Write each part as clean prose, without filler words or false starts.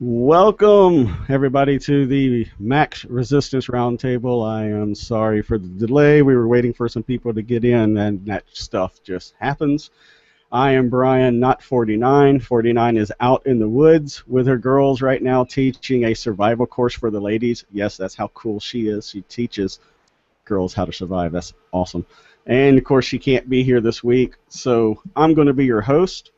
Welcome, everybody, to the Max Resistance Roundtable. I am sorry for the delay. We were waiting for some people to get in, and that stuff just happens. I am Brian, not 49. 49 is out in the woods with her girls right now teaching a survival course for the ladies. Yes, that's how cool she is. She teaches girls how to survive. That's awesome. And, of course, she can't be here this week, so I'm going to be your host.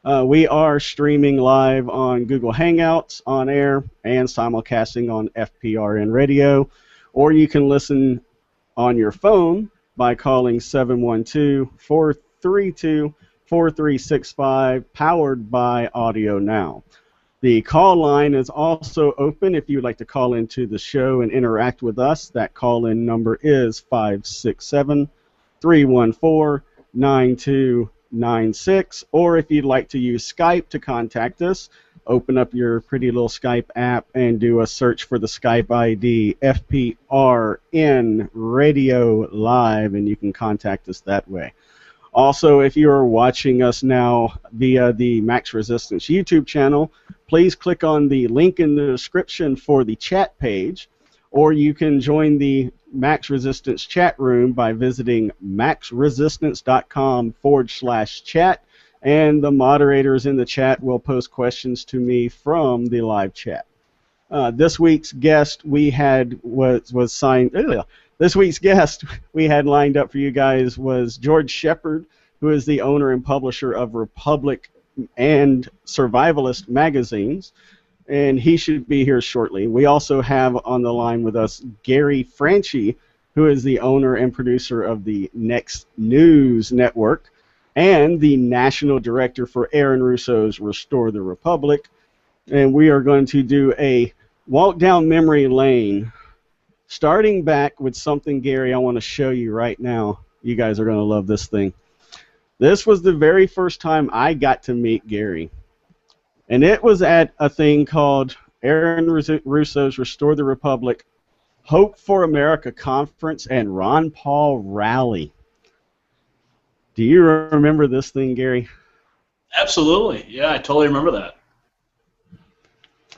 We are streaming live on Google Hangouts on air and simulcasting on FPRN radio, or you can listen on your phone by calling 712-432-4365, powered by Audio Now. The call line is also open if you'd like to call into the show and interact with us. That call-in number is 567-314-9296, or if you'd like to use Skype to contact us, open up your pretty little Skype app and do a search for the Skype ID FPRN Radio Live, and you can contact us that way. Also, if you are watching us now via the Max Resistance YouTube channel, please click on the link in the description for the chat page, or you can join the Max Resistance chat room by visiting maxresistance.com/chat, and the moderators in the chat will post questions to me from the live chat. This week's guest we had was signed. This week's guest we had lined up for you guys was George Shepard, who is the owner and publisher of Republic and Survivalist magazines, and he should be here shortly. We also have on the line with us Gary Franchi, who is the owner and producer of the Next News Network and the national director for Aaron Russo's Restore the Republic. And we are going to do a walk down memory lane, starting back with something, Gary, I want to show you right now. You guys are going to love this thing. This was the very first time I got to meet Gary. And it was at a thing called Aaron Russo's Restore the Republic, Hope for America Conference, and Ron Paul Rally. Do you remember this thing, Gary? Absolutely. Yeah, I totally remember that.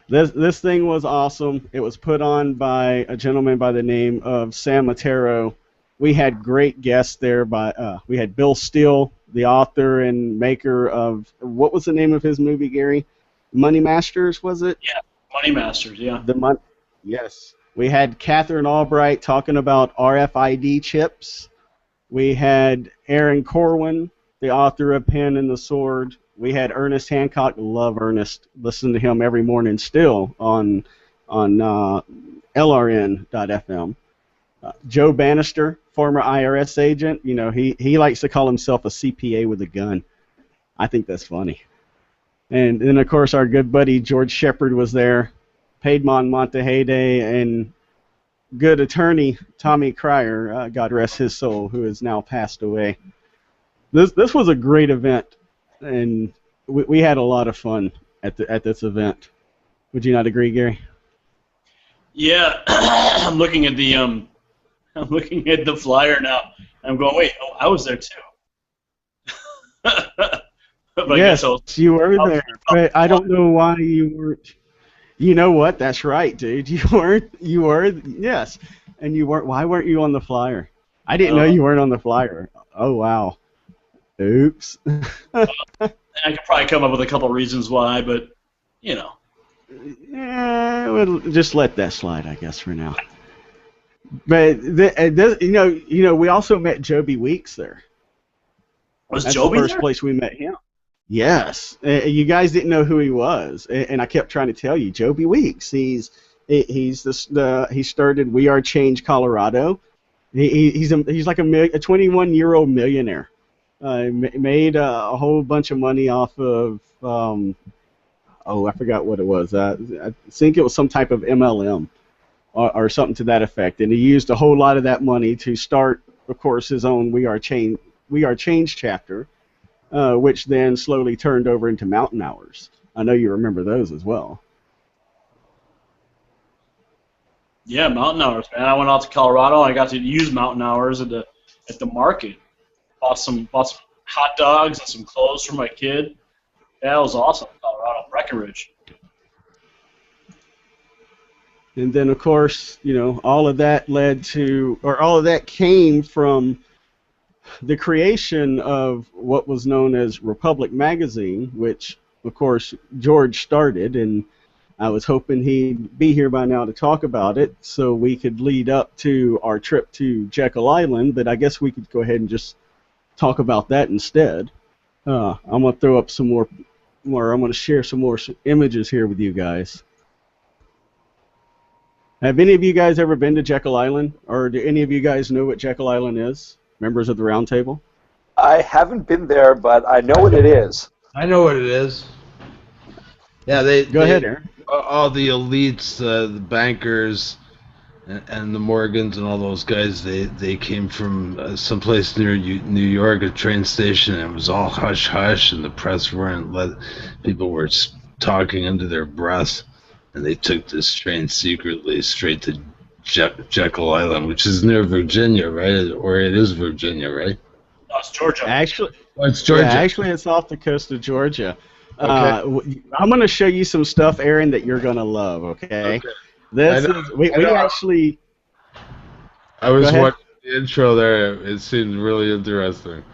This thing was awesome. It was put on by a gentleman by the name of Sam Matero. We had great guests there. We had Bill Steele, the author and maker of, what was the name of his movie, Gary? Money Masters, was it? Yeah, Money Masters, yeah. Yes. We had Catherine Albright talking about RFID chips. We had Aaron Corwin, the author of Pen and the Sword. We had Ernest Hancock. Love Ernest. Listen to him every morning still on LRN.FM. Joe Bannister, former IRS agent. You know, he likes to call himself a CPA with a gun. I think that's funny. And then, of course, our good buddy George Shepard was there. Piedmont Montehede, and good attorney Tommy Cryer, God rest his soul, who has now passed away. This was a great event, and we had a lot of fun at this event. Would you not agree, Gary? Yeah, I'm looking at the flyer now. I'm going, wait, oh, I was there too. But yes, you were there, but I don't know why you weren't. You know what? That's right, dude. You weren't. You were. Yes, and you weren't. Why weren't you on the flyer? I didn't know you weren't on the flyer. Oh wow. Oops. I could probably come up with a couple reasons why, but you know. Yeah, we'll just let that slide, I guess, for now. But you know, we also met Joby Weeks there. Was That's Joby the first there? place we met him. Yes, you guys didn't know who he was, and I kept trying to tell you, Joby Weeks. He started We Are Change Colorado. He's like a 21-year-old millionaire. Made a whole bunch of money off of I forgot what it was. I think it was some type of MLM or something to that effect, and he used a whole lot of that money to start, of course, his own We Are Change chapter. Which then slowly turned over into Mountain Hours. I know you remember those as well. Yeah, Mountain Hours, man. I went out to Colorado. I got to use Mountain Hours at the market. Bought some hot dogs and some clothes for my kid. Yeah, it was awesome, Colorado, Breckenridge. And then, of course, all of that all of that came from the creation of what was known as Republic Magazine, which, of course, George started, and I was hoping he'd be here by now to talk about it so we could lead up to our trip to Jekyll Island, but I guess we could go ahead and just talk about that instead. I'm going to throw up some more, I'm going to share some more images here with you guys. Have any of you guys ever been to Jekyll Island, or do any of you guys know what Jekyll Island is? Members of the round table? I haven't been there, but I know what it is. I know what it is. Yeah, Go ahead, Aaron. All the elites, the bankers, and the Morgans and all those guys, they came from someplace near New York, a train station, and it was all hush-hush, and the press people were talking under their breath, and they took this train secretly straight to Jekyll Island, which is near Virginia, right? Or it is Virginia, right? No, it's Georgia. Actually, it's Georgia. Yeah, actually, it's off the coast of Georgia. Okay. I'm going to show you some stuff, Aaron, that you're going to love, okay? This is, we actually... I was watching the intro there. It seemed really interesting.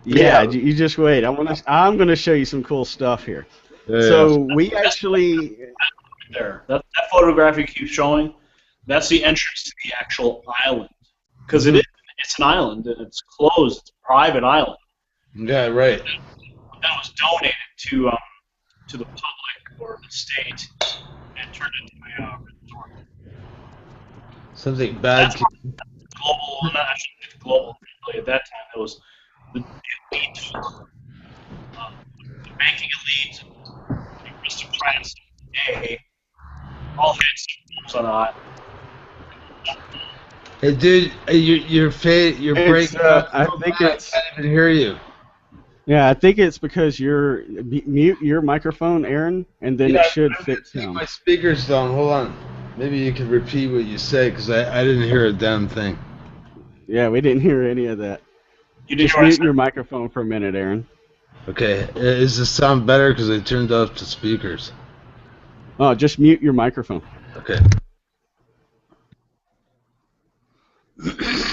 Yeah, you just wait. I'm going to show you some cool stuff here. We actually... There. That photograph you keep showing, that's the entrance to the actual island. Because it's an island, and it's closed. It's a private island. Yeah, right. That was donated to the public or the state and turned into a resort. Something bad. That's global, not actually global. Really, at that time, it was the elite, the banking elite, the aristocrats of the day, all had some on the island. Hey, dude, you're breaking up. I think I can't even hear you. Yeah, I think it's because you're mute your microphone, Aaron, and then it should fix him. My speaker's down. Hold on. Maybe you can repeat what you said, because I didn't hear a damn thing. Yeah, we didn't hear any of that. Just mute your microphone for a minute, Aaron. Okay. Does this sound better? Because I turned off the speakers. Oh, just mute your microphone. Okay.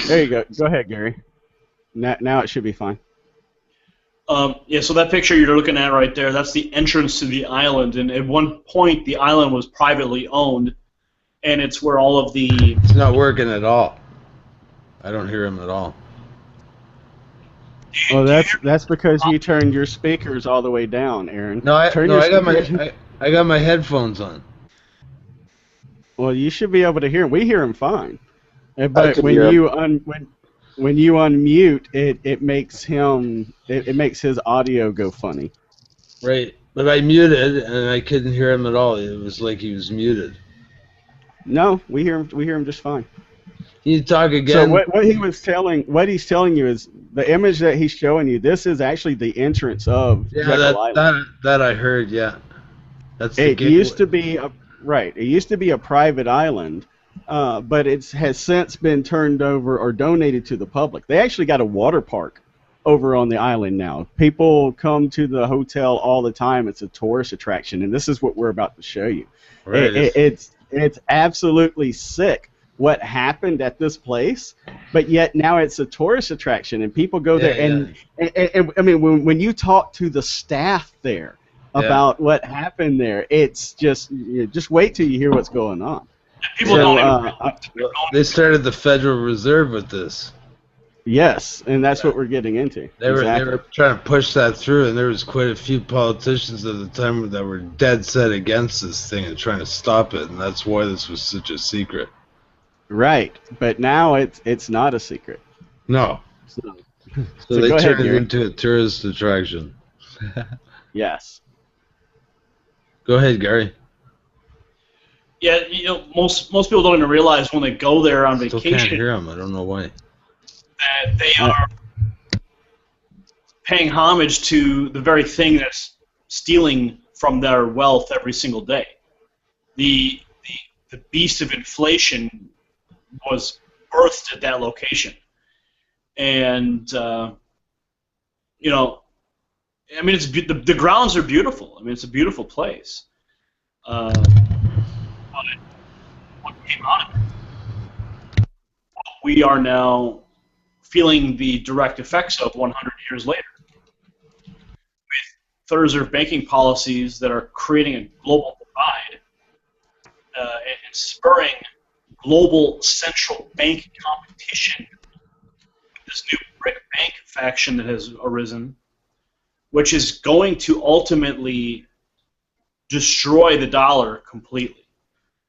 There you go. Go ahead, Gary. Now it should be fine. Yeah, so that picture you're looking at right there, that's the entrance to the island. And at one point, the island was privately owned, and it's where all of the... It's not working at all. I don't hear him at all. Oh, that's because you turned your speakers all the way down, Aaron. I got my headphones on. Well, you should be able to hear him. We hear him fine. But when you unmute, it makes it makes his audio go funny. Right, but I muted and I couldn't hear him at all. It was like he was muted. No, we hear him just fine. Can you talk again? So what he's telling you is the image that he's showing you. This is actually the entrance of Jekyll Island. That I heard. Yeah, that's the it used to be It used to be a private island. But it has since been turned over or donated to the public. They actually got a water park over on the island now. People come to the hotel all the time. It's a tourist attraction, and this is what we're about to show you. Right. It's absolutely sick what happened at this place, but yet now it's a tourist attraction, and people go there. And I mean, when you talk to the staff there about what happened there, it's just wait till you hear what's going on. They started the Federal Reserve with this. Yes, and that's what we're getting into. They were trying to push that through, and there was quite a few politicians at the time that were dead set against this thing and trying to stop it, and that's why this was such a secret. Right, but now it's not a secret. No. So they turned it into a tourist attraction. Yes. Go ahead, Gary. Yeah, most people don't even realize when they go there on vacation. Still can't hear them. I don't know why. That they are paying homage to the very thing that's stealing from their wealth every single day. The beast of inflation was birthed at that location, and I mean, it's the grounds are beautiful. I mean, it's a beautiful place. What came out of it. We are now feeling the direct effects of 100 years later, with Federal Reserve banking policies that are creating a global divide and spurring global central bank competition with this new BRIC bank faction that has arisen, which is going to ultimately destroy the dollar completely,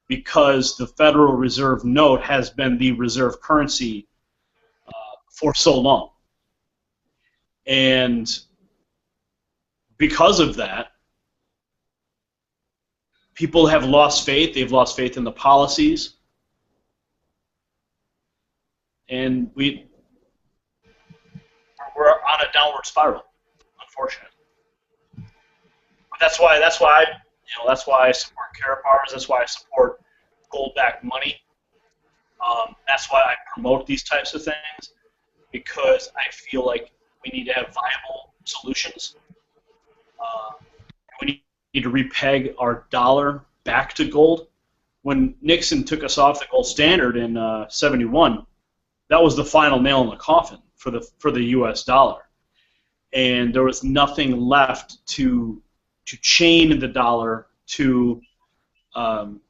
because the Federal Reserve note has been the reserve currency for so long. And because of that, people have lost faith. They've lost faith in the policies. And we're on a downward spiral, unfortunately. But that's why I support Karatbars. That's why I support gold-backed money. That's why I promote these types of things, because I feel like we need to have viable solutions. We need to repeg our dollar back to gold. When Nixon took us off the gold standard in '71, that was the final nail in the coffin for the U.S. dollar, and there was nothing left to chain the dollar to gold.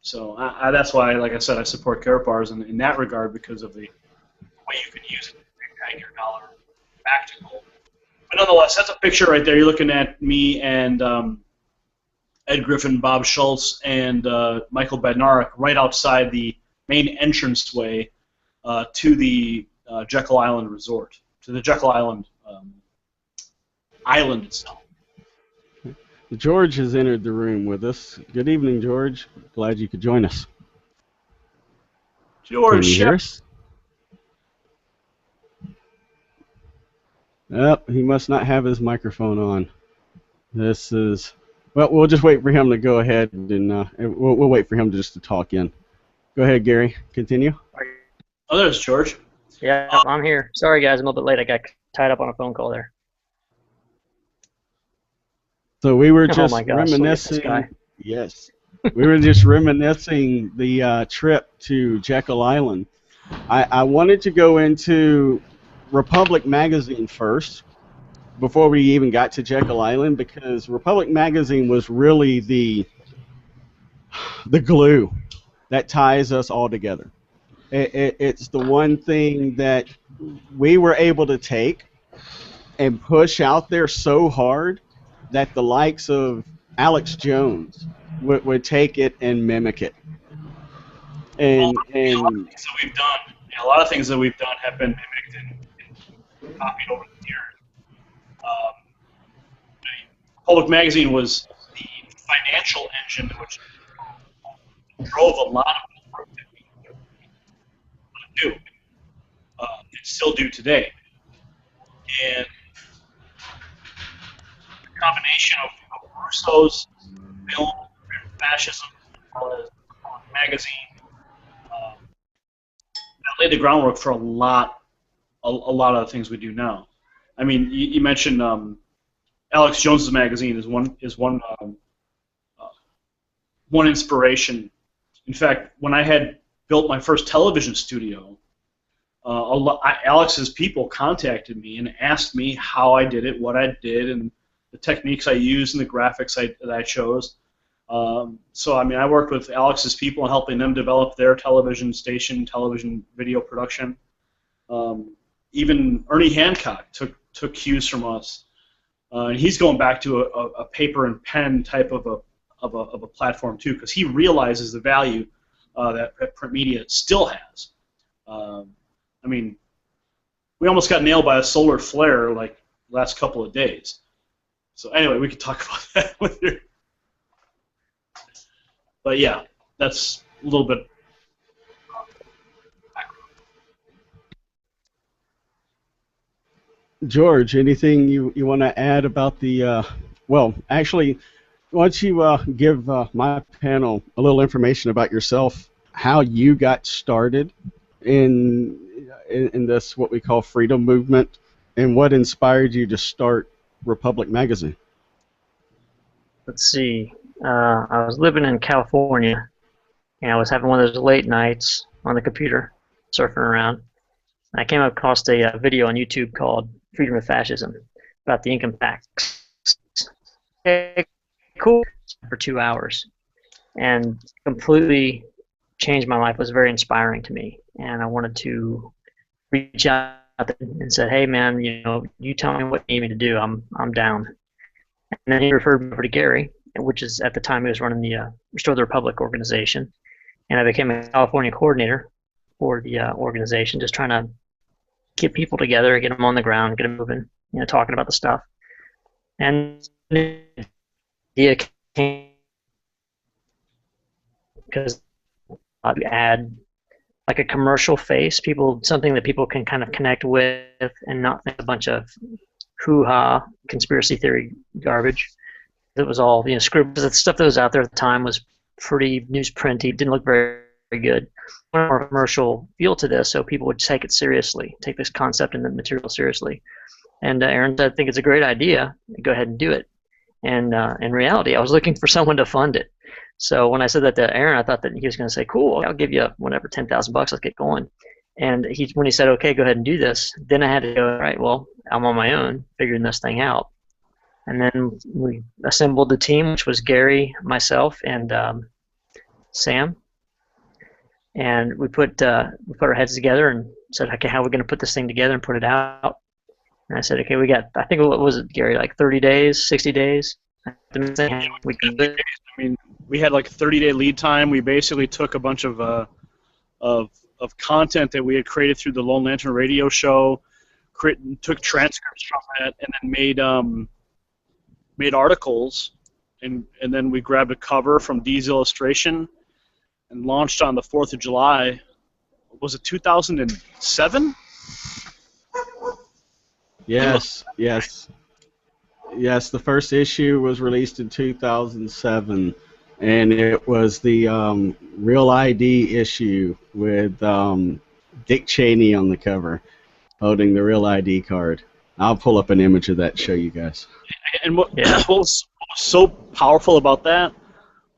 So that's why, like I said, I support Karatbars in that regard, because of the way you can use it to repeg your dollar back to gold. But nonetheless, that's a picture right there. You're looking at me and Ed Griffin, Bob Schultz, and Michael Badnarik right outside the main entranceway to the Jekyll Island Resort, to the Jekyll Island island itself. George has entered the room with us. Good evening, George. Glad you could join us. George, can you hear us? Yep, he must not have his microphone on. This is... Well, we'll just wait for him to go ahead, and we'll wait for him just to talk in. Go ahead, Gary. Continue. Oh, there's George. Yeah, I'm here. Sorry, guys. I'm a little bit late. I got tied up on a phone call there. So we were just my gosh, reminiscing. Yes, we were just reminiscing the trip to Jekyll Island. I wanted to go into Republic Magazine first, before we even got to Jekyll Island, because Republic Magazine was really the glue that ties us all together. It's the one thing that we were able to take and push out there so hard that the likes of Alex Jones would take it and mimic it. And a lot of things that we've done have been mimicked and copied over the years. Public Magazine was the financial engine which drove a lot of the work that we do, and still do today. And the combination of Russo's film, fascism, as well as Public Magazine, that laid the groundwork for a lot of the things we do now. I mean, you mentioned Alex Jones's magazine is one inspiration. In fact, when I had built my first television studio, Alex's people contacted me and asked me how I did it, what I did, and the techniques I used and the graphics that I chose. So I mean, I worked with Alex's people in helping them develop their television station, television video production. Even Ernie Hancock took cues from us. And he's going back to a paper and pen type of a platform too, because he realizes the value that print media still has. I mean, we almost got nailed by a solar flare like last couple of days. So anyway, we could talk about that with you. But yeah, that's a little bit. George, anything you want to add about the, well, actually, why don't you give my panel a little information about yourself, how you got started in this, what we call freedom movement, and what inspired you to start Republic Magazine? Let's see. I was living in California, and I was having one of those late nights on the computer, surfing around. And I came across a video on YouTube called Freedom of Fascism about the income tax. Okay, cool. For 2 hours, and completely changed my life. It was very inspiring to me, and I wanted to reach out and said, "Hey, man, you tell me what you need me to do. I'm down." And then he referred me over to Gary, which is at the time he was running the Restore the Republic organization, and I became a California coordinator for the organization, just trying to get people together, get them on the ground, get them moving, talking about the stuff. And the idea came because you add like a commercial face, something that people can kind of connect with and not think a bunch of hoo-ha conspiracy theory garbage. It was all script. The stuff that was out there at the time was pretty newsprinty, didn't look very, very good. More commercial feel to this, so people would take it seriously, take this concept and the material seriously. And Aaron said, "I think it's a great idea. Go ahead and do it." And in reality, I was looking for someone to fund it. So when I said that to Aaron, I thought that he was going to say, "Cool, I'll give you whatever, $10,000. Let's get going." And when he said, "Okay, go ahead and do this," then I had to go, "All right, well, I'm on my own, figuring this thing out." And then we assembled the team, which was Gary, myself, and Sam. And we put our heads together and said, "Okay, how are we going to put this thing together and put it out?" And I said, "Okay, we got, I think, what was it, Gary, like 30 days, 60 days?" We had like a 30-day lead time. We basically took a bunch of content that we had created through the Lone Lantern radio show, took transcripts from that, and then made articles, and then we grabbed a cover from Dee's Illustration and launched on the 4th of July. Was it 2007? Yes. The first issue was released in 2007, and it was the Real ID issue with Dick Cheney on the cover, holding the Real ID card. I'll pull up an image of that and show you guys. And what was so powerful about that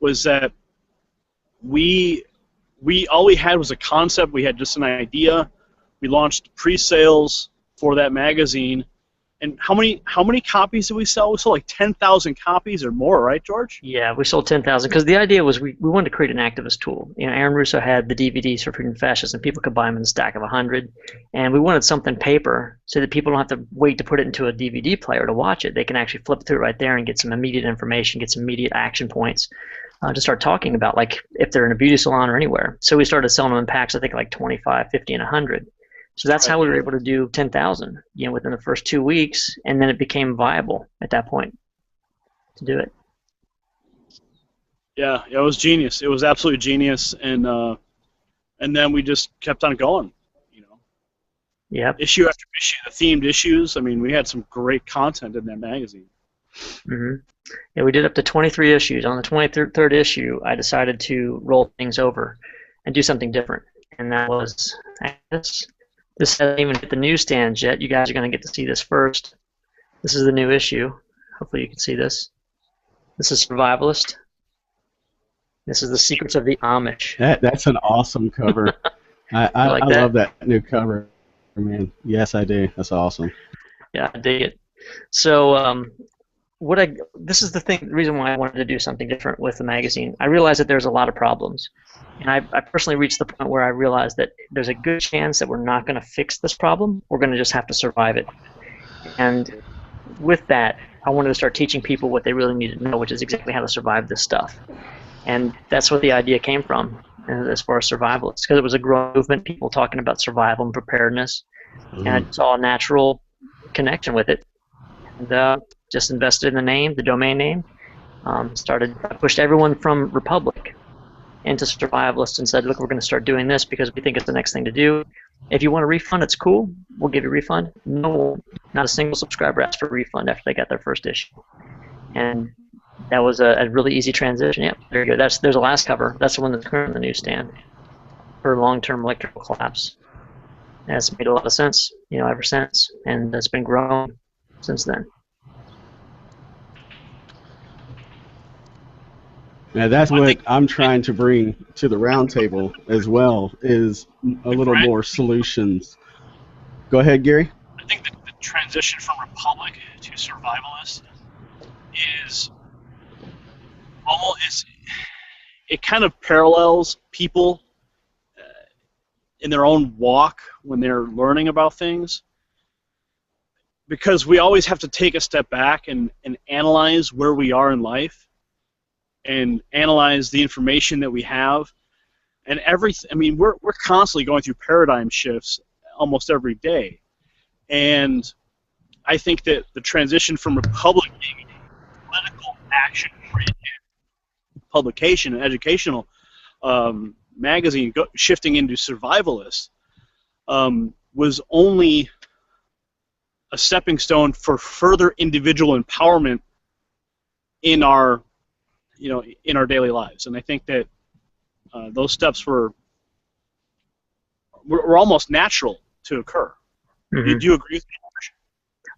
was that we all we had was a concept. We had just an idea. We launched pre-sales for that magazine. And how many copies did we sell? We sold like 10,000 copies or more, right, George? Yeah, we sold 10,000 because the idea was we wanted to create an activist tool. Aaron Russo had the DVDs for Freedom Fascists, and people could buy them in a stack of 100. And we wanted something paper so that people don't have to wait to put it into a DVD player to watch it. They can actually flip through it right there and get some immediate information, get some immediate action points to start talking about, like if they're in a beauty salon or anywhere. So we started selling them in packs, I think like 25, 50, and 100. So that's how we were able to do 10,000, within the first 2 weeks, and then it became viable at that point to do it. Yeah, it was genius. It was absolutely genius, and then we just kept on going. Yep. Issue after issue, the themed issues. I mean, we had some great content in that magazine. Mm-hmm. Yeah, we did up to 23 issues. On the 23rd issue, I decided to roll things over and do something different, and that was this hasn't even hit the newsstands yet. You guys are going to get to see this first. This is the new issue. Hopefully you can see this. This is Survivalist. This is the Secrets of the Amish. That's an awesome cover. I love that new cover, man. Yes, I do. That's awesome. Yeah, I dig it. So this is the reason why I wanted to do something different with the magazine. I realized that there's a lot of problems. And I personally reached the point where I realized that there's a good chance that we're not going to fix this problem. We're going to just have to survive it. And with that, I wanted to start teaching people what they really need to know, which is exactly how to survive this stuff. And that's what the idea came from, as far as survival. It's because it was a growing movement, people talking about survival and preparedness. And I saw a natural connection with it. And just invested in the name, the domain name. I pushed everyone from Republic into Survivalist and said, look, we're going to start doing this because we think it's the next thing to do. If you want a refund, it's cool. We'll give you a refund. No, not a single subscriber asked for a refund after they got their first issue. And that was a really easy transition. Yeah, there you go. There's a last cover. That's the one that's currently on the newsstand for long-term electrical collapse. And it's made a lot of sense, ever since. And it's been growing since then. Now that's I what think- I'm trying to bring to the roundtable as well, is a little more solutions. Go ahead, Gary. I think that the transition from Republic to Survivalist is almost, it kind of parallels people in their own walk when they're learning about things, because we always have to take a step back and analyze where we are in life and analyze the information that we have. And everything, I mean, we're constantly going through paradigm shifts almost every day. And I think that the transition from Republic being a political action-oriented publication and educational magazine shifting into Survivalist was only a stepping stone for further individual empowerment in our, in our daily lives. And I think that those steps were almost natural to occur. Mhm. Do you agree with me?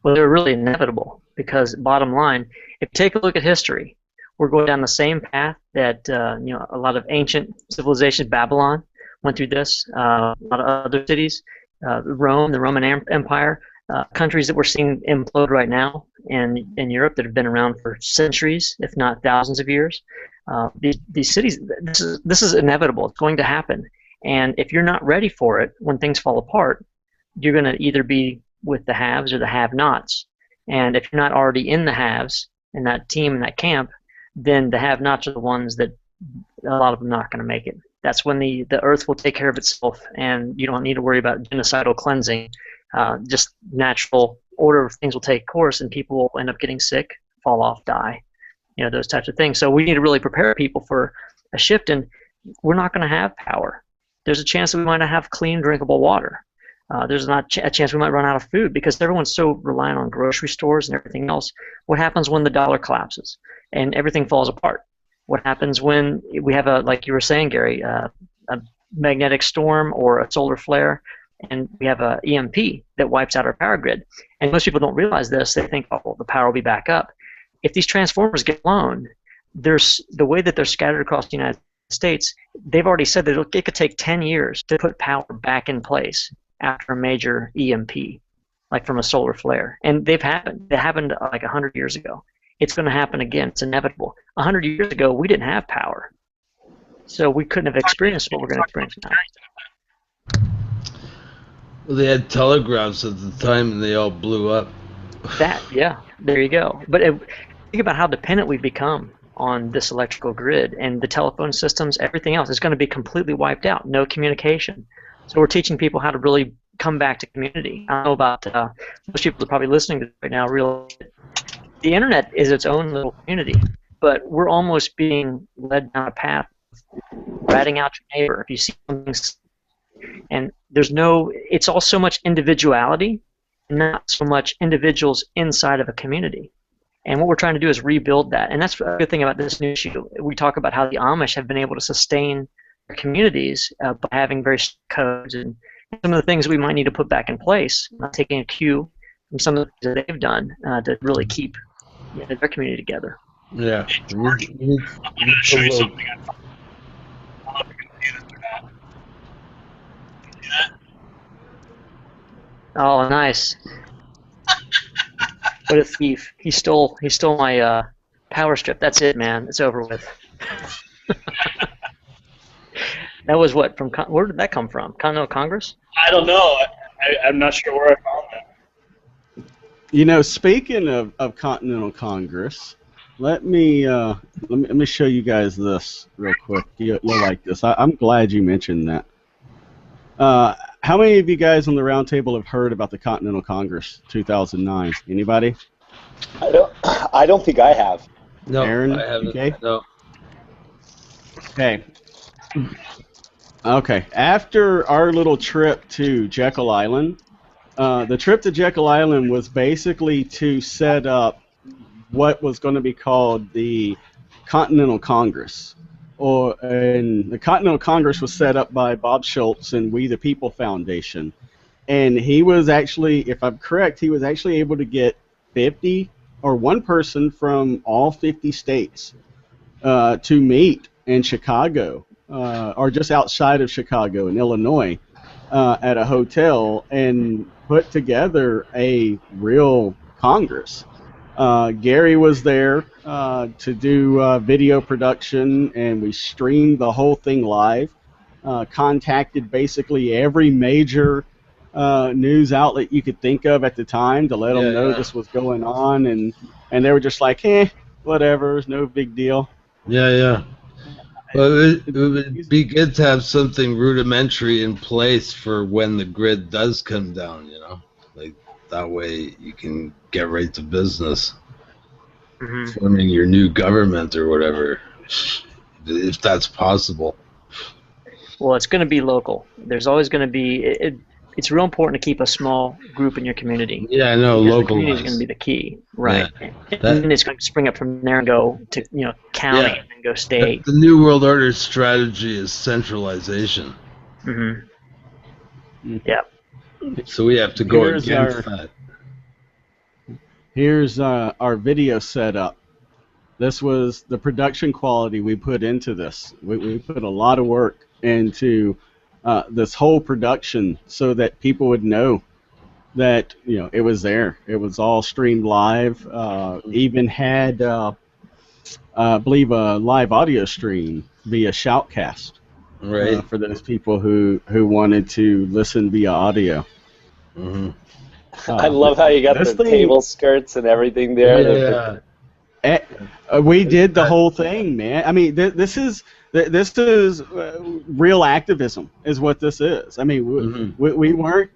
Well, they're really inevitable because, bottom line, if you take a look at history, we're going down the same path that a lot of ancient civilizations, Babylon, went through this. A lot of other cities, Rome, the Roman Empire, countries that we're seeing implode right now in Europe that have been around for centuries, if not thousands of years. These cities, this is inevitable. It's going to happen. And if you're not ready for it, when things fall apart, you're going to either be with the haves or the have-nots. And if you're not already in the haves, in that team, in that camp, then the have-nots are the ones that a lot of them are not going to make it. That's when the earth will take care of itself, and you don't need to worry about genocidal cleansing. Just natural order of things will take course, and people will end up getting sick, fall off, die, those types of things. So we need to really prepare people for a shift, and we're not going to have power. There's a chance that we might not have clean, drinkable water. There's not a chance we might run out of food because everyone's so reliant on grocery stores and everything else. What happens when the dollar collapses and everything falls apart? What happens when we have like you were saying, Gary, a magnetic storm or a solar flare, and we have a EMP that wipes out our power grid? And most people don't realize this. They think, oh, well, the power will be back up. If these transformers get blown, there's the way that they're scattered across the United States, they've already said that it could take 10 years to put power back in place after a major EMP, like from a solar flare. And they've happened. They happened like 100 years ago. It's going to happen again. It's inevitable. 100 years ago, we didn't have power. So we couldn't have experienced what we're going to experience now. Well, they had telegraphs at the time, and they all blew up. Yeah, there you go. But think about how dependent we've become on this electrical grid, and the telephone systems, everything else is going to be completely wiped out. No communication. So we're teaching people how to really come back to community. I don't know about most people are probably listening to this right now realize the internet is its own little community, but we're almost being led down a path of ratting out your neighbor if you see something. And it's all so much individuality, not so much individuals inside of a community. And what we're trying to do is rebuild that. And that's a good thing about this new issue. We talk about how the Amish have been able to sustain their communities by having very strict codes and some of the things we might need to put back in place, taking a cue from some of the things that they've done to really keep their community together. Yeah. I'm going to show you something. I don't know if you can see this or not. Can you see that? Oh, nice. What a thief. He stole my power strip. That's it, man. It's over with. That was what? Where did that come from? Continental Congress? I don't know. I'm not sure where I found that. Speaking of Continental Congress, let me show you guys this real quick. You'll like this. I'm glad you mentioned that. How many of you guys on the round table have heard about the Continental Congress 2009? Anybody? I don't think I have. No, Aaron? I haven't. Okay. No. Okay. After our little trip to Jekyll Island, the trip to Jekyll Island was basically to set up what was going to be called the Continental Congress. And the Continental Congress was set up by Bob Schultz and We the People Foundation. And he was actually, if I'm correct, he was actually able to get 50 or one person from all 50 states to meet in Chicago, or just outside of Chicago in Illinois, at a hotel and put together a real Congress. Gary was there to do video production, and we streamed the whole thing live. Contacted basically every major news outlet you could think of at the time to let them know this was going on, and they were just like, whatever, it's no big deal. Yeah. Well, it would be good to have something rudimentary in place for when the grid does come down, like that way you can get right to business, forming your new government or whatever, if that's possible. Well, it's going to be local. There's always going to be. It's real important to keep a small group in your community. Yeah, I know. Local. Local The community is going to be the key, right? Yeah. And then it's going to spring up from there and go to county and then go state. The New World Order strategy is centralization. Yeah. So we have to go against that. Here's our video setup. This was the production quality we put into this. We put a lot of work into this whole production so that people would know that it was there. It was all streamed live. Even had I believe a live audio stream via Shoutcast, right? For those people who wanted to listen via audio. I love how you got the table skirts and everything there. We did the whole thing, man. I mean, this is real activism, is what this is. I mean, we weren't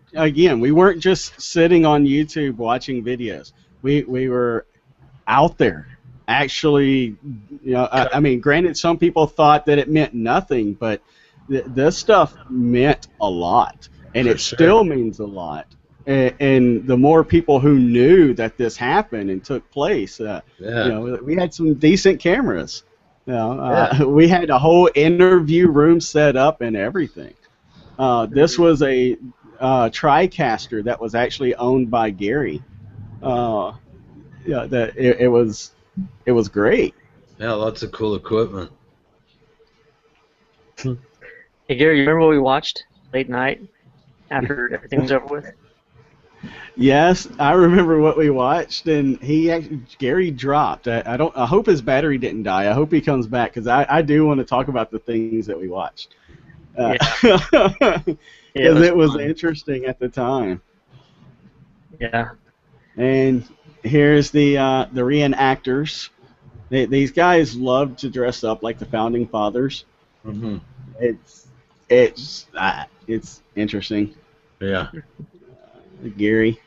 just sitting on YouTube watching videos. We were out there, actually. I mean, granted, some people thought that it meant nothing, but this stuff meant a lot, and it still means a lot. And the more people who knew that this happened and took place, we had some decent cameras. We had a whole interview room set up and everything. This was a TriCaster that was actually owned by Gary. It was great. Yeah, lots of cool equipment. Hey Gary, you remember what we watched late night after everything was over with? Yes, I remember what we watched, and Gary dropped. I hope his battery didn't die. I hope he comes back, because I do want to talk about the things that we watched. Because it was interesting at the time. Yeah. And here's the reenactors. These guys love to dress up like the founding fathers. It's interesting. Yeah. Gary.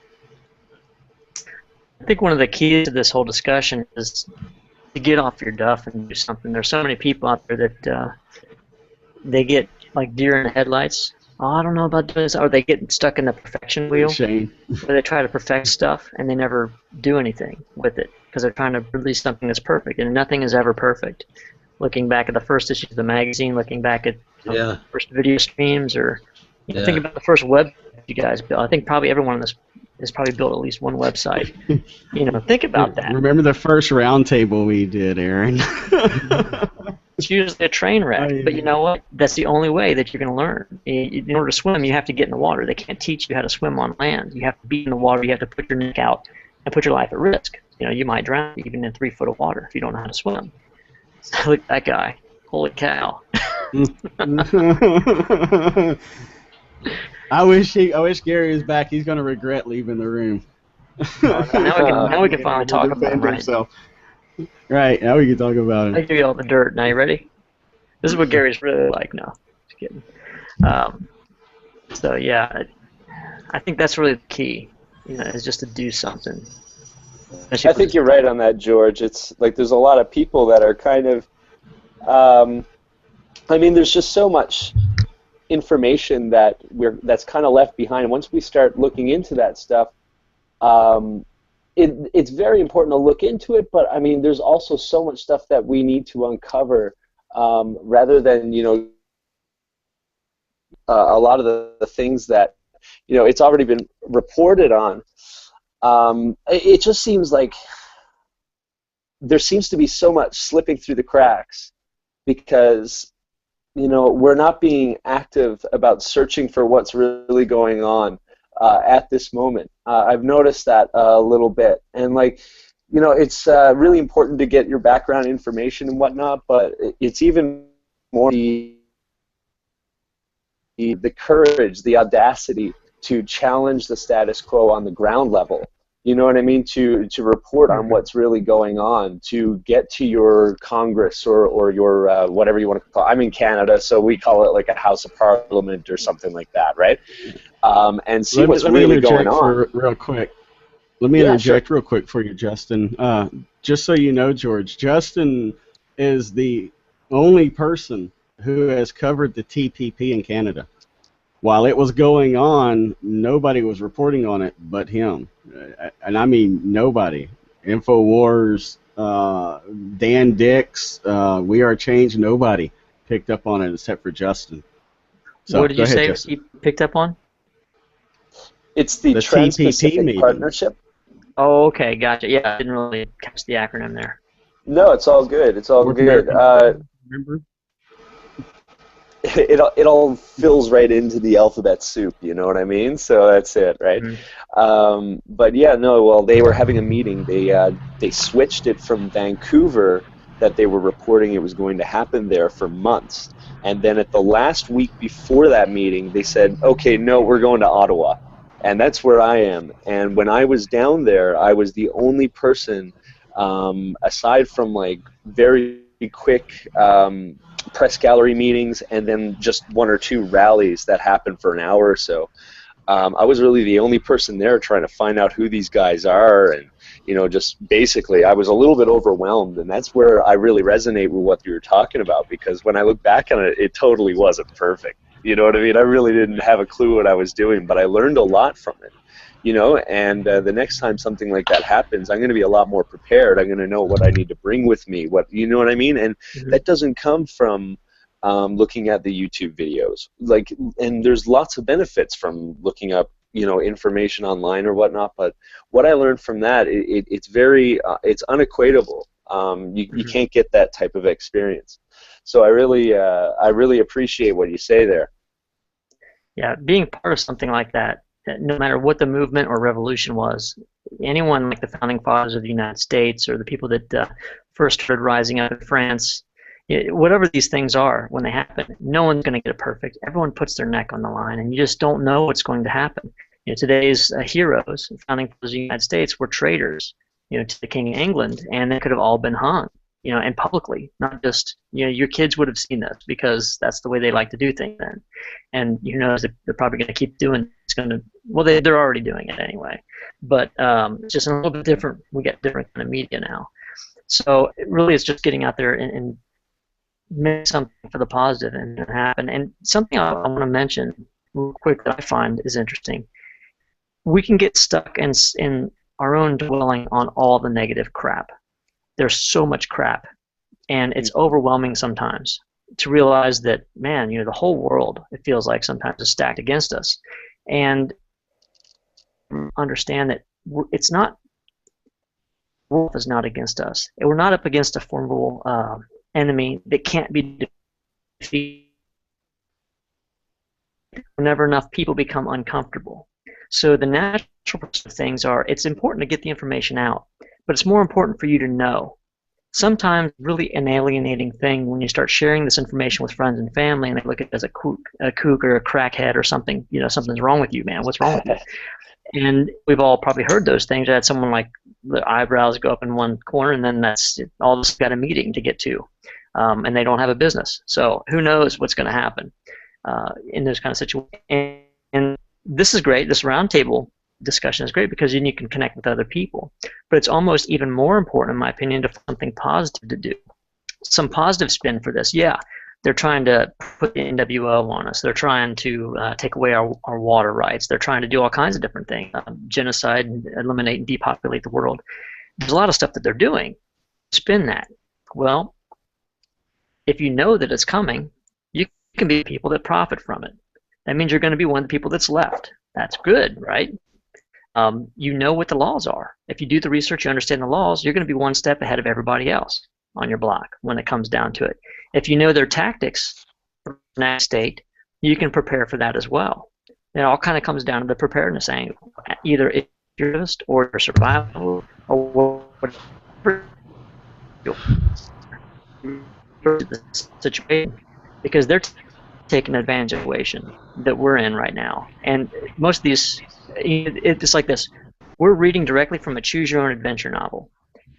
I think one of the keys to this whole discussion is to get off your duff and do something. There's so many people out there that they get like deer in the headlights. Oh, I don't know about doing this, or they get stuck in the perfection wheel. Shame. Where they try to perfect stuff and they never do anything with it because they're trying to release something that's perfect, and nothing is ever perfect. Looking back at the first issue of the magazine, looking back at the first video streams, or think about the first web you guys built. I think probably everyone on this has probably built at least one website. Think about that. Remember the first round table we did, Aaron? It's usually a train wreck, but you know what? That's the only way that you're going to learn. In order to swim, you have to get in the water. They can't teach you how to swim on land. You have to be in the water. You have to put your neck out and put your life at risk. You might drown even in 3 foot of water if you don't know how to swim. So look at that guy. Holy cow. I wish Gary was back. He's going to regret leaving the room. Now we can finally talk about him, right? Himself. Right, now we can talk about it. I give you all the dirt. Now you ready? This is what Gary's really like. No, just kidding. So yeah, I think that's really the key. Is just to do something. I think you're right on that, George. It's like there's a lot of people that are kind of. There's just so much information that's kind of left behind. Once we start looking into that stuff, it's very important to look into it. But there's also so much stuff that we need to uncover, rather than a lot of the things that it's already been reported on. It just seems like there seems to be so much slipping through the cracks because, you know, we're not being active about searching for what's really going on at this moment. I've noticed that a little bit, and like, you know, it's really important to get your background information and whatnot, but it's even more the courage, the audacity to challenge the status quo on the ground level. You know what I mean? To report on what's really going on, to get to your Congress or your whatever you want to call it. I'm in Canada, so we call it like a House of Parliament or something like that, right? And see what's really going on. Real quick. Let me interject real quick for you, Justin. Just so you know, George, Justin is the only person who has covered the TPP in Canada. While it was going on, nobody was reporting on it but him. And I mean nobody. InfoWars, Dan Dix, We Are Change, nobody picked up on it except for Justin. So, what did you say he picked up on? It's the Trans-Pacific TPP Partnership. Oh, okay, gotcha. Yeah, I didn't really catch the acronym there. No, it's all good. It's all good. Remember? It all fills right into the alphabet soup, you know what I mean? So that's it, right? Mm-hmm. But yeah, no, well, they were having a meeting. They switched it from Vancouver, that they were reporting it was going to happen there, for months. And then at the last week before that meeting, they said, okay, no, we're going to Ottawa. And that's where I am. And when I was down there, I was the only person, aside from like very quick press gallery meetings and then just one or two rallies that happened for an hour or so. I was really the only person there trying to find out who these guys are, and you know, just basically I was a little bit overwhelmed, and that's where I really resonate with what you were talking about, because when I look back on it, it totally wasn't perfect. You know what I mean? I really didn't have a clue what I was doing, but I learned a lot from it. You know, and the next time something like that happens, I'm going to be a lot more prepared. I'm going to know what I need to bring with me. What, you know what I mean? And that doesn't come from looking at the YouTube videos. Like, and there's lots of benefits from looking up, you know, information online or whatnot. But what I learned from that, it's very, it's unequatable. You can't get that type of experience. So I really appreciate what you say there. Yeah, being part of something like that, no matter what the movement or revolution was, anyone like the founding fathers of the United States or the people that first started rising up in France, whatever these things are, when they happen, no one's going to get it perfect. Everyone puts their neck on the line, and you just don't know what's going to happen. You know, today's heroes, founding fathers of the United States, were traitors, you know, to the King of England, and they could have all been hung, you know, and publicly, not just, you know, your kids would have seen this because that's the way they like to do things then. And who knows, they're probably going to keep doing it. It's going to, well, they're already doing it anyway. But it's just a little bit different. We get different kind of media now. So it really is just getting out there and make something for the positive and happen. And something I want to mention real quick that I find is interesting. We can get stuck in our own dwelling on all the negative crap. There's so much crap, and it's overwhelming sometimes to realize that, man, you know, the whole world, it feels like sometimes, is stacked against us. And understand that it's not, the world is not against us. We're not up against a formidable enemy that can't be defeated. Whenever enough people become uncomfortable. So the natural process of things are, it's important to get the information out, but it's more important for you to know. Sometimes really an alienating thing when you start sharing this information with friends and family, and they look at it as a kook or a crackhead or something. You know, something's wrong with you, man. What's wrong with you? And we've all probably heard those things. I had someone like the eyebrows go up in one corner, and then that's it, all this got a meeting to get to, and they don't have a business. So who knows what's going to happen in those kind of situations? And this is great. This roundtable discussion is great because then you can connect with other people. But it's almost even more important, in my opinion, to find something positive to do. Some positive spin for this. Yeah, they're trying to put the NWO on us. They're trying to take away our water rights. They're trying to do all kinds of different things, genocide, and eliminate and depopulate the world. There's a lot of stuff that they're doing. Spin that. Well, if you know that it's coming, you can be people that profit from it. That means you're going to be one of the people that's left. That's good, right? you know what the laws are. If you do the research, you understand the laws, you're going to be one step ahead of everybody else on your block when it comes down to it. If you know their tactics for the next state, you can prepare for that as well. It all kind of comes down to the preparedness angle, either if you're just or your survival or whatever the situation, because they're taking advantage of the situation that we're in right now. And most of these, it's like this. We're reading directly from a choose-your-own-adventure novel.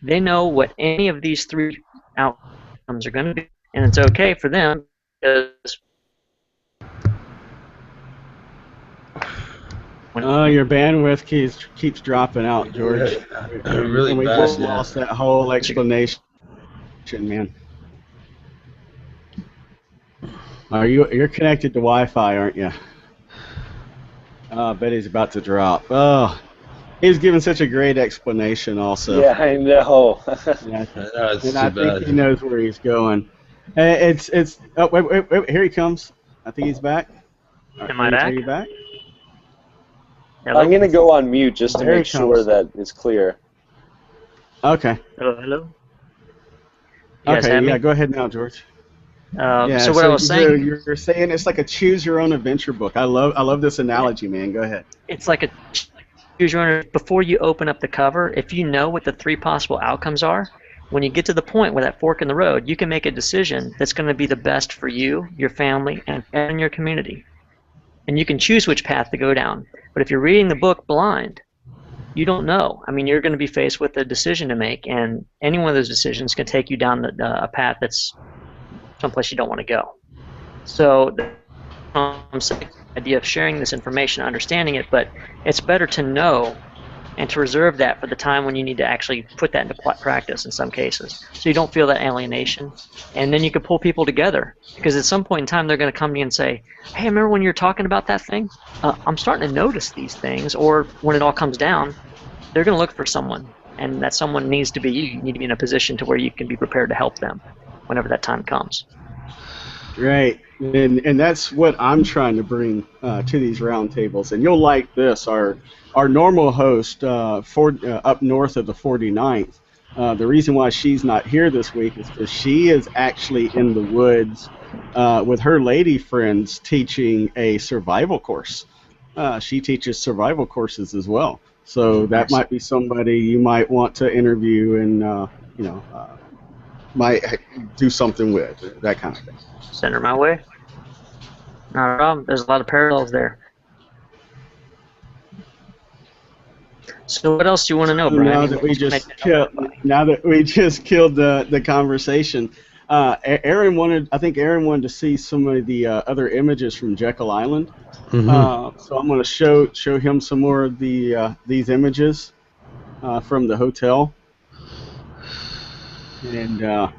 They know what any of these three outcomes are going to be, and it's okay for them because your bandwidth keeps dropping out, George. Really we bad, just lost that whole explanation, man. You're connected to Wi-Fi, aren't you? I bet he's about to drop. Oh, he's giving such a great explanation, also. Yeah, I know. Yeah, It's and too I bad. think he knows where he's going. Oh, wait, here he comes. I think he's back. Am I back? Are you back? Hello? I'm going to go on mute just to Here make he sure comes. that it's clear. Okay. Hello. You guys Okay. have me? Yeah. Go ahead now, George. Yeah, so what I was saying, you're saying it's like a choose-your-own-adventure book. I love this analogy, man. Go ahead. it's like a choose your own. Before you open up the cover, if you know what the three possible outcomes are, when you get to the point where that fork in the road, you can make a decision that's going to be the best for you, your family, and your community. And you can choose which path to go down. But if you're reading the book blind, you don't know. I mean, you're going to be faced with a decision to make, and any one of those decisions can take you down a path that's someplace you don't want to go. So I'm saying the idea of sharing this information, understanding it, but it's better to know and to reserve that for the time when you need to actually put that into practice in some cases, so you don't feel that alienation. And then you can pull people together, because at some point in time they're going to come to you and say, hey, remember when you were talking about that thing? I'm starting to notice these things. Or when it all comes down, they're going to look for someone, and that someone needs to be you. You need to be in a position to where you can be prepared to help them whenever that time comes. Right, and that's what I'm trying to bring to these roundtables. And you'll like this. Our normal host up north of the 49th, the reason why she's not here this week is because she is actually in the woods with her lady friends teaching a survival course. She teaches survival courses as well. So that might be somebody you might want to interview and, might do something with, that kind of thing. Send her my way. Not a problem. There's a lot of parallels there. So what else do you want to know, Brian? Now that we just killed the conversation, Aaron wanted to see some of the other images from Jekyll Island. Mm-hmm. So I'm going to show him some more of these images from the hotel. And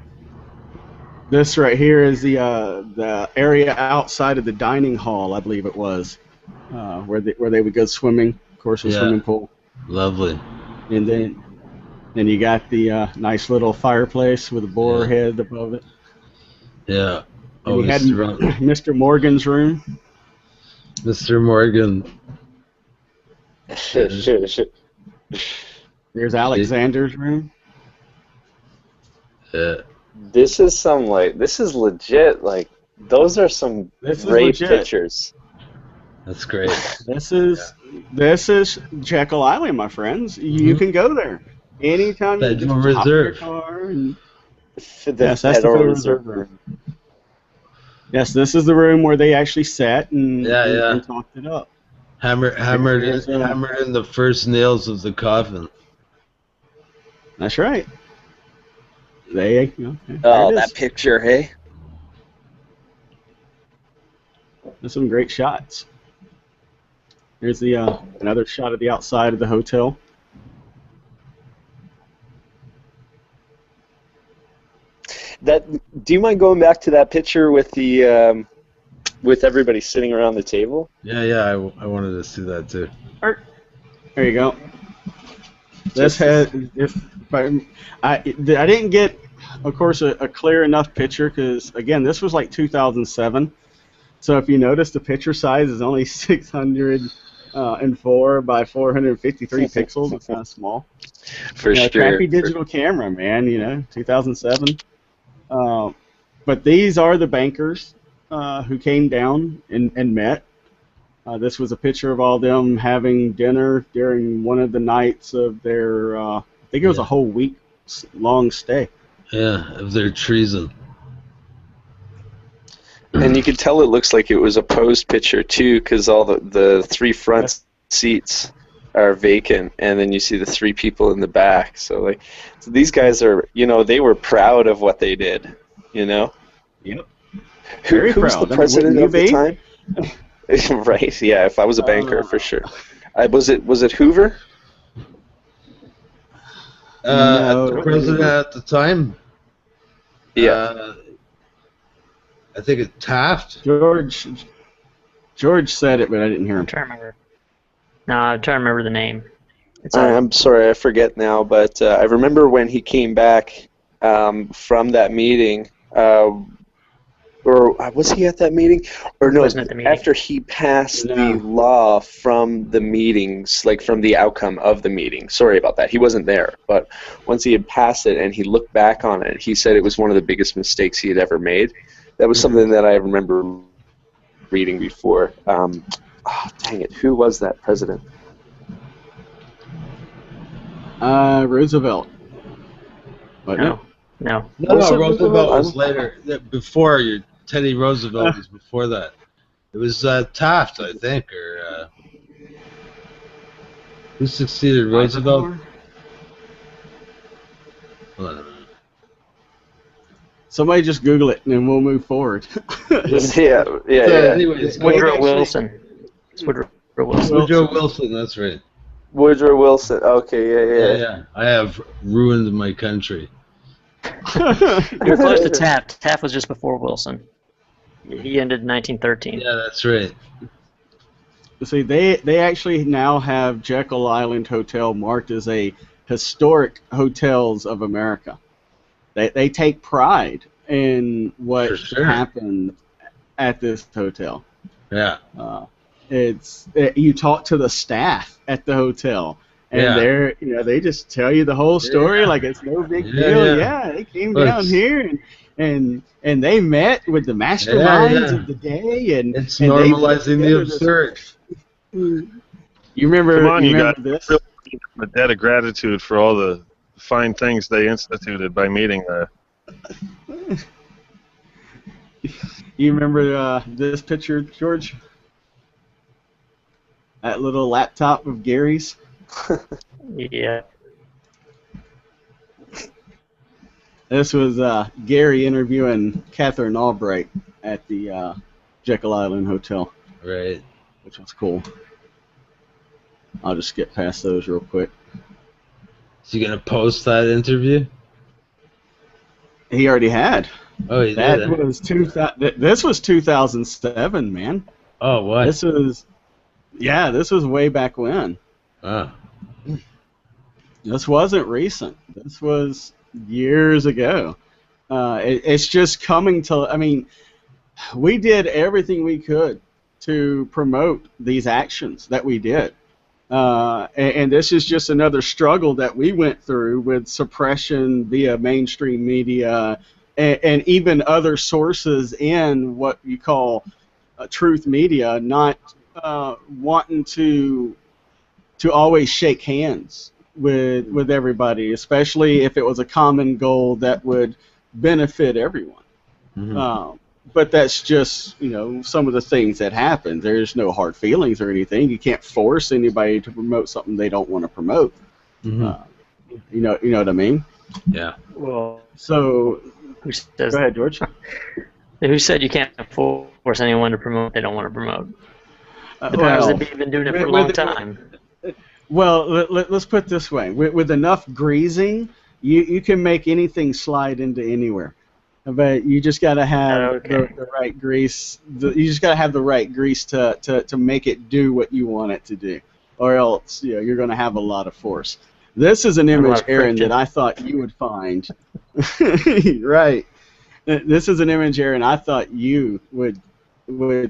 this right here is the area outside of the dining hall, I believe it was, where they would go swimming. Of course, a swimming pool. Lovely. And then you got the nice little fireplace with a boar head above it. Yeah. And we had Mr. Morgan's room. Mr. Morgan. Shit. There's Alexander's room. Yeah. This is legit. Like, those are some great pictures. That's great. This is Jekyll Island, my friends. You can go there anytime. You just hop in your car and yes, that's the Federal Reserve room. Yes, this is the room where they actually sat and talked it up. Hammered in the first nails of the coffin. That's right. That picture, hey? There's some great shots. Here's the another shot of the outside of the hotel. Do you mind going back to that picture with the with everybody sitting around the table? Yeah, I wanted to see that too. There you go. I didn't get, of course, a clear enough picture because again, this was like 2007. So if you notice, the picture size is only 600 and 4 by 453 pixels. It's kind of small. For sure. Crappy digital camera, man. 2007. But these are the bankers who came down and met. This was a picture of all them having dinner during one of the nights of their, I think it was a whole week-long stay. Yeah, of their treason. And you can tell it looks like it was a posed picture, too, because all the 3 front seats are vacant, and then you see the 3 people in the back. So these guys are, they were proud of what they did, Yep. Very proud. Who's the president of the time? Right, yeah, if I was a banker, for sure. Was it Hoover? No. The president at the time? Yeah. I think it's Taft. George said it, but I didn't hear him. I'm trying to remember. No, I'm trying to remember the name. I'm sorry, I forget now, but I remember when he came back from that meeting, or was he at that meeting? Or no, Wasn't at the meeting. after he passed the law from the meetings, like from the outcome of the meeting. Sorry about that. He wasn't there, but once he had passed it and he looked back on it, he said it was one of the biggest mistakes he had ever made. That was something that I remember reading before. Dang it, who was that president? Roosevelt. No. No, Was it Roosevelt was Roosevelt? later. Before Teddy Roosevelt was before that. It was Taft, I think, or who succeeded Roosevelt? Hold on a minute. Somebody just Google it, and then we'll move forward. Yeah. Anyways, Woodrow Wilson. It's Woodrow Wilson. Woodrow Wilson, that's right. Woodrow Wilson. Okay, Yeah. I have ruined my country. You're close to Taft. Taft was just before Wilson. He ended in 1913. Yeah, that's right. See, they actually now have Jekyll Island Hotel marked as a historic hotels of America. They take pride in what happened at this hotel. Yeah. You talk to the staff at the hotel, and they just tell you the whole story like it's no big deal. Yeah, they came down here and they met with the masterminds of the day, and it's normalizing the absurd. You remember? Come on, you got this? A debt of gratitude for all the fine things they instituted by meeting there. You remember this picture, George? That little laptop of Gary's? Yeah. This was Gary interviewing Catherine Albright at the Jekyll Island Hotel. Right. Which was cool. I'll just skip past those real quick. Is he going to post that interview? He already had. Oh, he that did? Was this was 2007, man. Oh, what? This was way back when. Oh. This wasn't recent. This was years ago. It's just coming to, we did everything we could to promote these actions that we did. And this is just another struggle that we went through with suppression via mainstream media and even other sources in what you call truth media, not wanting to always shake hands with everybody, especially if it was a common goal that would benefit everyone. Mm-hmm. But that's just, some of the things that happen. There's no hard feelings or anything. You can't force anybody to promote something they don't want to promote. Mm-hmm. You know what I mean? Yeah. Well, so who says? Go ahead, George. Who said you can't force anyone to promote what they don't want to promote? The powers that be have been doing it for a long time. Well, let's put it this way. With enough greasing, you can make anything slide into anywhere. But you just got to have the right grease. You just got to have the right grease to make it do what you want it to do, or else you're going to have a lot of force. This is an image, Aaron, that I thought you would find. Right. This is an image, Aaron, I thought you would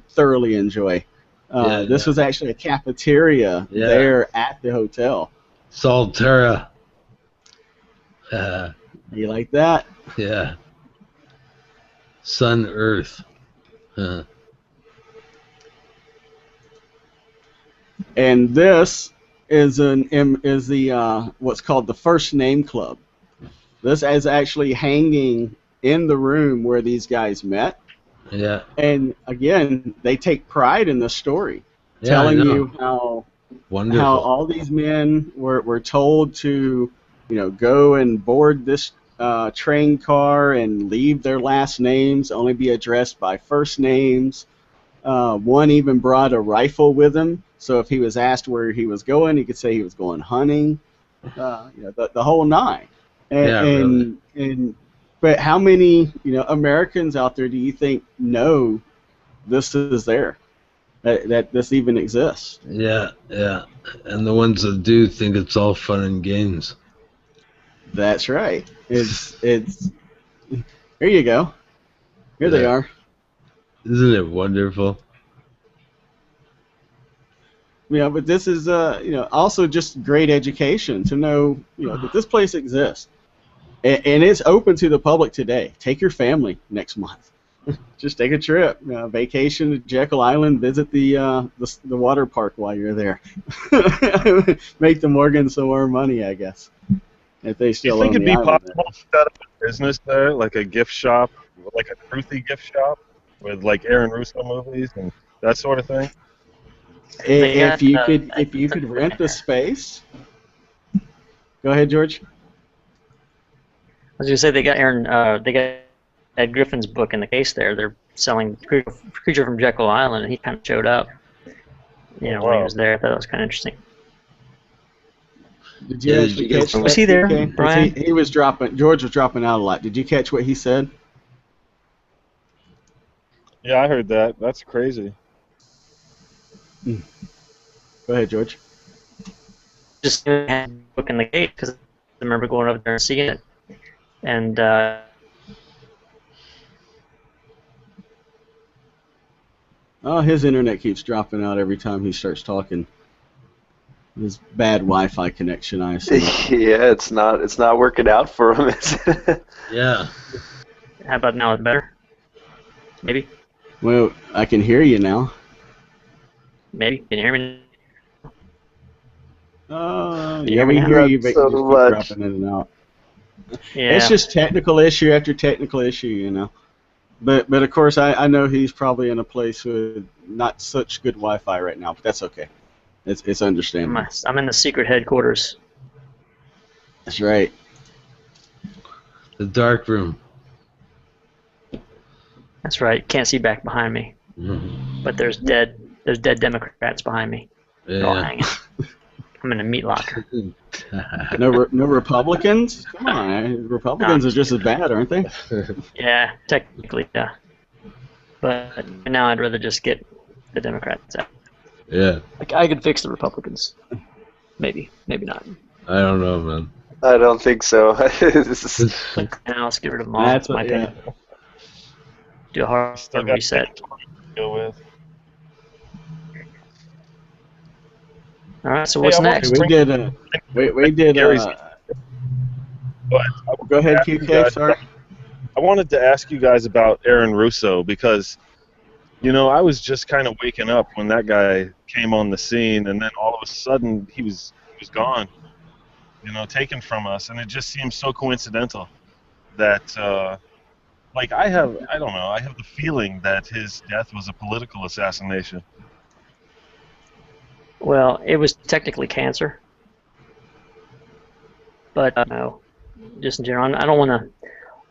thoroughly enjoy. This was actually a cafeteria there at the hotel. Salterra. You like that? Yeah. Sun Earth. And this is the what's called the First Name Club. This is actually hanging in the room where these guys met. Yeah. And again, they take pride in the story, Yeah, telling I know. you how Wonderful. all these men were told to, go and board this train car and leave their last names, only be addressed by first names. One even brought a rifle with him, so if he was asked where he was going, he could say he was going hunting. The whole nine. But how many Americans out there do you think know this is there, that this even exists? Yeah, yeah. And the ones that do think it's all fun and games. That's right. It's here you go. Here they are. Isn't it wonderful? Yeah, but this is also just great education to know that this place exists, and it's open to the public today. Take your family next month. Just take a trip, vacation to Jekyll Island, visit the water park while you're there. Make the Morgans some more money, I guess, if they Do you still think own it'd the be island possible to set up a business there, like a gift shop, like a truthy gift shop, with like Aaron Russo movies and that sort of thing? there. If you could rent the space. Go ahead, George. I was gonna say they got Ed Griffin's book in the case there. They're selling Creature from Jekyll Island, and he kind of showed up. When he was there. I thought that was kind of interesting. Did you actually catch Was that, he there, PK? Brian? He was dropping. George was dropping out a lot. Did you catch what he said? Yeah, I heard that. That's crazy. Go ahead, George. Just had the book in the gate because I remember going over there and seeing it, and Oh, his internet keeps dropping out every time he starts talking. His bad Wi-Fi connection, I assume. Yeah, it's not working out for him. Is it? Yeah. how about now? It's better. Maybe. Well, I can hear you now. Maybe. Can you hear me? Yeah, we hear you, but you So just keep much. dropping in and out. Yeah. It's just technical issue after technical issue, But of course, I know he's probably in a place with not such good Wi-Fi right now, but that's okay. It's understandable. I'm in the secret headquarters. That's right. The dark room. That's right. Can't see back behind me, but there's dead Democrats behind me. They're all Yeah. hanging. I'm in a meat locker. No Republicans? Come on, Republicans are just as bad, aren't they? Yeah, technically, yeah. But now I'd rather just get the Democrats out. Yeah. Like, I could fix the Republicans. Maybe not. I don't know, man. I don't think so. And I'll just get rid of them all. That's my what, yeah. opinion. Do a hard Still got reset. to deal with. All right. So what's I want next? We did. Gary's- But Go ahead, ask you QK. guys- Sorry. I wanted to ask you guys about Aaron Russo because, I was just kind of waking up when that guy came on the scene, and then all of a sudden he was gone, taken from us, and it just seems so coincidental that, I have the feeling that his death was a political assassination. Well, it was technically cancer, but no, just in general, I don't want to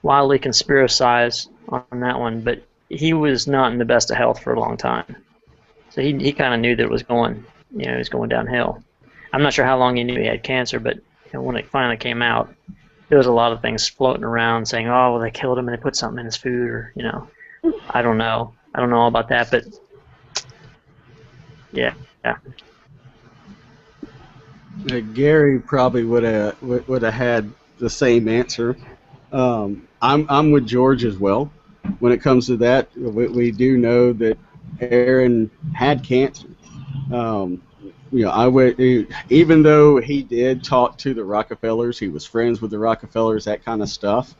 wildly conspiracize on that one, but he was not in the best of health for a long time, so he kind of knew that it was going, it was going downhill. I'm not sure how long he knew he had cancer, but when it finally came out, there was a lot of things floating around saying, "Oh, well, they killed him and they put something in his food," or I don't know all about that, but yeah. Gary probably would have had the same answer. I'm with George as well. When it comes to that, we do know that Aaron had cancer. I would, even though he did talk to the Rockefellers, he was friends with the Rockefellers, that kind of stuff.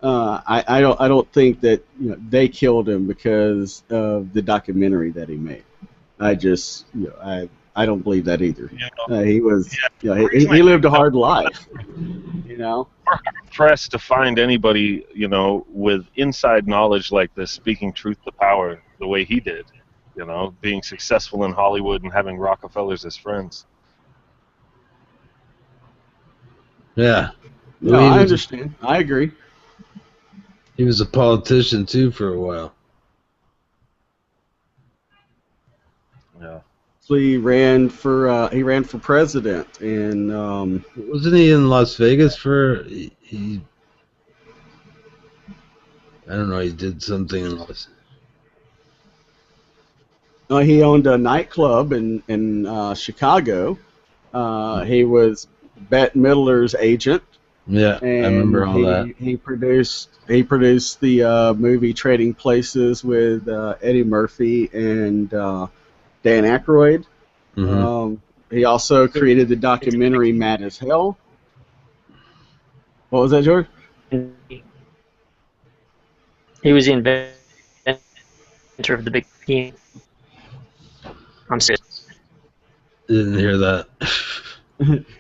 I don't think that they killed him because of the documentary that he made. I don't believe that either. He was, he lived a hard life. We're pressed to find anybody, with inside knowledge like this, speaking truth to power the way he did. Being successful in Hollywood and having Rockefellers as friends. Yeah. No, I understand. I agree. He was a politician too for a while. Yeah. He ran for president, and wasn't he in Las Vegas for he? I don't know. He did something in Las. He owned a nightclub in Chicago. He was Bette Midler's agent. Yeah, and I remember all that. He produced the movie Trading Places with Eddie Murphy and Dan Aykroyd. Mm-hmm. He also created the documentary Mad as Hell. What was that, George? He was the inventor of the big scheme. I'm serious. Didn't hear that.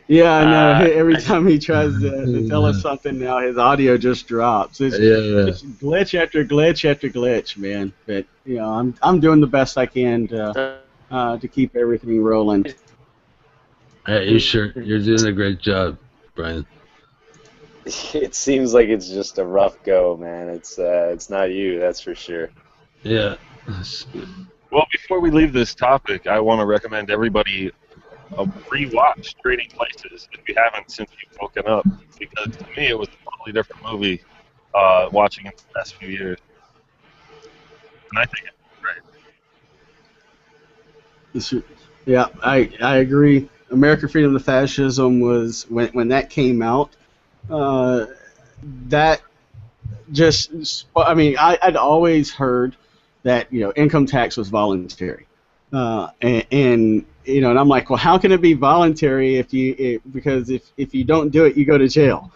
Yeah, I know. Every time he tries to tell us something now, his audio just drops. It's glitch after glitch after glitch, man. But I'm doing the best I can to keep everything rolling. Hey, you're doing a great job, Brian. It seems like it's just a rough go, man. It's not you, that's for sure. Yeah. Well, before we leave this topic, I want to recommend everybody rewatch Trading Places if you haven't since you've woken up, because to me it was a totally different movie watching it the past few years. And I think it's great. Yeah, I agree. American Freedom to Fascism was, when that came out, that just, I'd always heard that income tax was voluntary, and I'm like, well, how can it be voluntary because if you don't do it, you go to jail?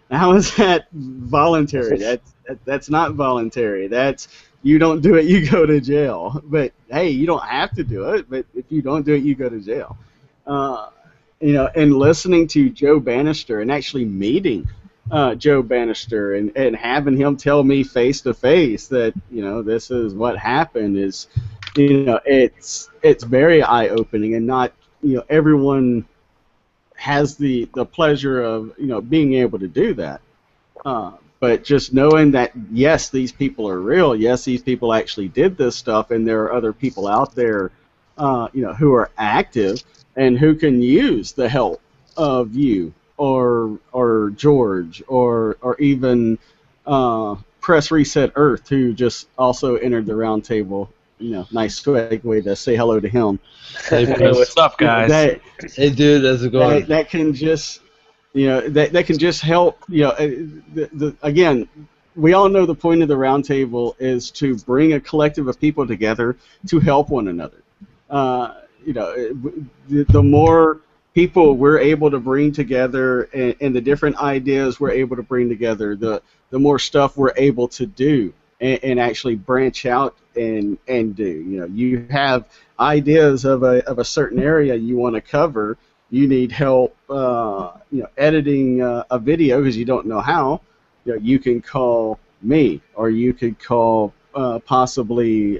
How is that voluntary? That's not voluntary. That's, you don't do it, you go to jail. But hey, you don't have to do it. But if you don't do it, you go to jail. And listening to Joe Bannister and actually meeting Joe Bannister and having him tell me face to face that this is what happened is, it's very eye opening, and not everyone has the pleasure of being able to do that. But just knowing that, yes, these people are real, yes, these people actually did this stuff, and there are other people out there who are active and who can use the help of you or George or even Press Reset Earth, who just also entered the round table. Nice segue to say hello to him. Hey, what's up, guys? Hey, dude, how's it going? That can just, that can just help. Again, we all know the point of the round table is to bring a collective of people together to help one another. The more people we're able to bring together, and the different ideas we're able to bring together, the more stuff we're able to do and actually branch out and do. You have ideas of a certain area you want to cover. You need help, editing a video because you don't know how. You can call me, or you could call possibly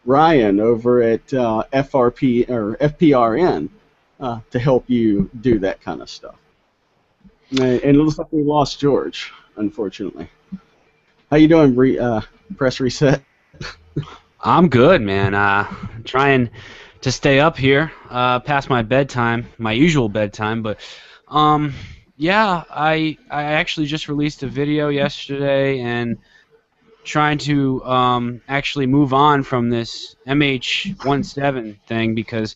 Ryan over at FRP or FPRN to help you do that kind of stuff. And it looks like we lost George, unfortunately. How you doing, Press Reset? I'm good, man. Trying to stay up here past my bedtime, my usual bedtime. But yeah, I actually just released a video yesterday and trying to actually move on from this MH17 thing, because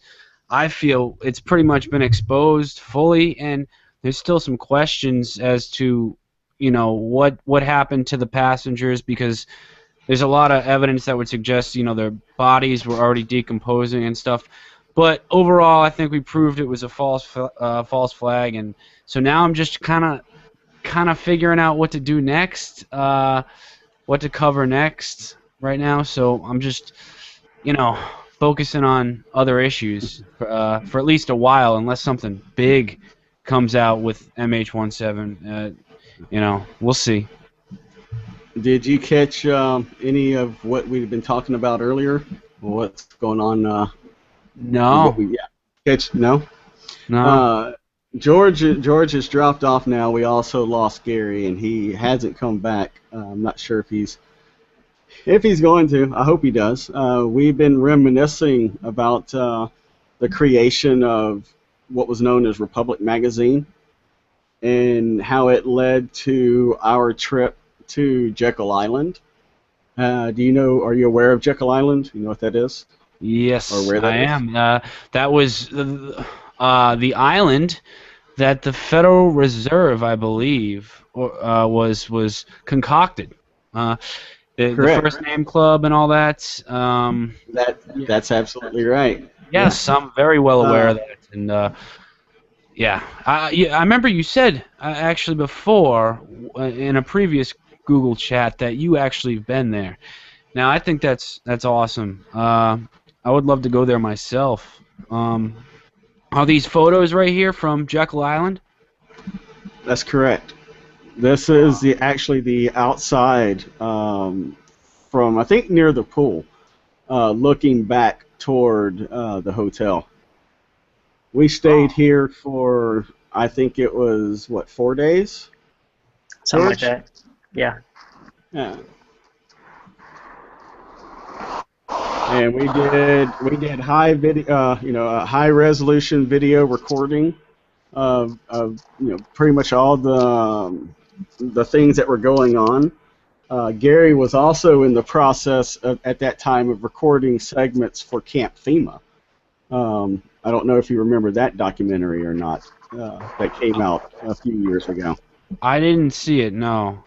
I feel it's pretty much been exposed fully, and there's still some questions as to what happened to the passengers, because there's a lot of evidence that would suggest, their bodies were already decomposing and stuff. But overall, I think we proved it was a false flag, and so now I'm just kind of figuring out what to do next, what to cover next right now. So I'm just, focusing on other issues for at least a while, unless something big comes out with MH17. We'll see. Did you catch any of what we've been talking about earlier? What's going on? No. No? No. George has dropped off now. We also lost Gary, and he hasn't come back. I'm not sure if he's going to. I hope he does. We've been reminiscing about the creation of what was known as Republic Magazine and how it led to our trip to Jekyll Island. Are you aware of Jekyll Island? You know what that is? Yes, Or where that I is? am. That was the island that the Federal Reserve, I believe, was concocted. The First Name Club and all that. That's absolutely right. Yes, I'm very well aware of that. And I remember you said actually before in a previous Google chat that you actually have been there. Now I think that's awesome. I would love to go there myself. Are these photos right here from Jekyll Island? That's correct. This is actually the outside from, I think, near the pool, looking back toward the hotel. We stayed here for, I think it was, 4 days? Something like George? that. Yeah. Yeah. And we did high video, high resolution video recording of pretty much all the things that were going on. Gary was also in the process at that time of recording segments for Camp FEMA. I don't know if you remember that documentary or not. That came out a few years ago. I didn't see it, no.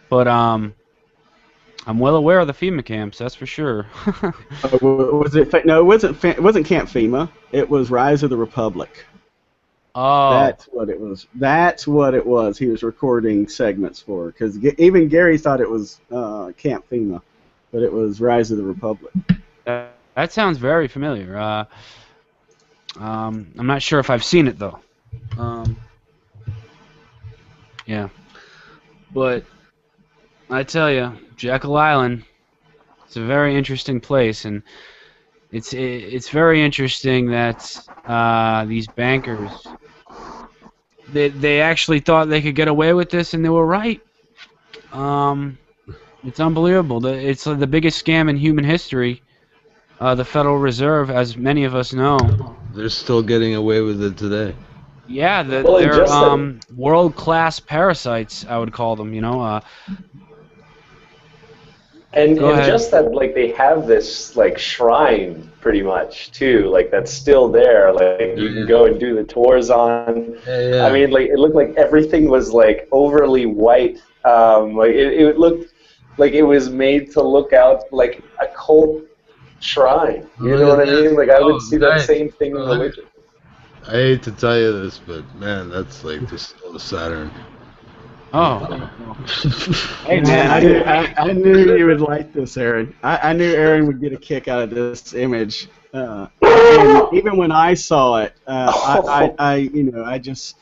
But I'm well aware of the FEMA camps, that's for sure. Was it? No, it wasn't Camp FEMA. It was Rise of the Republic. Oh. That's what it was. That's what it was. He was recording segments for, because even Gary thought it was Camp FEMA, but it was Rise of the Republic. That sounds very familiar. I'm not sure if I've seen it though. Yeah, but I tell you, Jekyll Island, it's a very interesting place, and it's very interesting that these bankers they actually thought they could get away with this, and they were right. It's unbelievable. It's the biggest scam in human history. The Federal Reserve, as many of us know. They're still getting away with it today. Yeah, they're world-class parasites, I would call them, And Go ahead. just that, they have this, shrine, pretty much, too, that's still there. You can go and do the tours on. Yeah. I mean, it looked like everything was, overly white. It looked like it was made to look out like a cult shrine. You know what I mean? I would see that same thing in religion. I hate to tell you this, but man, that's the soul of Saturn. Oh. Hey man, I knew you would like this, Aaron. I knew Aaron would get a kick out of this image. And even when I saw it, I just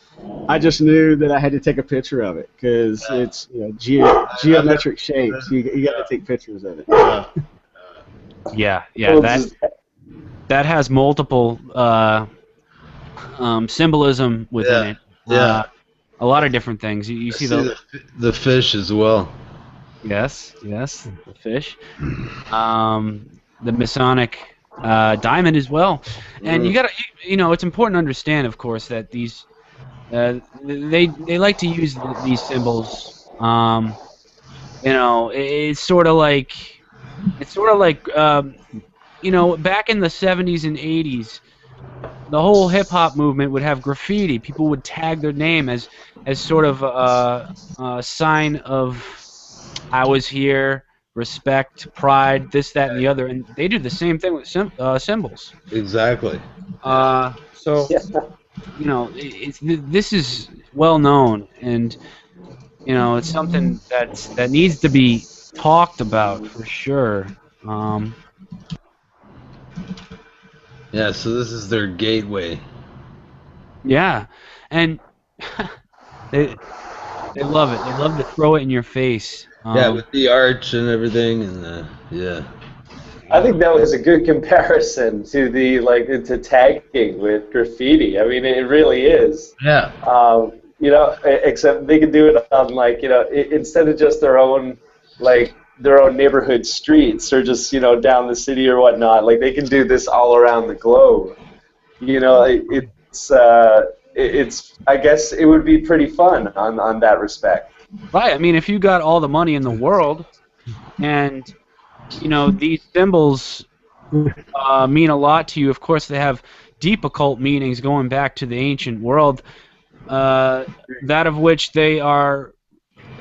knew that I had to take a picture of it because it's geometric shapes. You got to take pictures of it. Yeah, that has multiple symbolism within it. Yeah. A lot of different things. You see the fish as well. Yes, the fish. The Masonic diamond as well. And you gotta, it's important to understand, of course, that these they like to use these symbols. It's sort of like back in the 70s and 80s, the whole hip-hop movement would have graffiti. People would tag their name as sort of a sign of I was here, respect, pride, this, that, and the other, and they do the same thing with symbols. Exactly. So, you know, this is well known, and you know, it's something that needs to be talked about for sure. Yeah, so this is their gateway. Yeah, and they love it. They love to throw it in your face. Yeah, with the arch and everything, and yeah. I think that was a good comparison to the to tagging with graffiti. I mean, it really is. Yeah. You know, except they could do it on instead of just their own neighborhood streets or just down the city or whatnot. Like they can do this all around the globe. You know, it's I guess it would be pretty fun on that respect. Right. I mean, if you got all the money in the world, and you know these symbols mean a lot to you. Of course, they have deep occult meanings going back to the ancient world. That of which they are,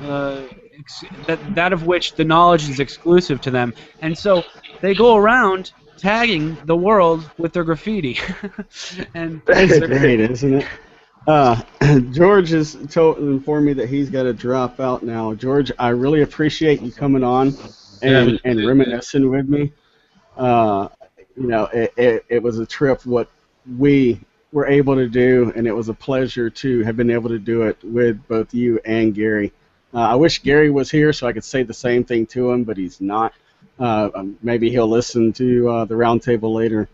that of which the knowledge is exclusive to them, and so they go around tagging the world with their graffiti. And that's great, isn't it? George has informed me that he's got to drop out now. George, I really appreciate you coming on and reminiscing with me. You know, it was a trip what we were able to do, and it was a pleasure to have been able to do it with both you and Gary. I wish Gary was here so I could say the same thing to him, but he's not. Maybe he'll listen to the roundtable later.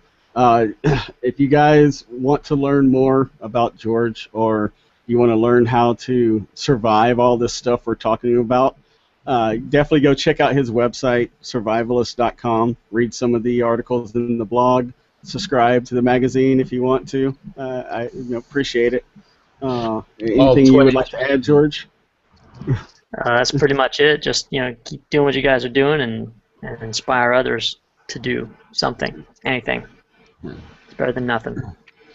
If you guys want to learn more about George, or you want to learn how to survive all this stuff we're talking about, definitely go check out his website, survivalist.com. Read some of the articles in the blog. Subscribe to the magazine if you want to. I appreciate it. Anything you would like to add, George? That's pretty much it. Just keep doing what you guys are doing and inspire others to do something, anything. It's better than nothing.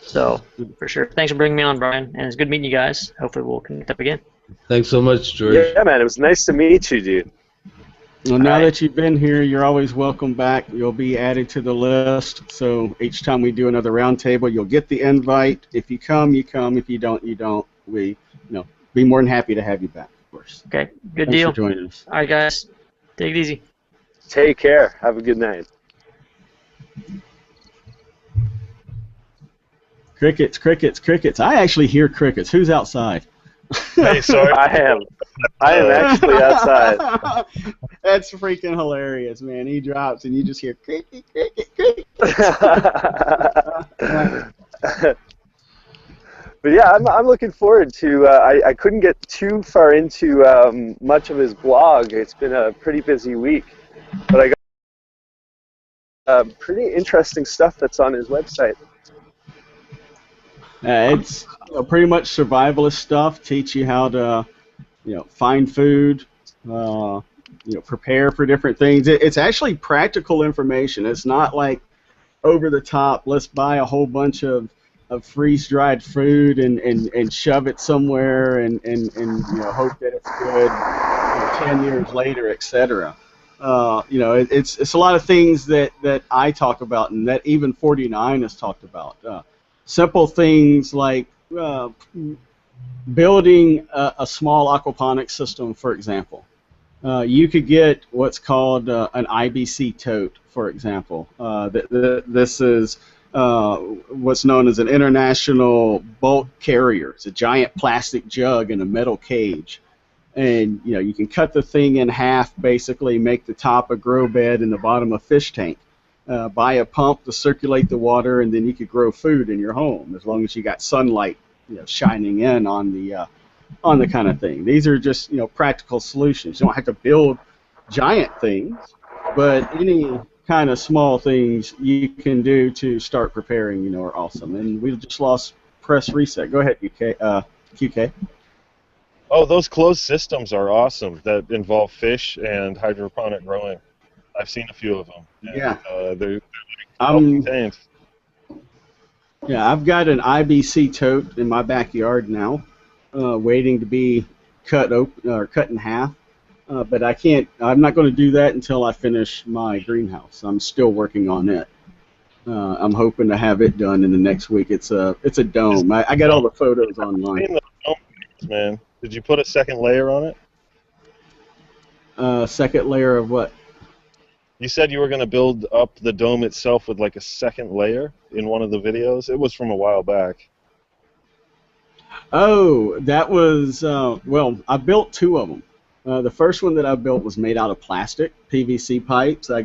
So for sure. Thanks for bringing me on, Brian, and it's good meeting you guys. Hopefully we'll connect up again. Thanks so much, George. Yeah, man, it was nice to meet you, dude. Well, now that you've been here, you're always welcome back. You'll be added to the list. So each time we do another roundtable, you'll get the invite. If you come, you come. If you don't, you don't. We, be more than happy to have you back, of course. Okay, good Thanks deal. for joining us. All right, guys, take it easy. Take care. Have a good night. Crickets, crickets, crickets. I actually hear crickets. Who's outside? Hey, sorry. I am actually outside. That's freaking hilarious, man. He drops and you just hear cricket, cricket, cricket. But yeah, I'm looking forward to. I couldn't get too far into much of his blog. It's been a pretty busy week, but I got pretty interesting stuff that's on his website. It's pretty much survivalist stuff. Teach you how to, find food, prepare for different things. It's actually practical information. It's not like over the top. Let's buy a whole bunch of freeze-dried food and shove it somewhere and hope that it's good 10 years later, etc. It's a lot of things that I talk about and that even 49 has talked about. Simple things like building a small aquaponics system, for example. You could get what's called an IBC tote, for example. This is what's known as an international bulk carrier. It's a giant plastic jug in a metal cage. And you can cut the thing in half, basically make the top a grow bed and the bottom a fish tank. Buy a pump to circulate the water, and then you could grow food in your home as long as you got sunlight shining in on the kind of thing. These are just practical solutions. You don't have to build giant things, but any kind of small things you can do to start preparing are awesome. And we just lost press reset. Go ahead, QK. Oh, those closed systems are awesome that involve fish and hydroponic growing. I've seen a few of them. Yeah. They're self-contained. Yeah, I've got an IBC tote in my backyard now, waiting to be cut in half. But I can't. I'm not going to do that until I finish my greenhouse. I'm still working on it. I'm hoping to have it done in the next week. It's a dome. I got all the photos online. Man, did you put a second layer on it? Second layer of what? You said you were going to build up the dome itself with like a second layer in one of the videos. It was from a while back. Oh, that was well. I built two of them. The first one that I built was made out of plastic, PVC pipes. I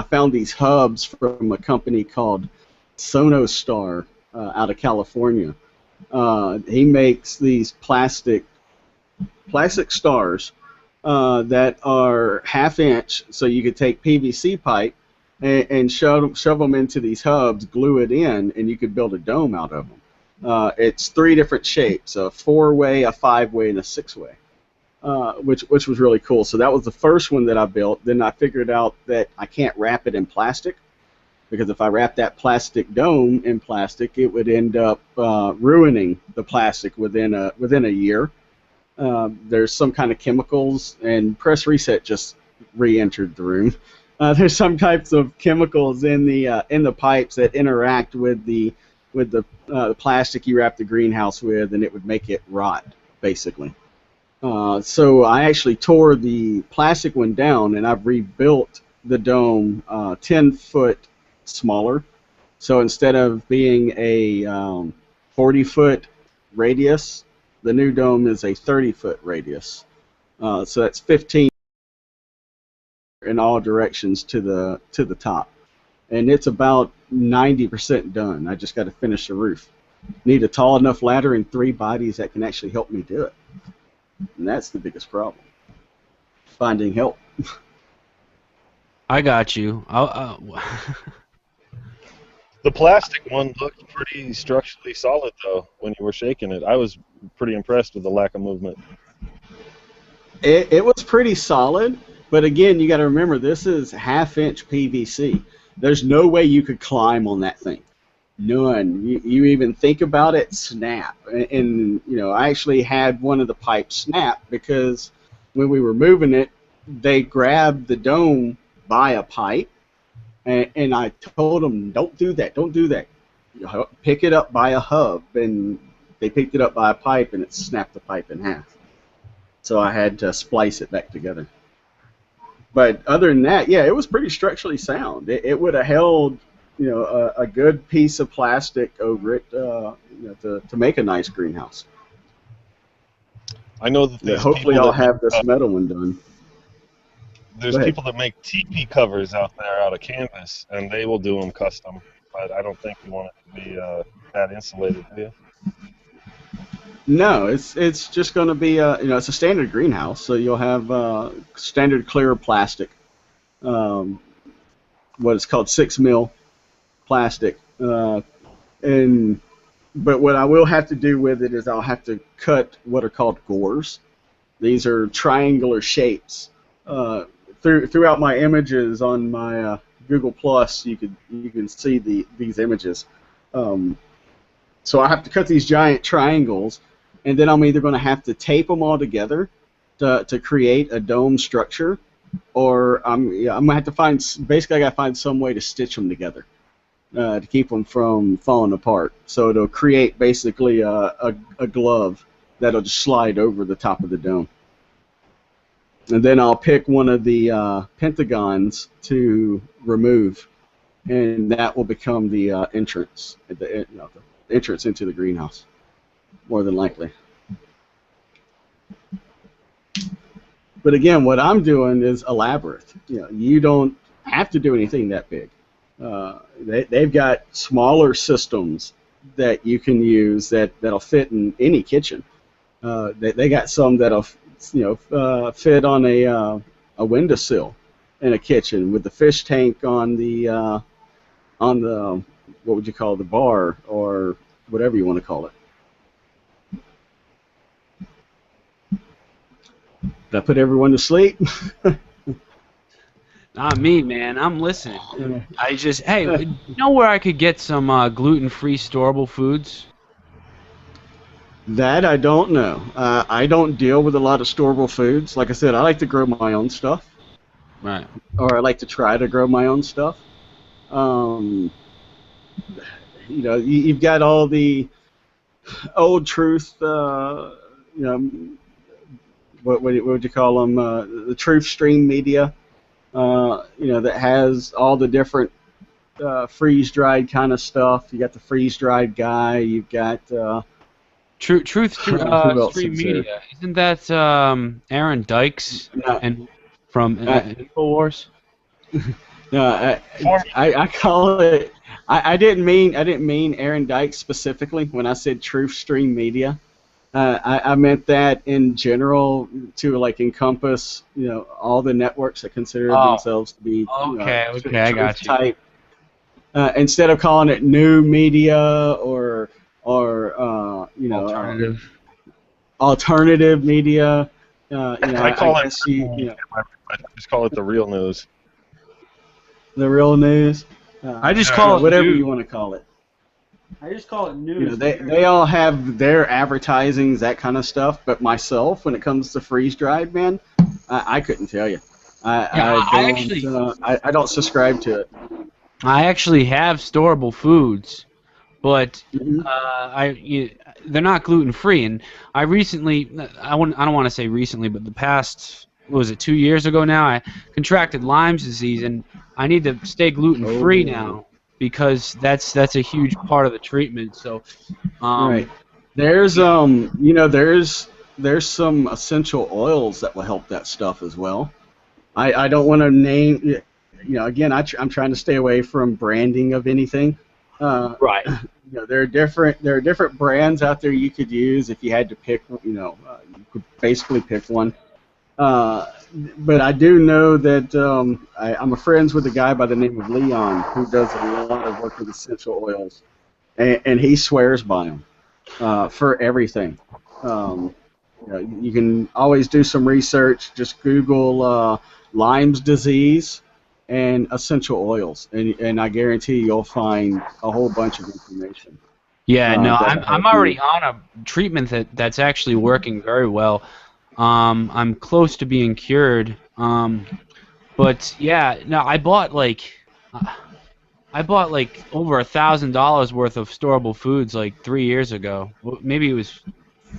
found these hubs from a company called Sonostar out of California. He makes these plastic stars that are half-inch, so you could take PVC pipe and shove them into these hubs, glue it in, and you could build a dome out of them. It's three different shapes: a 4-way, a 5-way, and a 6-way. Which was really cool. So that was the first one that I built. Then I figured out that I can't wrap it in plastic, because if I wrap that plastic dome in plastic, it would end up ruining the plastic within a year. There's some kind of chemicals, and Press Reset just re-entered the room. There's some types of chemicals in the pipes that interact with the plastic you wrap the greenhouse with, and it would make it rot, basically. So I actually tore the plastic one down, and I've rebuilt the dome 10 foot smaller. So instead of being a 40-foot radius, the new dome is a 30-foot radius. So that's 15 in all directions to the top, and it's about 90% done. I just got to finish the roof. Need a tall enough ladder and 3 bodies that can actually help me do it. And that's the biggest problem. Finding help. I got you. The plastic one looked pretty structurally solid, though, when you were shaking it. I was pretty impressed with the lack of movement. It was pretty solid, but again, you got to remember, this is half-inch PVC. There's no way you could climb on that thing. None. You even think about it, snap. And I actually had one of the pipes snap because when we were moving it, they grabbed the dome by a pipe, and I told them, don't do that, don't do that. Pick it up by a hub, and they picked it up by a pipe, and it snapped the pipe in half. So I had to splice it back together. But other than that, yeah, it was pretty structurally sound. It would have held a good piece of plastic over it, to make a nice greenhouse. I know that hopefully I'll have this metal one done. There's people that make teepee covers out there out of canvas, and they will do them custom. But I don't think you want it to be that insulated, do you? No, it's just going to be it's a standard greenhouse, so you'll have standard clear plastic, what is called 6 mil plastic, but what I will have to do with it is I'll have to cut what are called gores. These are triangular shapes. Throughout my images on my Google Plus, you can see these images. So I have to cut these giant triangles, and then I'm either going to have to tape them all together to create a dome structure, or I'm going to have to find some way to stitch them together to keep them from falling apart. So it'll create basically a glove that'll just slide over the top of the dome. And then I'll pick one of the pentagons to remove, and that will become the entrance, the entrance into the greenhouse, more than likely. But again, what I'm doing is elaborate. You don't have to do anything that big. They've got smaller systems that you can use that'll fit in any kitchen. They got some that'll fit on a windowsill in a kitchen with the fish tank on the what would you call it, the bar, or whatever you want to call it. Did I put everyone to sleep? Not me, man. I'm listening. Hey, you know where I could get some gluten-free storable foods? That I don't know. I don't deal with a lot of storable foods. Like I said, I like to grow my own stuff, Right. or I like to try to grow my own stuff. Um, you've got all the old truth. You know, what would you call them? The truth stream media. That has all the different freeze dried kind of stuff. You got the freeze dried guy. You've got Truth who else Stream is there? Media. Isn't that Aaron Dykes No, and from Uh, Infowars? no, I call it. I didn't mean Aaron Dykes specifically when I said Truth Stream Media. I meant that in general to like encompass all the networks that consider Oh, themselves to be okay, I got you. type. Instead of calling it new media or alternative media. I call it. guess I just call it the real news. the real news. I just call it whatever news. you want to call it. I just call it news. They all have their advertisings, that kind of stuff. But myself, when it comes to freeze dried, man, I couldn't tell you. I don't subscribe to it. I actually have storable foods, but Mhm. they're not gluten free. And I recently, I don't want to say recently, but the past, what was it, 2 years ago now, I contracted Lyme's disease, and I need to stay gluten free now because that's a huge part of the treatment. So, Right. There's there's some essential oils that will help that stuff as well. I don't want to name. Again, I'm trying to stay away from branding of anything. right. There are different brands out there you could use if you had to pick. You could basically pick one. But I do know that I'm friends with a guy by the name of Leon who does a lot of work with essential oils, and he swears by them for everything. You can always do some research. Just Google Lyme's disease and essential oils, and I guarantee you'll find a whole bunch of information. Yeah, no, that'll I'm help already you. on a treatment that's actually working very well. I'm close to being cured. But yeah, no, I bought like over $1,000 worth of storable foods like 3 years ago. Well, maybe it was,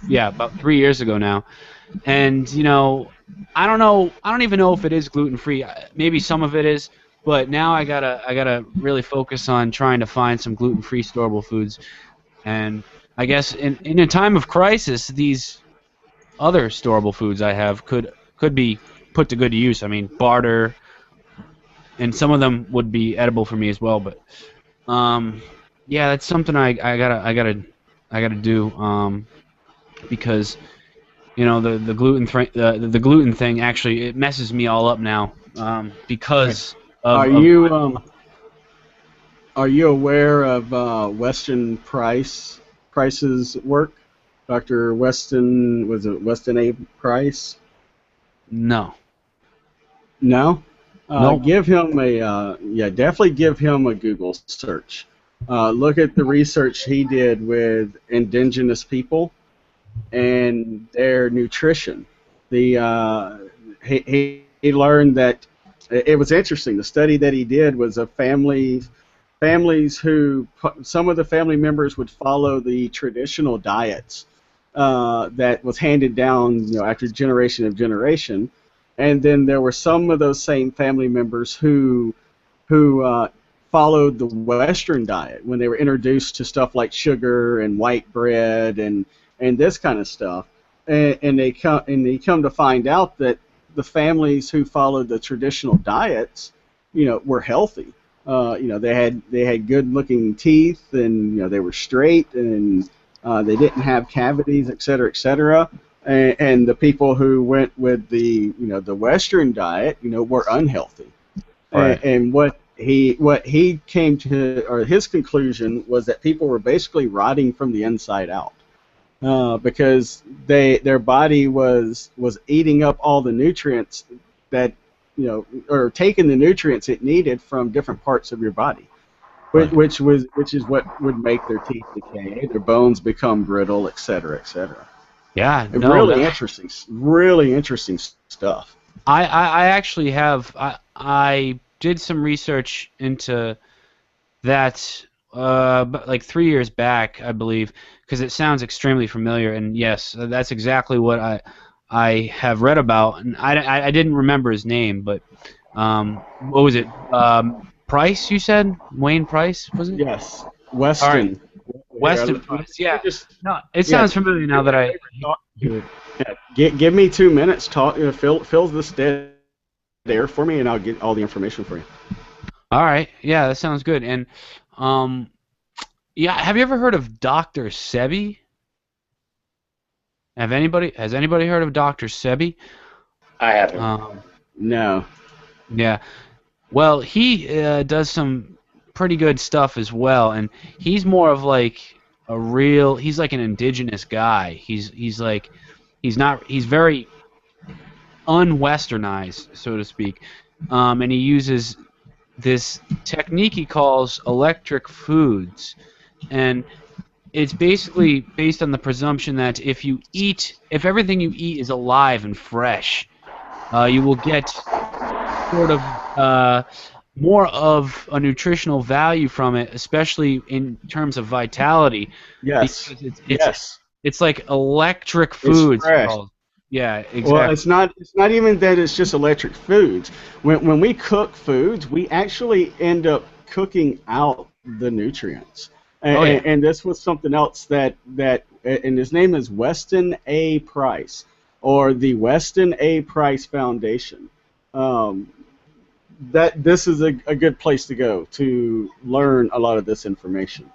yeah, about 3 years ago now. And I don't even know if it is gluten free. Maybe some of it is, but now I gotta really focus on trying to find some gluten free storable foods. And I guess in a time of crisis, these other storable foods I have could be put to good use. I mean, barter, and some of them would be edible for me as well. But yeah, that's something I gotta do because the gluten thing actually it messes me all up now because of, Are you aware of Weston Price's work? Dr. Weston, was it Weston A. Price? no. No? Nope. Give him definitely give him a Google search. Look at the research he did with indigenous people and their nutrition. He learned that it was interesting. The study that he did was of families who some of the family members would follow the traditional diets that was handed down after generation of generation, and then there were some of those same family members who followed the Western diet when they were introduced to stuff like sugar and white bread and this kind of stuff, and they come to find out that the families who followed the traditional diets, were healthy. They had good-looking teeth, and they were straight, and they didn't have cavities, et cetera, and the people who went with the the Western diet, were unhealthy. Right. And what he came to, or his conclusion was that people were basically rotting from the inside out. Because their body was eating up all the nutrients that or taking the nutrients it needed from different parts of your body, which is what would make their teeth decay, their bones become brittle, etc., etc. Yeah, And no, really interesting stuff. I actually have I did some research into that like 3 years back, I believe, because it sounds extremely familiar. And yes, that's exactly what I have read about. And I didn't remember his name, but what was it? Price, you said? Wayne Price, was it? Yes, Weston. Weston Yeah, Price. Yeah. just- No, it sounds familiar now that I. Yeah, give me 2 minutes. Talk. Fill this dead air for me, and I'll get all the information for you. All right. Yeah, that sounds good. And yeah, have you ever heard of Dr. Sebi? Has anybody heard of Dr. Sebi? I haven't. No. Yeah. Well, he does some pretty good stuff as well, and he's more of like he's like an indigenous guy. He's very unwesternized, so to speak, and he uses this technique he calls electric foods, and it's basically based on the presumption that if everything you eat is alive and fresh, you will get sort of more of a nutritional value from it, especially in terms of vitality. Yes. Because it's like electric foods. fresh. Yeah, exactly. Well, it's not even that it's just electric foods. When we cook foods, we actually end up cooking out the nutrients. And this was something else that and his name is Weston A. Price, or the Weston A. Price Foundation. That this is a good place to go to learn a lot of this information.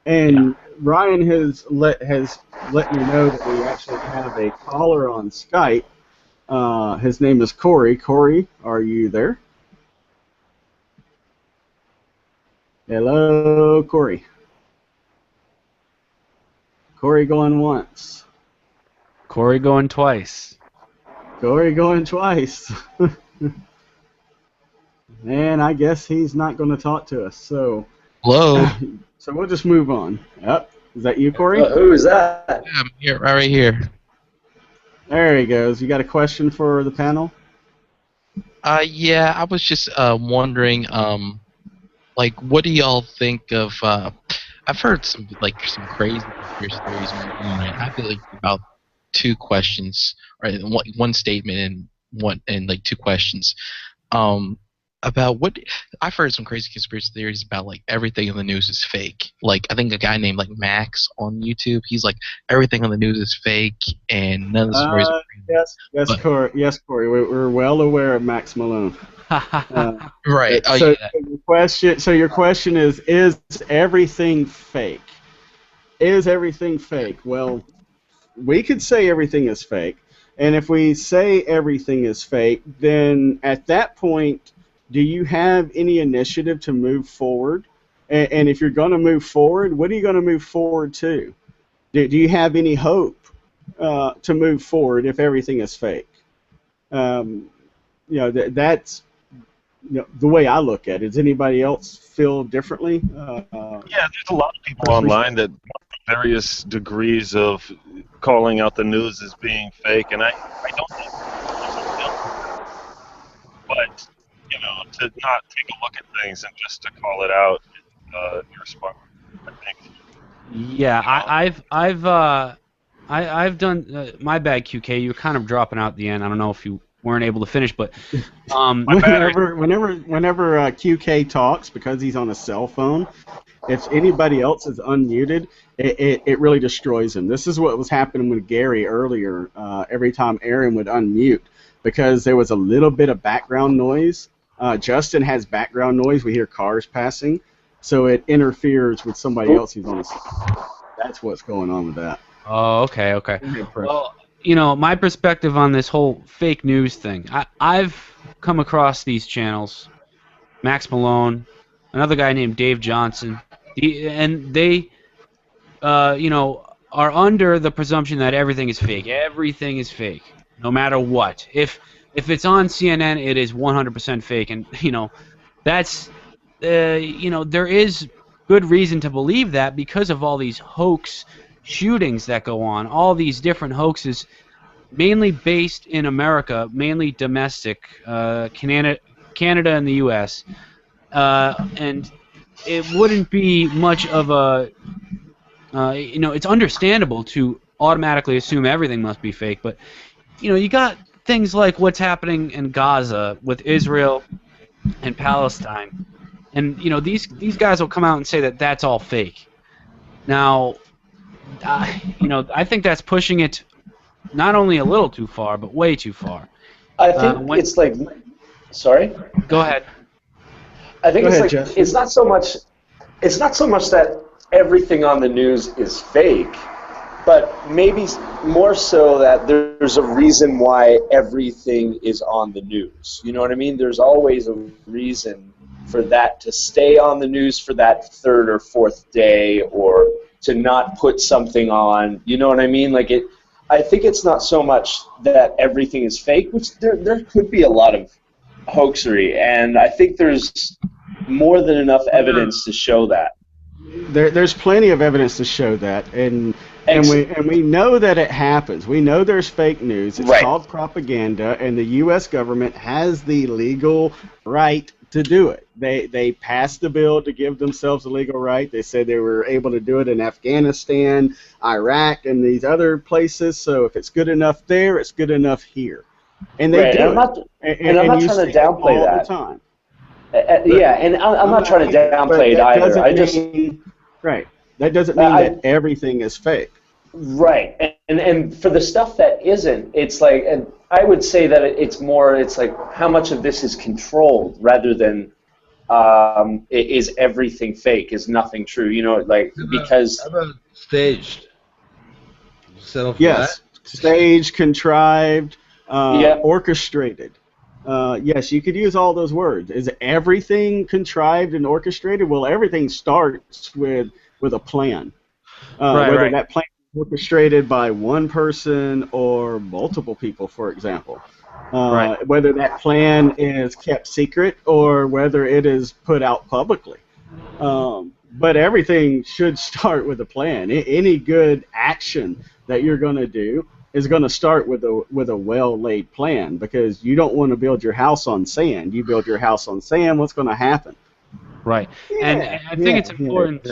And Ryan has let me know that we actually have a caller on Skype. His name is Corey. Corey, are you there? Hello, Corey. Corey going once. Corey going twice. Corey going twice. And I guess he's not going to talk to us. So. Hello. So we'll just move on. Yep. Is that you, Corey? Who is that? Yeah, I'm here, right here. There he goes. You got a question for the panel? Yeah, I was just wondering, like, what do y'all think of? I've heard some crazy conspiracy theories. I feel like about 2 questions, or one statement and like 2 questions. About what I've heard some crazy conspiracy theories about, like everything in the news is fake. Like I think a guy named like Max on YouTube, he's like everything on the news is fake and none of the stories are real. Yes, Corey. Yes, Corey. We're well aware of Max Malone. Right. Oh, so yeah. your question is everything fake? Is everything fake? Well, we could say everything is fake, and if we say everything is fake, then at that point, do you have any initiative to move forward? And if you're going to move forward, what are you going to move forward to? Do you have any hope to move forward if everything is fake? That's the way I look at it. Does anybody else feel differently? Yeah, there's a lot of people online that various degrees of calling out the news as being fake, and I don't think there's a real, but to not take a look at things and just to call it out is irresponsible, I think. Yeah, I've done my bad, QK. You were kind of dropping out at the end. I don't know if you weren't able to finish, but whenever QK talks, because he's on a cell phone, if anybody else is unmuted, it really destroys him. This is what was happening with Gary earlier. Every time Aaron would unmute, because there was a little bit of background noise. Justin has background noise. We hear cars passing, so it interferes with somebody else who's on the phone. That's what's going on with that. Oh, okay. Well, my perspective on this whole fake news thing. I've come across these channels, Max Malone, another guy named Dave Johnson, and they, are under the presumption that everything is fake. Everything is fake, no matter what. If it's on CNN, it is 100% fake, and that's, there is good reason to believe that because of all these hoax shootings that go on, all these different hoaxes, mainly based in America, mainly domestic, Canada and the U.S., and it wouldn't be much of a, it's understandable to automatically assume everything must be fake, but, you got things like what's happening in Gaza with Israel and Palestine, and, these guys will come out and say that that's all fake. Now, I think that's pushing it not only a little too far, but way too far. I think it's like, sorry? Go ahead. I think Go it's ahead, like, Jeff. it's not so much that everything on the news is fake, but maybe more so that there's a reason why everything is on the news. You know what I mean? There's always a reason for that to stay on the news for that third or fourth day, or to not put something on. You know what I mean? Like I think it's not so much that everything is fake, which there could be a lot of hoaxery, and I think there's more than enough evidence to show that. There's plenty of evidence to show that, and we know that it happens. We know there's fake news. It's Right. called propaganda, and the U.S. government has the legal right to do it. They passed the bill to give themselves a legal right. They said they were able to do it in Afghanistan, Iraq, and these other places. So if it's good enough there, it's good enough here. And they Right, do and I'm it. not- and I'm not you trying to see it downplay all that. the time. Yeah, and I'm not trying to But downplay it that either. doesn't right. That doesn't mean that everything is fake. Right, and for the stuff that isn't, it's like, and I would say that it's like how much of this is controlled rather than is everything fake, is nothing true, because... How about staged? Settle for Yes, that? staged, contrived, Yeah. orchestrated. Yes, you could use all those words. Is everything contrived and orchestrated? Well, everything starts with a plan. Whether that plan is orchestrated by one person or multiple people, for example. Whether that plan is kept secret or whether it is put out publicly. But everything should start with a plan. Any good action that you're going to do is going to start with a well-laid plan, because you don't want to build your house on sand. You build your house on sand, what's going to happen? Right. And I think it's important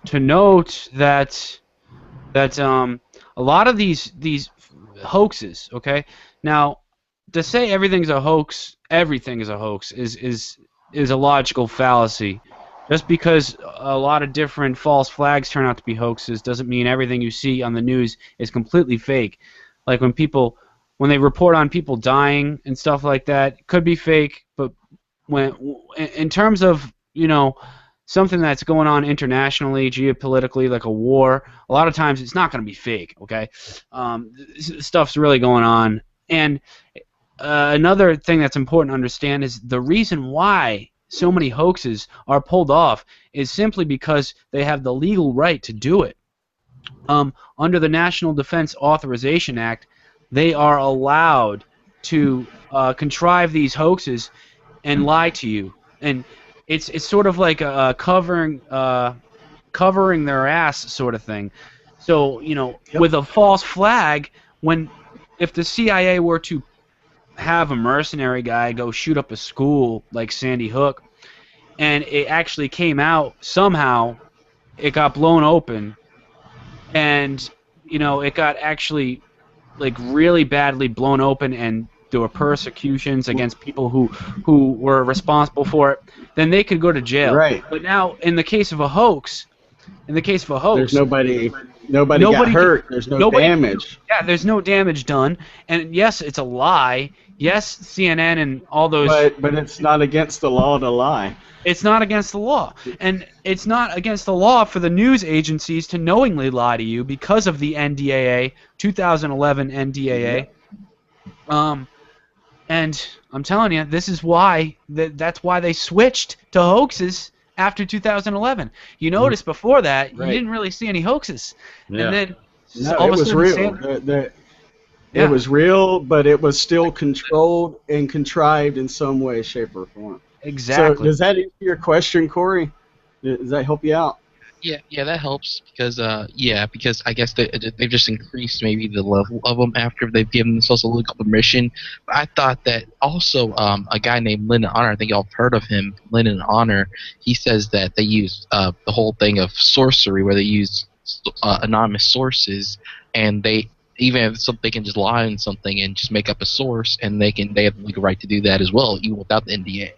to note that a lot of these hoaxes, okay? Now, to say everything's a hoax, everything is a hoax is a logical fallacy. Just because a lot of different false flags turn out to be hoaxes doesn't mean everything you see on the news is completely fake. Like when they report on people dying and stuff like that, it could be fake, but in terms of, something that's going on internationally, geopolitically, like a war, a lot of times it's not going to be fake, okay? Stuff's really going on. And another thing that's important to understand is the reason why so many hoaxes are pulled off is simply because they have the legal right to do it. Under the National Defense Authorization Act, they are allowed to contrive these hoaxes and lie to you. And it's sort of like a covering their ass sort of thing. So, with a false flag, if the CIA were to have a mercenary guy go shoot up a school like Sandy Hook, and it actually came out somehow, it got blown open, and it got actually like really badly blown open, and there were persecutions against people who were responsible for it, then they could go to jail. Right. But now, in the case of a hoax, there's nobody got hurt. There's no damage. Yeah, there's no damage done. And yes, it's a lie. Yes, CNN and all those. But it's not against the law to lie. It's not against the law. And it's not against the law for the news agencies to knowingly lie to you because of the NDAA, 2011 NDAA. And I'm telling you, this is why that's why they switched to hoaxes after 2011. You notice before that you didn't really see any hoaxes, and then all it of a was sudden real. It was real, but it was still controlled and contrived in some way, shape, or form. Exactly. So does that answer your question, Corey? Does that help you out? Yeah, that helps because because I guess they've just increased maybe the level of them after they've given themselves a little permission. But I thought that also a guy named Lyndon Honor, I think y'all have heard of him, Lyndon Honor. He says that they use the whole thing of sorcery, where they use anonymous sources, and they even if they can just lie on something and just make up a source, and they have the legal right to do that as well, even without the NDA.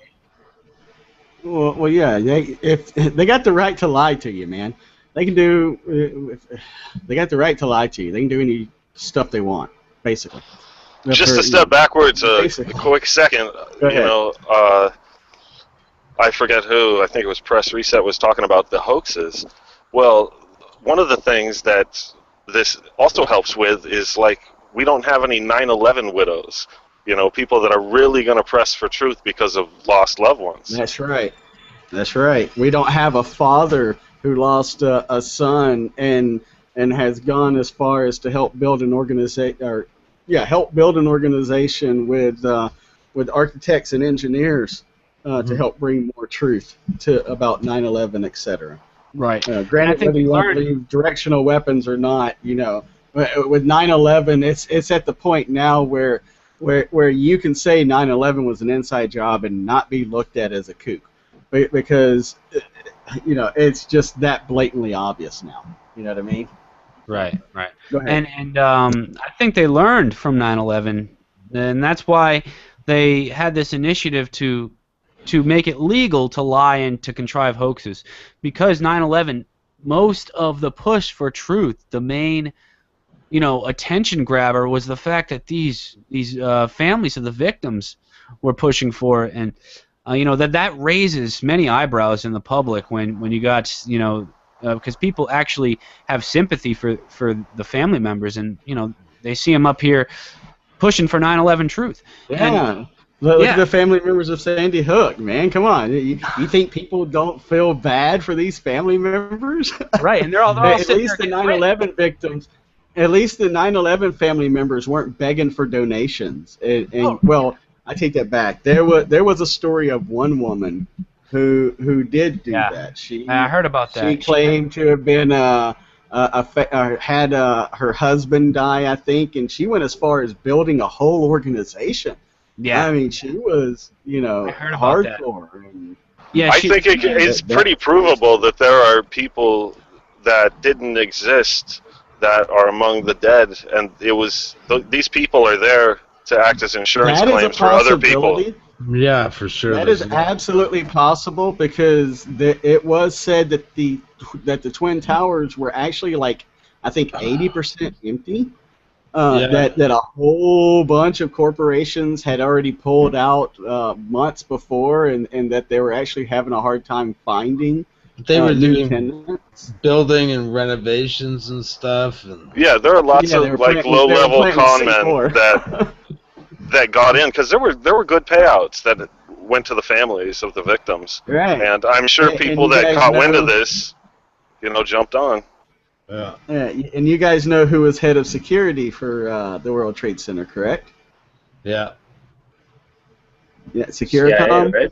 Well, yeah. If they got the right to lie to you, man, they can do. They got the right to lie to you. They can do any stuff they want, basically. Just to step backwards a quick second, I forget who. I think it was Press Reset was talking about the hoaxes. Well, one of the things that this also helps with is like we don't have any 9/11 widows. People that are really going to press for truth because of lost loved ones. That's right. That's right. We don't have a father who lost a son and has gone as far as to help build an organization, with architects and engineers to help bring more truth about 9/11, etc. Right. Granted, whether you want to believe directional weapons or not, with 9/11, it's at the point now where you can say 9/11 was an inside job and not be looked at as a kook, because it's just that blatantly obvious now. You know what I mean? Right, right. Go ahead. And I think they learned from 9/11, and that's why they had this initiative to make it legal to lie and to contrive hoaxes, because 9/11, most of the push for truth, the main attention grabber was the fact that these families of the victims were pushing for it, and that raises many eyebrows in the public when you got because people actually have sympathy for the family members, and they see them up here pushing for 9/11 truth. Yeah. Look at the family members of Sandy Hook, man. Come on. You think people don't feel bad for these family members? Right, and they're all at least the 9/11 victims. At least the 9/11 family members weren't begging for donations. Well, I take that back. There was a story of one woman who did do that. I heard about that. She claimed to have been had her husband die, I think, and she went as far as building a whole organization. Yeah. I mean, she was hardcore. I think it's pretty provable that there are people that didn't exist that are among the dead, and these people are there to act as insurance claims for other people. Yeah, for sure. That is absolutely possible, because it was said that the Twin Towers were actually I think 80% empty. That a whole bunch of corporations had already pulled out months before, and that they were actually having a hard time finding. They were doing building and renovations and stuff. Yeah, there are lots of low-level con men that got in, because there were good payouts that went to the families of the victims. Right. And I'm sure people that caught wind of this, jumped on. Yeah. And you guys know who was head of security for the World Trade Center, correct? Yeah. Yeah, Securicom. Yeah, right?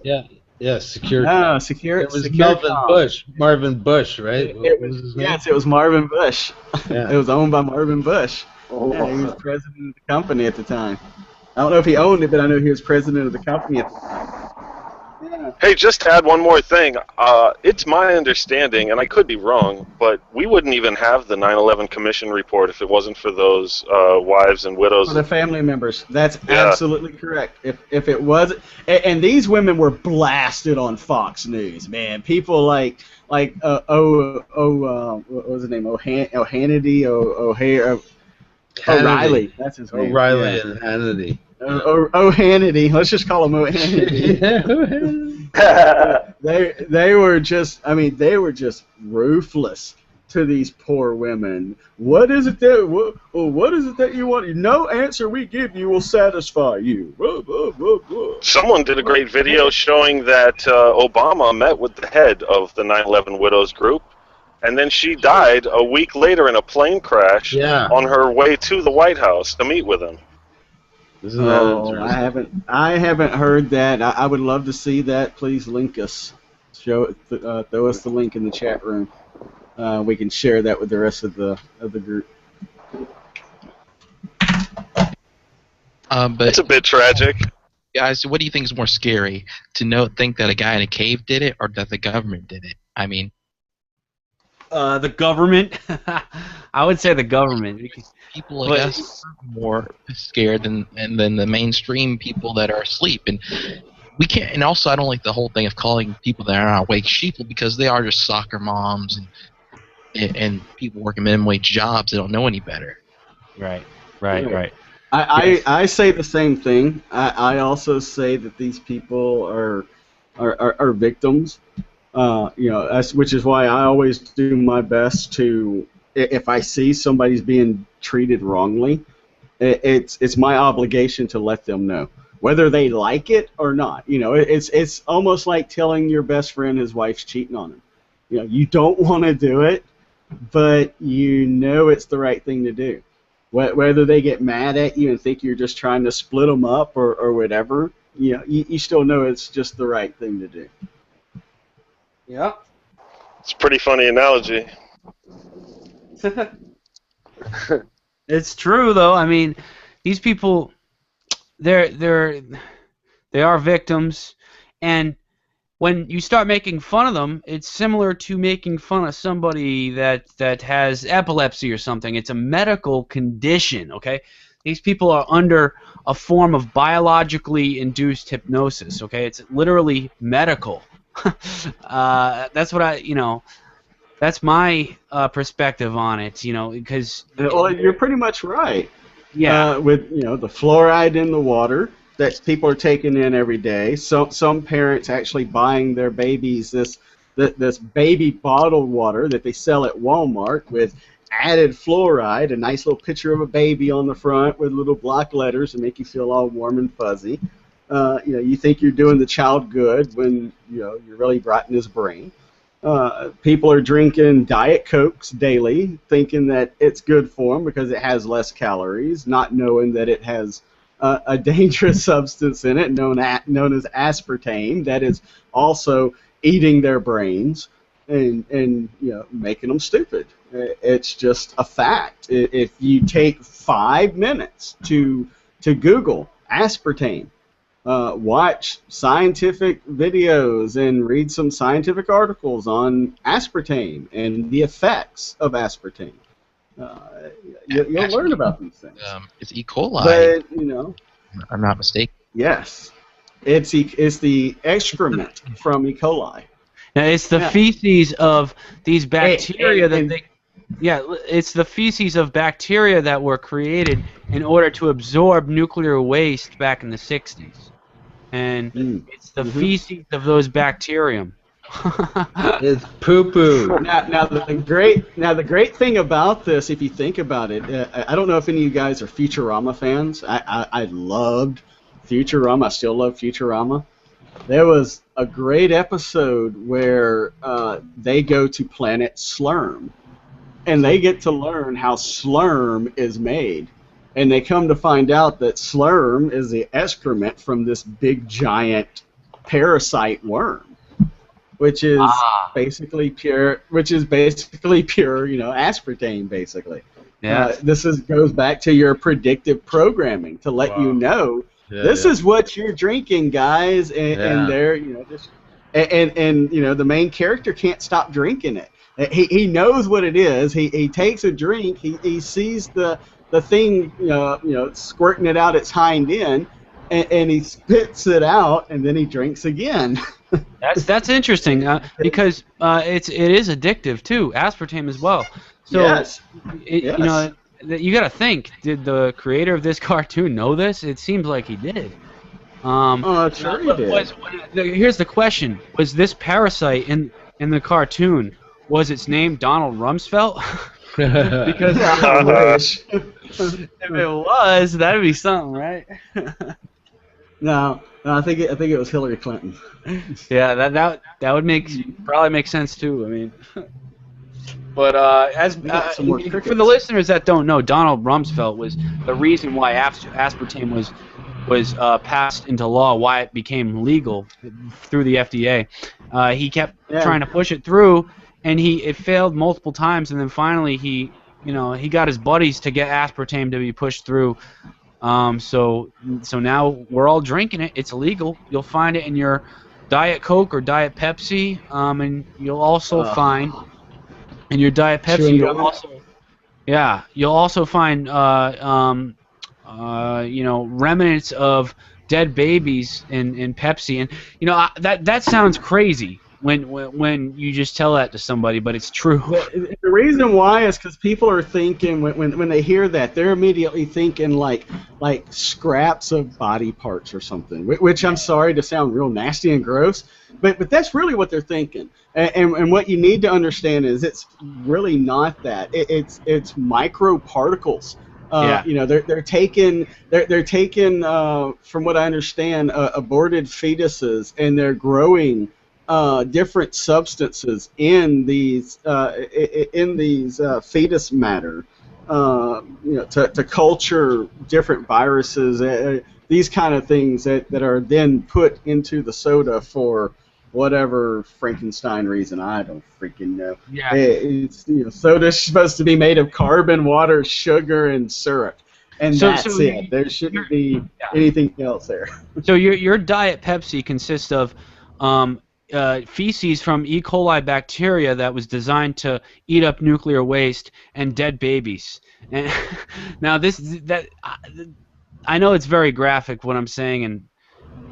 Yeah, security. No, It was Marvin Bush, right? It was Marvin Bush. Yeah. It was owned by Marvin Bush. Yeah, he was president of the company at the time. I don't know if he owned it, but I know he was president of the company at the time. Yeah. Hey, just to add one more thing. It's my understanding, and I could be wrong, but we wouldn't even have the 9/11 Commission report if it wasn't for those wives and widows. For the family members. That's absolutely correct. If it was, and these women were blasted on Fox News, man. People like what was his name? O'Hannity, O'Reilly. That's his name. O'Reilly and Hannity. O'Hannity. Let's just call him O'Hannity. They were just ruthless to these poor women. What is it that you want? No answer we give you will satisfy you. Someone did a great video showing that Obama met with the head of the 9/11 Widows group, and then she died a week later in a plane crash on her way to the White House to meet with him. Isn't that interesting? I haven't heard that. I would love to see that. Please link us throw us the link in the chat room. We can share that with the rest of the group. But It's a bit tragic. guys, what do you think is more scary? To think that a guy in a cave did it, or that the government did it? I mean, The government. I would say the government. people, I But- guess, are more scared than the mainstream people that are asleep. And we can't. And also, I don't like the whole thing of calling people that are not awake sheeple, because they are just soccer moms and people working minimum wage jobs. They don't know any better. Right. I say the same thing. I also say that these people are victims. Which is why I always do my best to, if I see somebody's being treated wrongly, it's my obligation to let them know, whether they like it or not. It's almost like telling your best friend his wife's cheating on him. You don't want to do it, but it's the right thing to do. Whether they get mad at you and think you're just trying to split them up or whatever, you still know it's just the right thing to do. Yeah. It's a pretty funny analogy. It's true though. I mean, these people, they are victims, and when you start making fun of them, it's similar to making fun of somebody that has epilepsy or something. It's a medical condition. Okay, these people are under a form of biologically induced hypnosis. Okay, it's literally medical. That's what that's my perspective on it, because... Well, you're pretty much right. Yeah. With, the fluoride in the water that people are taking in every day. So some parents actually buying their babies this baby bottled water that they sell at Walmart with added fluoride, a nice little picture of a baby on the front with little block letters to make you feel all warm and fuzzy. You think you're doing the child good when you're really rotting his brain. People are drinking Diet Cokes daily, thinking that it's good for them because it has less calories, not knowing that it has a dangerous substance in it known as aspartame that is also eating their brains and making them stupid. It's just a fact. If you take 5 minutes to Google aspartame, watch scientific videos and read some scientific articles on aspartame and the effects of aspartame. You'll learn about these things. It's E. coli. But, I'm not mistaken. yes, it's the excrement from E. coli. Now, it's the feces of these bacteria it's the feces of bacteria that were created in order to absorb nuclear waste back in the 60s. And it's the feces of those bacterium. It's poo-poo. Now the great thing about this, if you think about it, I don't know if any of you guys are Futurama fans. I loved Futurama. I still love Futurama. There was a great episode where they go to planet Slurm, and they get to learn how Slurm is made. And they come to find out that Slurm is the excrement from this big giant parasite worm, which is basically pure, aspartame, basically. Yeah. This goes back to your predictive programming to let you know this is what you're drinking, guys, and they're the main character can't stop drinking it. He knows what it is. He takes a drink. He sees the thing squirting it out its hind end, and he spits it out, and then he drinks again. That's interesting because it is addictive too, aspartame as well. So yes. you got to think: did the creator of this cartoon know this? It seems like he did. Sure he did. Here's the question: was this parasite in the cartoon? Was its name Donald Rumsfeld? Because I wish. if it was, that'd be something, right? No, I think it was Hillary Clinton. Yeah, that would probably make sense too. I mean, but for the listeners that don't know, Donald Rumsfeld was the reason why aspartame was was passed into law, why it became legal through the FDA. He kept trying to push it through, and it failed multiple times, and then finally he got his buddies to get aspartame to be pushed through. So now we're all drinking it. It's illegal. You'll find it in your Diet Coke or Diet Pepsi, and you'll also find in your Diet Pepsi. You'll also find remnants of dead babies in Pepsi, and that sounds crazy when you just tell that to somebody, but it's true. The reason why is because people are thinking when they hear that, they're immediately thinking like scraps of body parts or something, which I'm sorry to sound real nasty and gross, but that's really what they're thinking. And what you need to understand is it's really not that. It's microparticles. They're taking from what I understand aborted fetuses, and they're growing different substances in these fetus matter, to culture different viruses, these kind of things that are then put into the soda for whatever Frankenstein reason. I don't freaking know. Yeah. Soda's supposed to be made of carbon, water, sugar, and syrup, and that's it. There shouldn't be anything else there. So your Diet Pepsi consists of feces from E. coli bacteria that was designed to eat up nuclear waste and dead babies. And now I know it's very graphic what I'm saying, and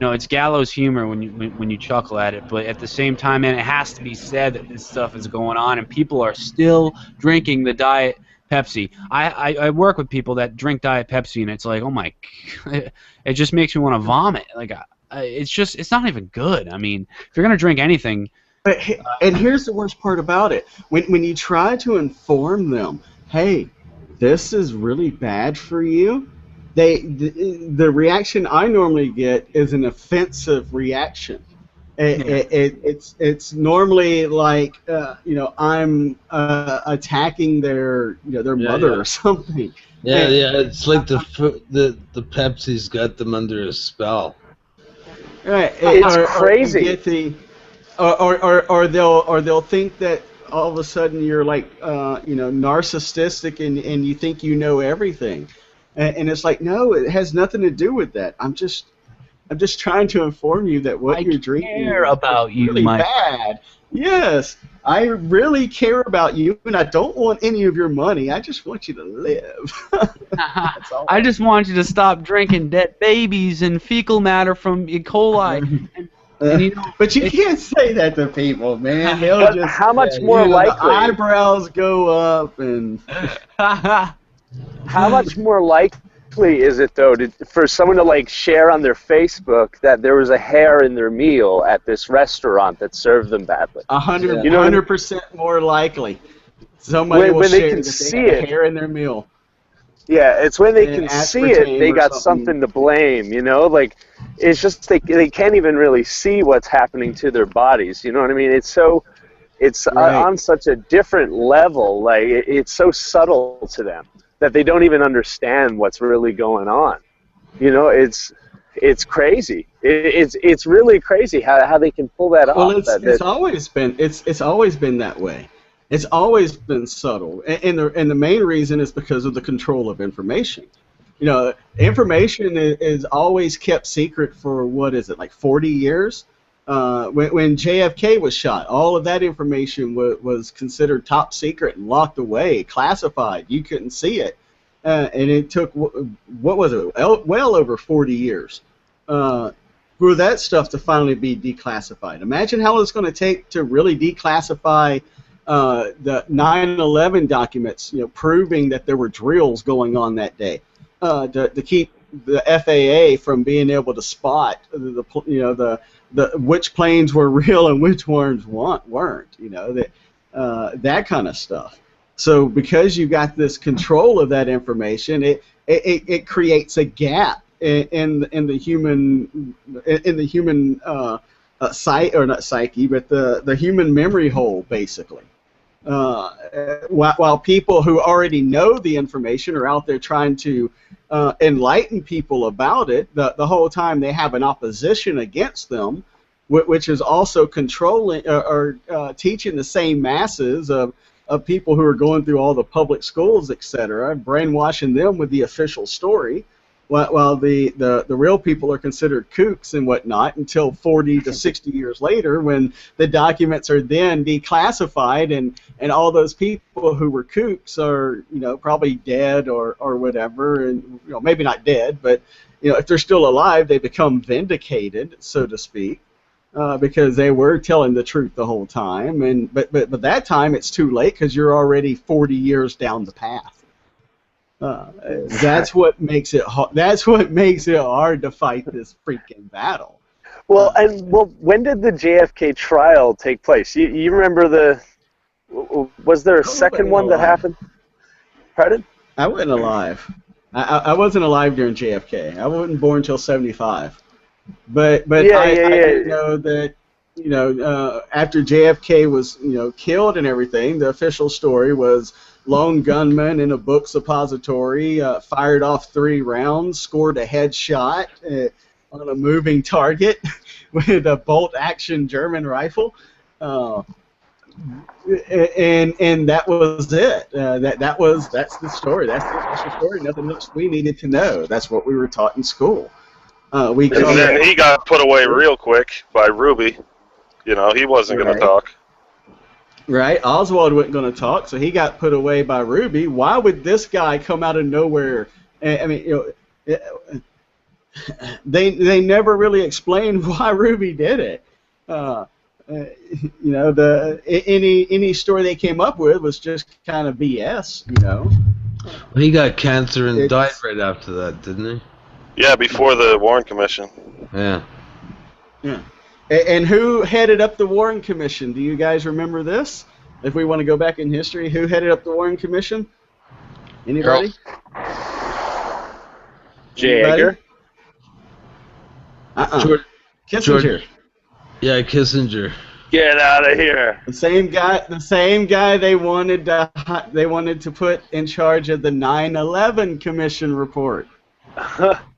it's gallows humor when you chuckle at it, but at the same time, man, it has to be said that this stuff is going on, and people are still drinking the Diet Pepsi. I work with people that drink Diet Pepsi, and it's like, oh my, it just makes me want to vomit. Like, it's not even good. I mean, if you're gonna drink anything. And here's the worst part about it: when you try to inform them, hey, this is really bad for you, the reaction I normally get is an offensive reaction. It's normally like I'm attacking their mother or something. It's like the Pepsi's got them under a spell. Right. It's crazy. Or they'll think that all of a sudden you're like narcissistic and you think you know everything, and it's like, no, it has nothing to do with that. I'm just trying to inform you that what you're drinking care about is really bad. Yes, I really care about you, and I don't want any of your money. I just want you to live. That's all. I just want you to stop drinking dead babies and fecal matter from E. coli. But you can't say that to people, man. But just, how much more likely? The eyebrows go up, and how much more likely is it though for someone to share on their Facebook that there was a hair in their meal at this restaurant that served them badly? 100% more likely. Somebody will share that they had a hair in their meal. Yeah, it's when they can see it, they got something to blame, it's just they can't even really see what's happening to their bodies, you know what I mean? It's on such a different level, it's so subtle to them that they don't even understand what's really going on. It's crazy. It's really crazy how they can pull that off. Well, it's always been that way. It's always been subtle, and the main reason is because of the control of information. Information is always kept secret for 40 years. When JFK was shot, all of that information was considered top secret and locked away, classified. You couldn't see it, and it took well over 40 years for that stuff to finally be declassified. Imagine how it's going to take to really declassify the 9/11 documents, proving that there were drills going on that day, to keep the FAA from being able to spot which planes were real and which ones weren't, that kind of stuff. So because you got this control of that information, it creates a gap in the human psyche, or not psyche, but the human memory hole, basically. while people who already know the information are out there trying to enlighten people about it, the whole time they have an opposition against them, which is also controlling or teaching the same masses of people who are going through all the public schools, etc., brainwashing them with the official story, while the real people are considered kooks and whatnot until 40 to 60 years later, when the documents are then declassified and all those people who were kooks are probably dead or whatever, and maybe not dead, but if they're still alive, they become vindicated, so to speak. Because they were telling the truth the whole time, but that time it's too late because you're already 40 years down the path. That's what makes it. That's what makes it hard to fight this freaking battle. Well, when did the JFK trial take place? You remember was there a second one that happened? Pardon? I wasn't alive. I wasn't alive during JFK. I wasn't born until '75. But I know that after JFK was killed and everything, the official story was lone gunman in a book suppository fired off 3 rounds, scored a headshot on a moving target with a bolt-action German rifle, and that was it. That's the story. That's the official story. Nothing else we needed to know. That's what we were taught in school. And then he got put away real quick by Ruby. He wasn't going to talk. Right, Oswald wasn't going to talk, so he got put away by Ruby. Why would this guy come out of nowhere? I mean, they never really explained why Ruby did it. Any story they came up with was just kind of BS. Well, he got cancer and died right after that, didn't he? Yeah, before the Warren Commission. Yeah. Yeah. And who headed up the Warren Commission? Do you guys remember this? If we want to go back in history, who headed up the Warren Commission? Anybody? J. Edgar? Kissinger. Yeah, Kissinger. Get out of here. The same guy they wanted to put in charge of the 9/11 Commission report.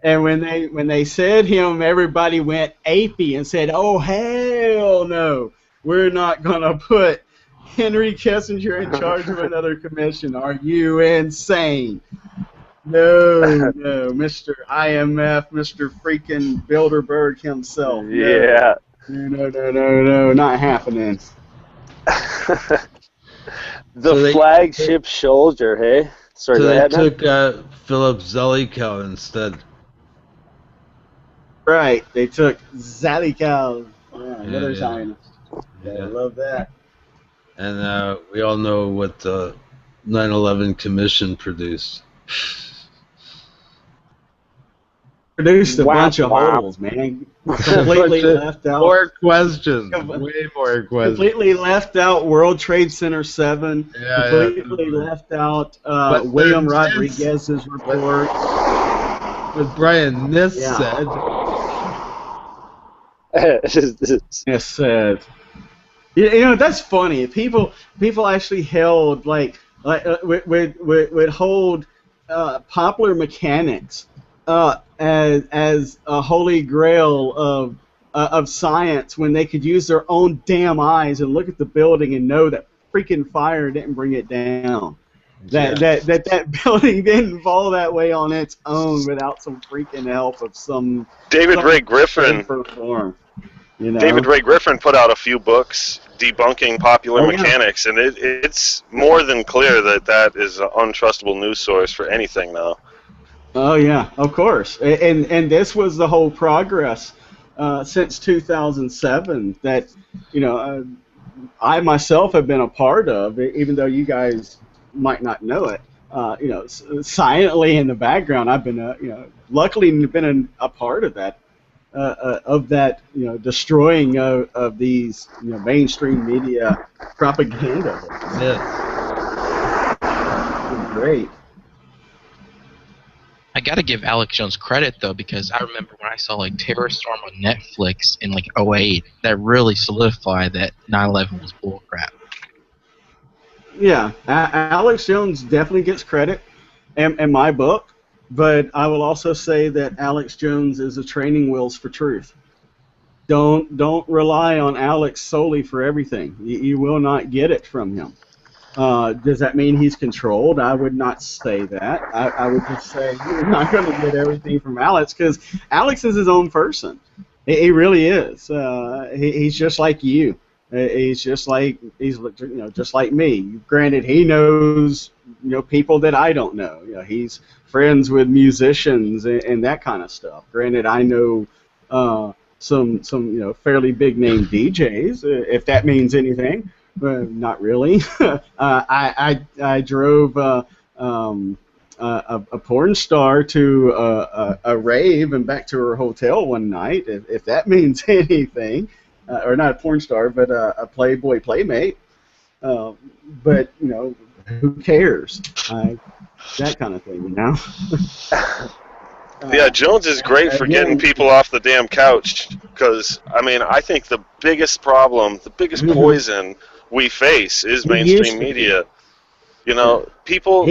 And when they said him, everybody went apey and said, "Oh hell no, we're not gonna put Henry Kissinger in charge of another commission. Are you insane? No, Mr. IMF, Mr. freaking Bilderberg himself. Yeah. No, not happening." The flagship soldier, hey? Sorry, so they took Philip Zelikow instead. Right, they took Zelikow. Yeah, another Zionist. Yeah, I love that. And we all know what the 9/11 Commission produced. Produced a bunch of holes, man. Completely left out. More questions. Way more questions. Completely left out World Trade Center 7. Yeah, completely left out William Rodriguez's report. But Brian, this said. This said. That's funny. People actually held would hold popular mechanics as a holy grail of science when they could use their own damn eyes and look at the building and know that freaking fire didn't bring it down. That building didn't fall that way on its own without some freaking help of some David Ray Griffin. David Ray Griffin put out a few books debunking popular mechanics, and it's more than clear that is an untrustable news source for anything now. Oh yeah, of course, and this was the whole progress since 2007 that I myself have been a part of, even though you guys might not know it. Silently in the background, I've been luckily been a part of that. Destroying of these mainstream media propaganda. Yeah. Great. I gotta give Alex Jones credit though, because I remember when I saw Terror Storm on Netflix in 2008, that really solidified that 9/11 was bullcrap. Yeah, Alex Jones definitely gets credit in my book, but I will also say that Alex Jones is a training wheels for truth. Don't rely on Alex solely for everything. You will not get it from him. Does that mean he's controlled? I would not say that. I would just say you're not going to get everything from Alex because Alex is his own person. He really is. He's just like you. He's just like just like me. Granted, he knows people that I don't know. He's friends with musicians and that kind of stuff. Granted, I know some fairly big name DJs, if that means anything. Not really. I drove a porn star to a rave and back to her hotel one night, if that means anything. Or not a porn star, but a Playboy playmate. But who cares? That kind of thing, Yeah, Jones is great for getting people off the damn couch because, I think the biggest problem, the biggest poison we face is mainstream media. People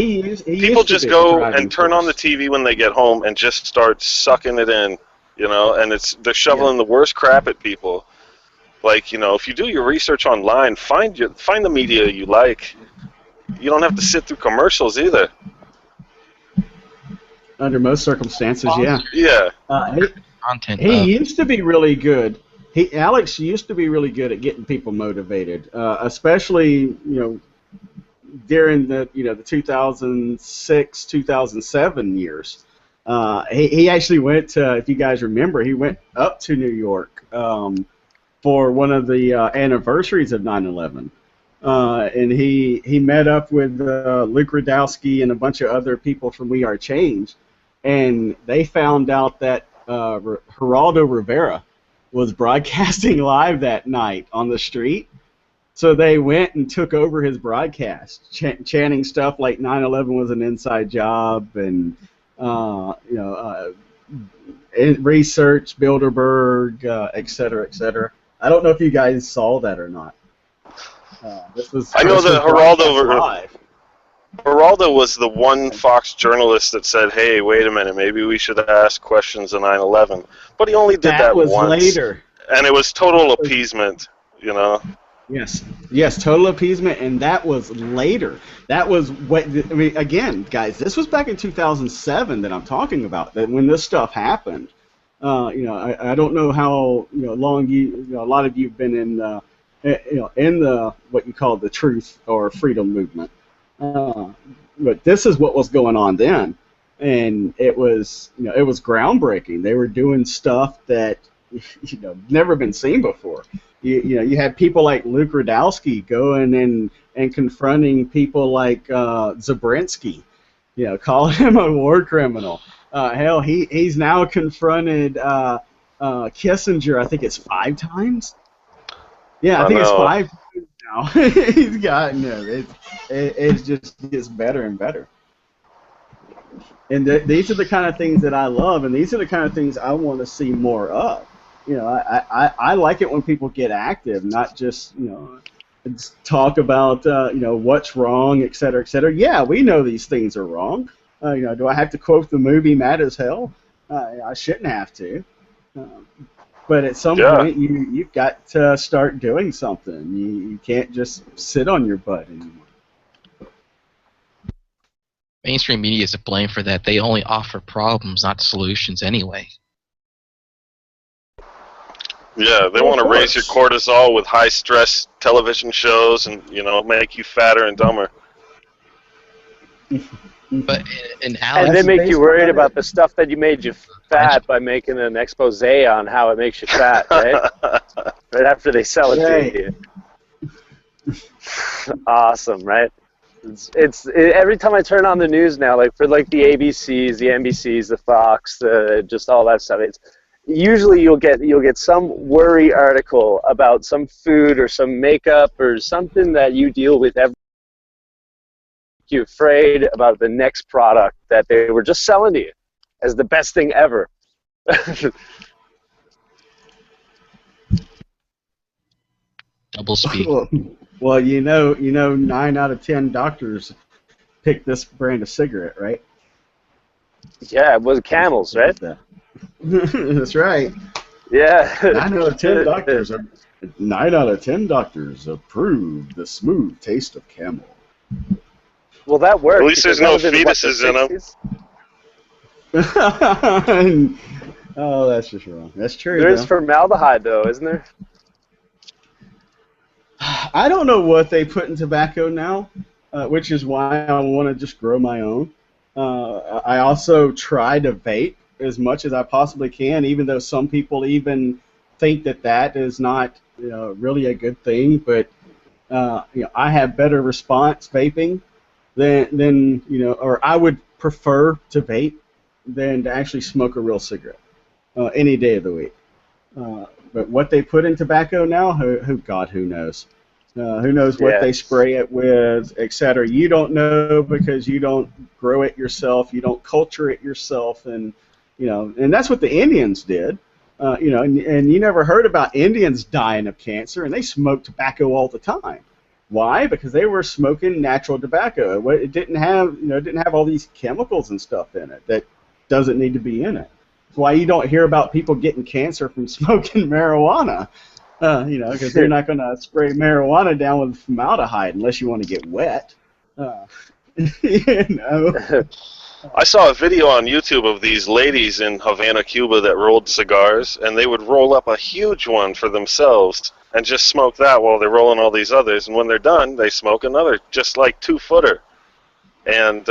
just go and turn on the TV when they get home and just start sucking it in, and they're shoveling the worst crap at people. Like, if you do your research online, find the media you like. You don't have to sit through commercials either. Under most circumstances, yeah. Yeah. Content. He used to be really good. Alex used to be really good at getting people motivated, especially during the the 2006, 2007 years. He actually went to, if you guys remember, he went up to New York for one of the anniversaries of 9/11. And he met up with Luke Rudkowski and a bunch of other people from We Are Change, and they found out that Geraldo Rivera was broadcasting live that night on the street. So they went and took over his broadcast, chanting stuff like 9/11 was an inside job and research Bilderberg, et cetera, et cetera. I don't know if you guys saw that or not. I know that Geraldo was the one Fox journalist that said, "Hey, wait a minute, maybe we should ask questions of 9/11." But he only did that was once. Later. And it was total appeasement, Yes, total appeasement, and that was later. That was again, guys, this was back in 2007 that I'm talking about. That when this stuff happened, I don't know how long a lot of you've been in the what you call the truth or freedom movement. But this is what was going on then, and it was groundbreaking. They were doing stuff that never been seen before. You had people like Luke Rudkowski going and confronting people like Zabrensky, calling him a war criminal. Hell, he's now confronted Kissinger. I think it's 5 times. Yeah, I think it's 5 times now. He's gotten it. It just gets better and better. And these are the kind of things that I love, and these are the kind of things I want to see more of. I like it when people get active, not just talk about what's wrong, et cetera, et cetera. Yeah, we know these things are wrong. Do I have to quote the movie Mad as Hell? I shouldn't have to. But at some point, you've got to start doing something. You can't just sit on your butt anymore. Mainstream media is to blame for that. They only offer problems, not solutions anyway. Yeah, they want to raise your cortisol with high-stress television shows and, make you fatter and dumber. But in Alex, and they make you worried about the stuff that you made you fat by making an expose on how it makes you fat, right? Right after they sell it to you. Awesome, right? It's every time I turn on the news now, like for the ABCs, the NBCs, the Fox, just all that stuff. It's usually you'll get some worry article about some food or some makeup or something that you deal with every. You're afraid about the next product that they were just selling to you as the best thing ever. Double speak. Well, Well, you know, 9 out of 10 doctors pick this brand of cigarette, right? Yeah, it was Camels, right? That's right. Yeah. 9 out of 10 doctors approve the smooth taste of Camel. Well, that worked. At least there's no fetuses in them. Oh, that's just wrong. That's true. There's formaldehyde, though, isn't there? I don't know what they put in tobacco now, which is why I want to just grow my own. I also try to vape as much as I possibly can, even though some people even think that is not really a good thing. But I have better response vaping than or I would prefer to vape than to actually smoke a real cigarette any day of the week. But what they put in tobacco now, who knows? Who knows what they spray it with, etc. You don't know because you don't grow it yourself, you don't culture it yourself, and that's what the Indians did. And you never heard about Indians dying of cancer, and they smoked tobacco all the time. Why? Because they were smoking natural tobacco. It didn't have all these chemicals and stuff in it that doesn't need to be in it. That's why you don't hear about people getting cancer from smoking marijuana. Because they're not going to spray marijuana down with formaldehyde unless you want to get wet. I saw a video on YouTube of these ladies in Havana, Cuba that rolled cigars, and they would roll up a huge one for themselves and just smoke that while they're rolling all these others. And when they're done, they smoke another, just like 2-footer. And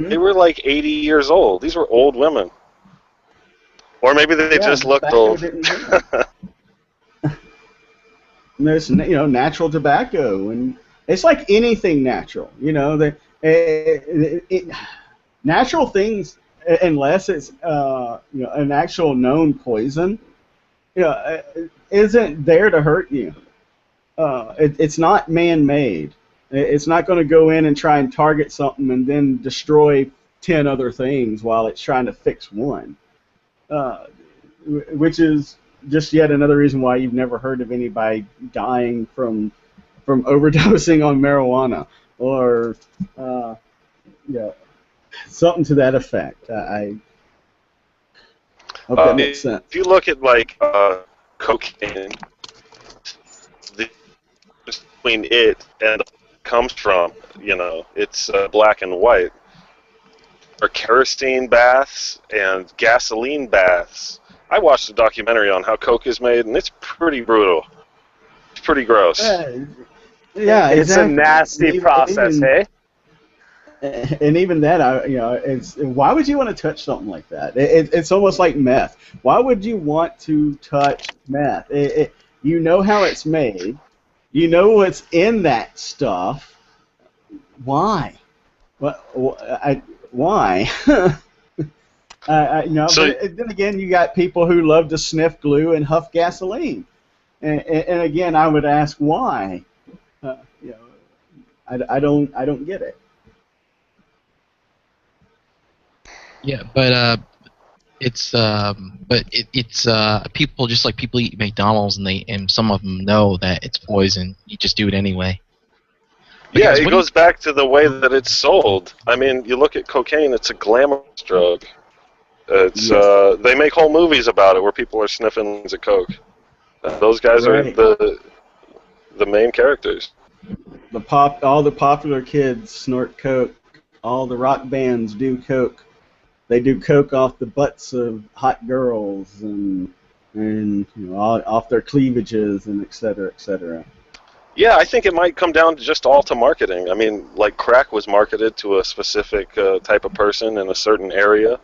they were like 80 years old. These were old women. Or maybe they just looked old. There's natural tobacco, and it's like anything natural. Natural things, unless it's an actual known poison, isn't there to hurt you. It's not man-made. It's not going to go in and try and target something and then destroy 10 other things while it's trying to fix one, which is just yet another reason why you've never heard of anybody dying from overdosing on marijuana or something to that effect. I hope that makes sense. If you look at like cocaine, the difference between it and it comes from, it's black and white. Or kerosene baths and gasoline baths. I watched a documentary on how coke is made, and it's pretty brutal. It's pretty gross. Yeah, it's a nasty process, hey? And even that, why would you want to touch something like that? It's almost like meth. Why would you want to touch meth? You know how it's made. You know what's in that stuff. Why? Why? But then again, you got people who love to sniff glue and huff gasoline, and again, I would ask why. I don't get it. Yeah, but it's people just like people eat McDonald's and some of them know that it's poison. You just do it anyway. Because it goes back to the way that it's sold. I mean, you look at cocaine; it's a glamorous drug. It's they make whole movies about it where people are sniffing lines of coke. Those guys are the main characters. All the popular kids snort coke. All the rock bands do coke. They do coke off the butts of hot girls and off their cleavages and et cetera, et cetera. Yeah, I think it might come down to just all to marketing. I mean, like crack was marketed to a specific type of person in a certain area.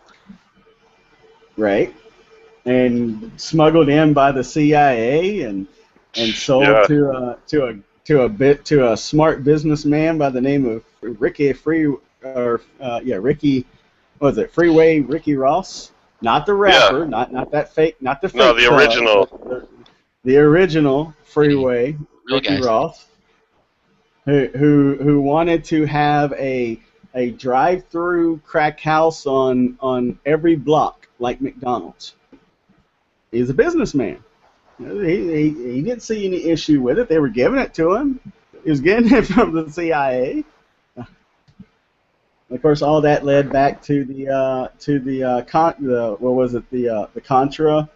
Right, and smuggled in by the CIA and sold to a smart businessman by the name of Ricky Ross, not the rapper, not that fake, not the fake. No, the original. The original Freeway Ricky Ross, who wanted to have a drive-through crack house on every block. Like McDonald's. He's a businessman. He didn't see any issue with it. They were giving it to him. He was getting it from the CIA. Of course, all that led back to the Contra.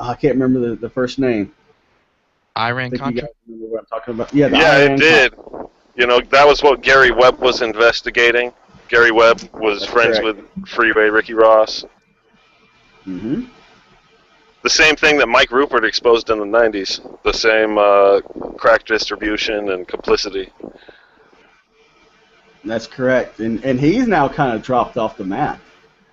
I can't remember the first name. I Iran think you Contra. guys remember what I'm talking about. Yeah, Yeah, Iran it did. You know, that was what Gary Webb was investigating. Gary Webb was That's friends correct. with Freeway Ricky Ross. Mm-hmm. The same thing that Mike Rupert exposed in the 90s. The same crack distribution and complicity. That's correct, and he's now kind of dropped off the map.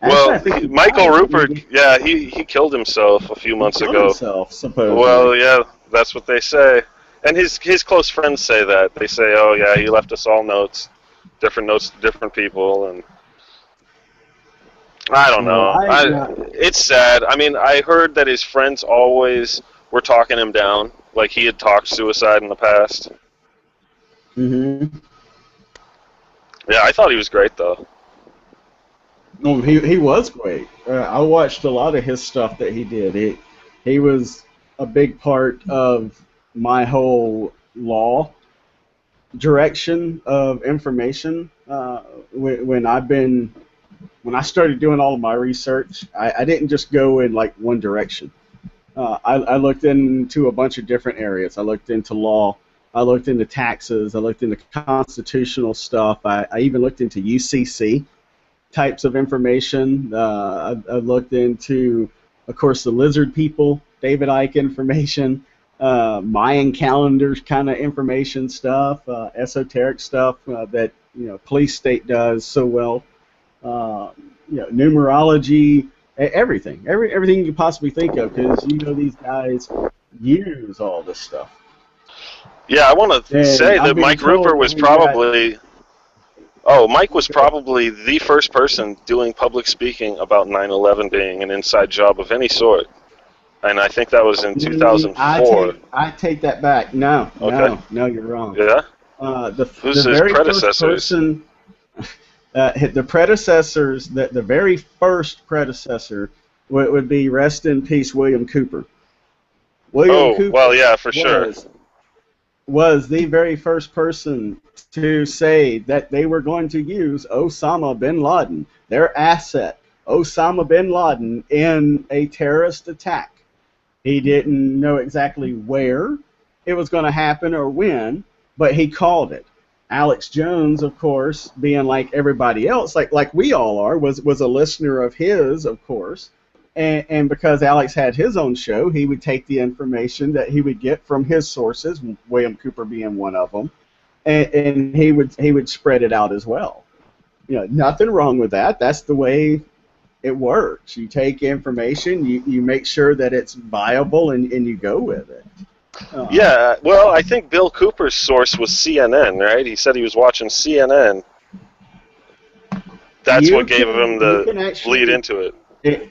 Actually, I Well, think he Michael died. Rupert, yeah, he killed himself a few months He killed ago. himself, supposedly. Well, yeah, that's what they say. And his close friends say that. They say, oh, yeah, he left us all notes to different people, and I don't know. It's sad. I mean, I heard that his friends always were talking him down, like he had talked suicide in the past. Mm-hmm. Yeah, I thought he was great, though. No, he was great. I watched a lot of his stuff that he did. He was a big part of my whole law direction of information. When I started doing all of my research, I didn't just go in like one direction. I looked into a bunch of different areas. I looked into law. I looked into taxes. I looked into constitutional stuff. I even looked into UCC types of information. I looked into, of course, the lizard people, David Icke information, Mayan calendars kind of information stuff, esoteric stuff that police state does so well. Numerology, everything you could possibly think of, because these guys use all this stuff. Yeah, I want to say I'm that being Mike told Rupert was we got- probably... Oh, Mike was probably the first person doing public speaking about 9/11 being an inside job of any sort. And I think that was in 2004. I take that back. No, Okay. no, you're wrong. Yeah? The Who's his very predecessors? first person, the predecessors, the very first predecessor would be, rest in peace, William Cooper. William Cooper well, yeah, for sure. Was the very first person to say that they were going to use Osama bin Laden, their asset, Osama bin Laden, in a terrorist attack. He didn't know exactly where it was going to happen or when, but he called it. Alex Jones, of course, being like everybody else, like we all are, was a listener of his, of course. And because Alex had his own show, he would take the information that he would get from his sources, William Cooper being one of them, and he would spread it out as well. Nothing wrong with that. That's the way it works. You take information, you make sure that it's viable, and you go with it. Yeah, well, I think Bill Cooper's source was CNN, right? He said he was watching CNN. That's what gave him the lead into it.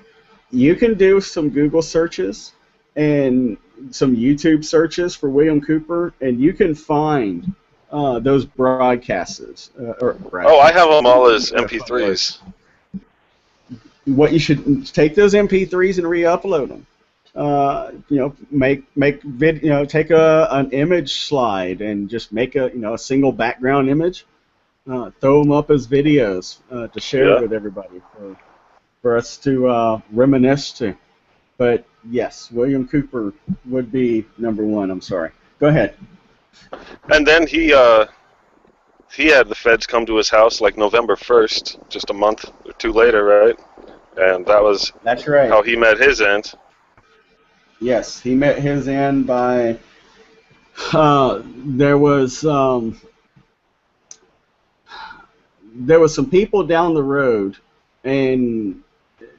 You can do some Google searches and some YouTube searches for William Cooper, and you can find those broadcasts. I have them all as MP3s. What you should take those MP3s and re-upload them. Make video. Take an image slide and just make a single background image. Throw them up as videos to share with everybody for us to reminisce to. But yes, William Cooper would be number one. I'm sorry. Go ahead. And then he had the feds come to his house like November 1st, just a month or two later, right? And that's right. How he met his end. Yes, he met his end by there was some people down the road, and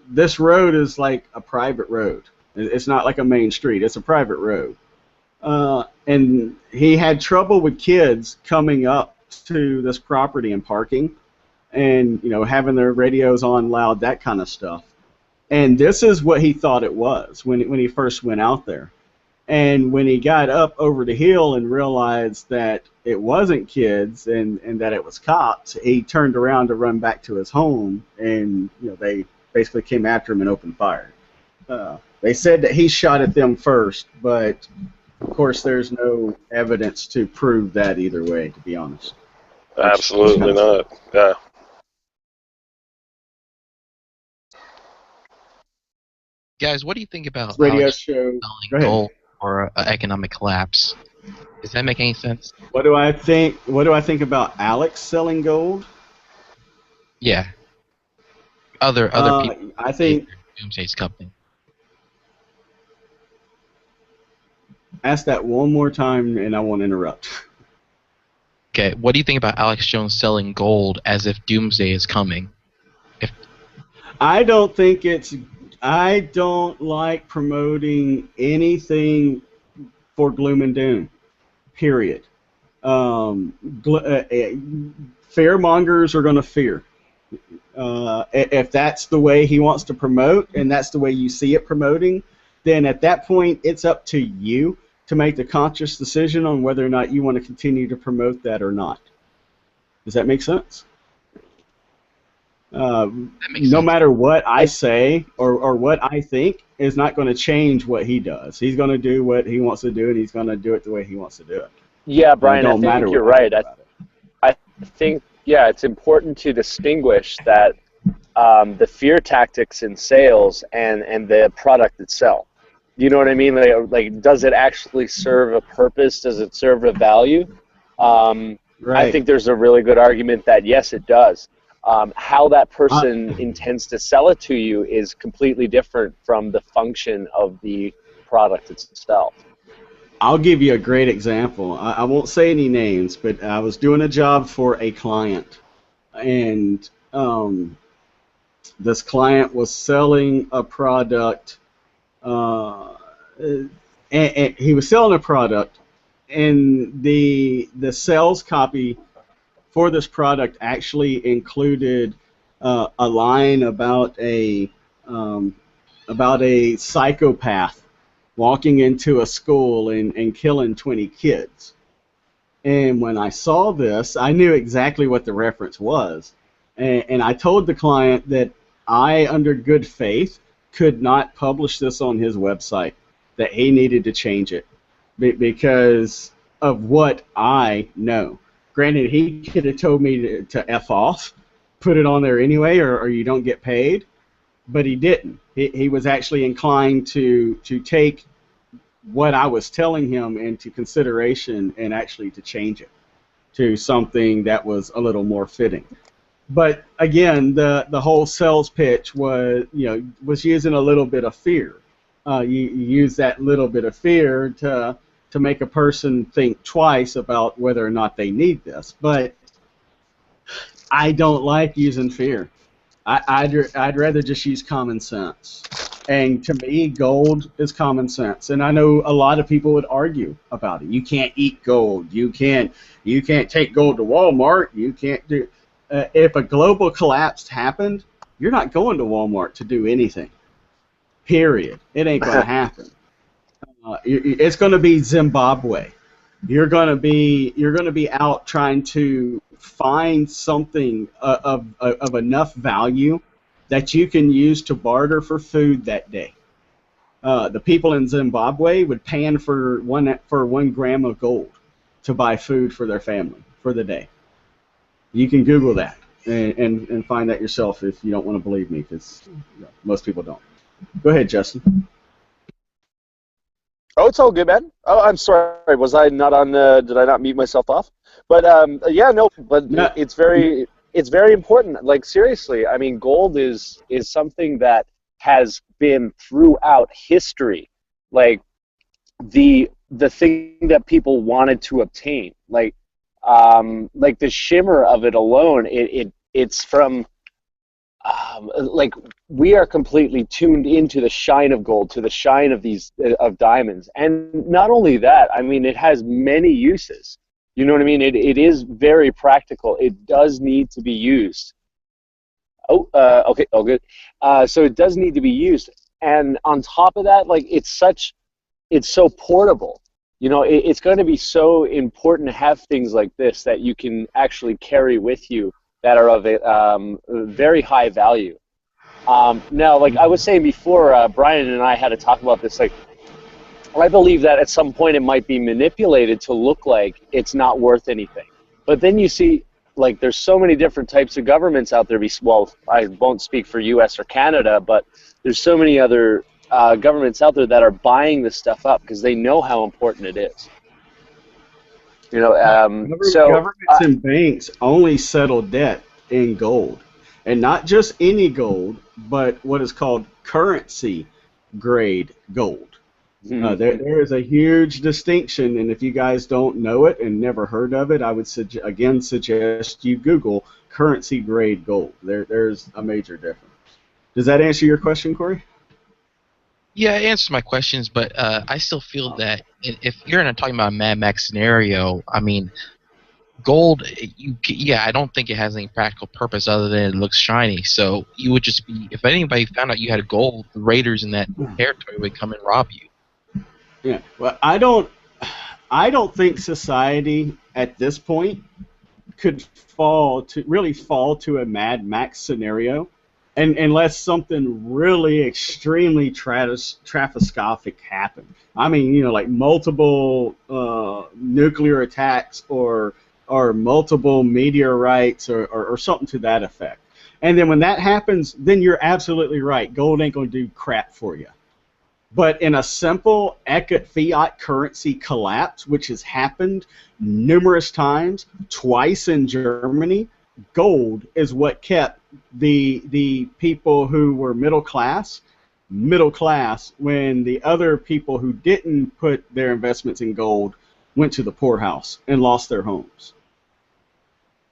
this road is like a private road. It's not like a main street. It's a private road. And he had trouble with kids coming up to this property and parking, and having their radios on loud, that kind of stuff. And this is what he thought it was when he first went out there. And when he got up over the hill and realized that it wasn't kids and that it was cops, he turned around to run back to his home, and they basically came after him and opened fire. They said that he shot at them first, but Of course, there's no evidence to prove that either way, to be honest. Absolutely not. Yeah. Guys, what do you think about Radio Alex show. selling Go ahead. gold for an economic collapse? Does that make any sense? What do I think? What do I think about Alex selling gold? Yeah. Other people. I think. Doomsday's company. Ask that one more time, and I won't interrupt. Okay, what do you think about Alex Jones selling gold as if Doomsday is coming? I don't think it's. I don't like promoting anything for gloom and doom. Period. Fearmongers are going to fear. If that's the way he wants to promote, and that's the way you see it promoting, then at that point it's up to you to make the conscious decision on whether or not you want to continue to promote that or not. Does that make sense? No matter what I say or what I think is not going to change what he does. He's going to do what he wants to do, and he's going to do it the way he wants to do it. Yeah, Brian, I It don't matter think you're what I right. think about it. I think, yeah, it's important to distinguish that the fear tactics in sales and the product itself. You know what I mean? Like, does it actually serve a purpose? Does it serve a value? Right. I think there's a really good argument that yes, it does. How that person intends to sell it to you is completely different from the function of the product itself. I'll give you a great example. I won't say any names, but I was doing a job for a client, and this client was selling a product, and he was selling a product, and the sales copy for this product actually included a line about a psychopath walking into a school and killing 20 kids. And when I saw this, I knew exactly what the reference was. And I told the client that I, under good faith, could not publish this on his website, that he needed to change it because of what I know. Granted, he could have told me to F off, put it on there anyway, or you don't get paid, but he didn't. He was actually inclined to take what I was telling him into consideration and actually to change it to something that was a little more fitting. But again, the whole sales pitch was using a little bit of fear. You use that little bit of fear to make a person think twice about whether or not they need this. But I don't like using fear. I'd rather just use common sense. And to me, gold is common sense. And I know a lot of people would argue about it. You can't eat gold. You can't take gold to Walmart. You can't do. If a global collapse happened, you're not going to Walmart to do anything. Period. It ain't going to happen. It's going to be Zimbabwe. You're going to be out trying to find something of enough value that you can use to barter for food that day. The people in Zimbabwe would pan for 1 gram of gold to buy food for their family for the day. You can Google that and find that yourself if you don't want to believe me, because most people don't. Go ahead, Justin. Oh, it's all good, man. Oh, I'm sorry. Was I not on? Did I not mute myself off? But yeah, no. But No. It's very important. Like, seriously, I mean, gold is something that has been throughout history, like the thing that people wanted to obtain. Like the shimmer of it alone. It's from. Like, we are completely tuned into the shine of gold, to the shine of these of diamonds, and not only that, I mean, it has many uses. You know what I mean? It is very practical. It does need to be used. Oh, okay, oh good. So it does need to be used, and on top of that, like, it's so portable. You know, it's going to be so important to have things like this that you can actually carry with you, that are of very high value. Now, like I was saying before, Brian and I had to talk about this. Like, I believe that at some point it might be manipulated to look like it's not worth anything. But then you see, like, there's so many different types of governments out there. Well, I won't speak for U.S. or Canada, but there's so many other governments out there that are buying this stuff up because they know how important it is. You know, governments and banks only settle debt in gold, and not just any gold, but what is called currency grade gold. There is a huge distinction, and if you guys don't know it and never heard of it, I would suggest you Google currency grade gold. There's a major difference. Does that answer your question, Corey? Yeah, it answers my questions, but I still feel that if you're not talking about a Mad Max scenario, I mean, gold, I don't think it has any practical purpose other than it looks shiny. So you would just be, if anybody found out you had gold, the raiders in that territory would come and rob you. Yeah, well, I don't think society at this point could really fall to a Mad Max scenario, and unless something really extremely catastrophic happened. I mean, you know, like multiple nuclear attacks or multiple meteorites or something to that effect. And then when that happens, then you're absolutely right. Gold ain't going to do crap for you. But in a simple fiat currency collapse, which has happened numerous times, twice in Germany, gold is what kept the people who were middle class when the other people who didn't put their investments in gold went to the poorhouse and lost their homes.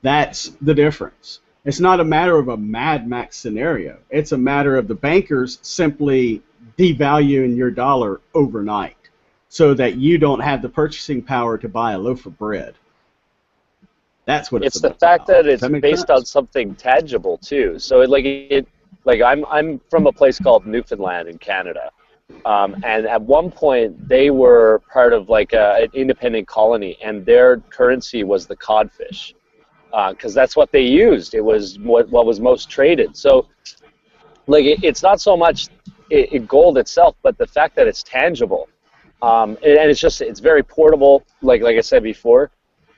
That's the difference. It's not a matter of a Mad Max scenario. It's a matter of the bankers simply devaluing your dollar overnight so that you don't have the purchasing power to buy a loaf of bread. That's what it's the fact that it's based on something tangible too. So I'm from a place called Newfoundland in Canada, and at one point they were part of like an independent colony, and their currency was the codfish, because that's what they used. It was what was most traded. So, like, it's not so much gold itself, but the fact that it's tangible, and it's very portable. Like I said before.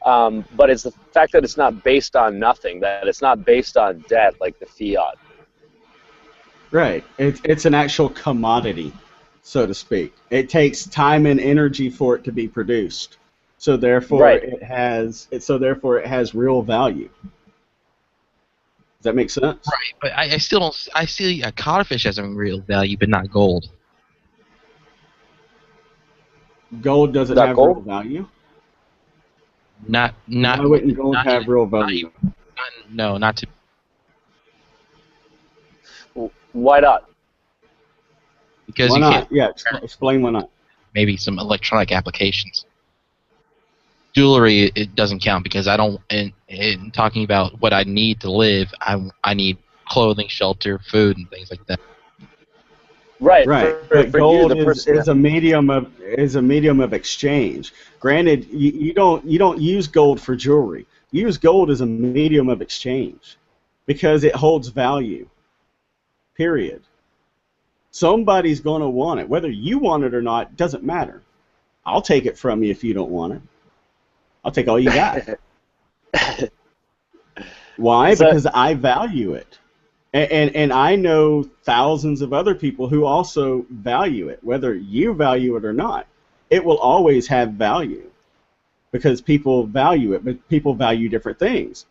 But it's the fact that it's not based on nothing, that it's not based on debt like the fiat. Right. It's an actual commodity, so to speak. It takes time and energy for it to be produced. So therefore it has real value. Does that make sense? Right, but I still don't. I see a codfish as having real value, but not gold. Gold doesn't have real value? Not. Why wouldn't gold have real value? Not to. Why not? Because why you not? can't. Yeah, explain why not. Maybe some electronic applications. Jewelry, it doesn't count because I don't. In talking about what I need to live, I need clothing, shelter, food, and things like that. Right. But gold is a medium of exchange. Granted, you don't use gold for jewelry. You use gold as a medium of exchange because it holds value. Period. Somebody's going to want it. Whether you want it or not doesn't matter. I'll take it from you if you don't want it. I'll take all you got. Why? Because I value it. And I know thousands of other people who also value it. Whether you value it or not, it will always have value because people value it, but people value different things.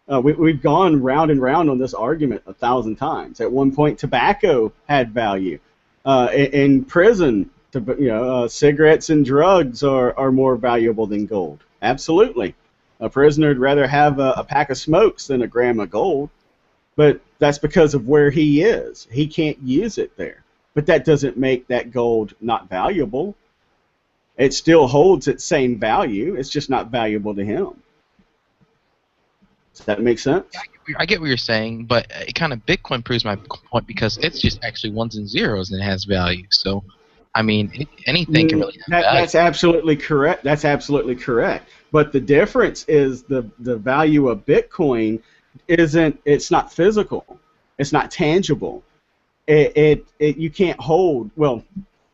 We've gone round and round on this argument 1,000 times. At one point, tobacco had value. In prison, cigarettes and drugs are more valuable than gold. Absolutely. A prisoner would rather have a pack of smokes than a gram of gold. But that's because of where he is. He can't use it there. But that doesn't make that gold not valuable. It still holds its same value. It's just not valuable to him. Does that make sense? I get what you're saying, but it kind of Bitcoin proves my point because it's just actually ones and zeros and it has value. So, I mean, anything can really have value. That's absolutely correct. That's absolutely correct. But the difference is the value of Bitcoin it's not physical. It's not tangible. You can't hold, well,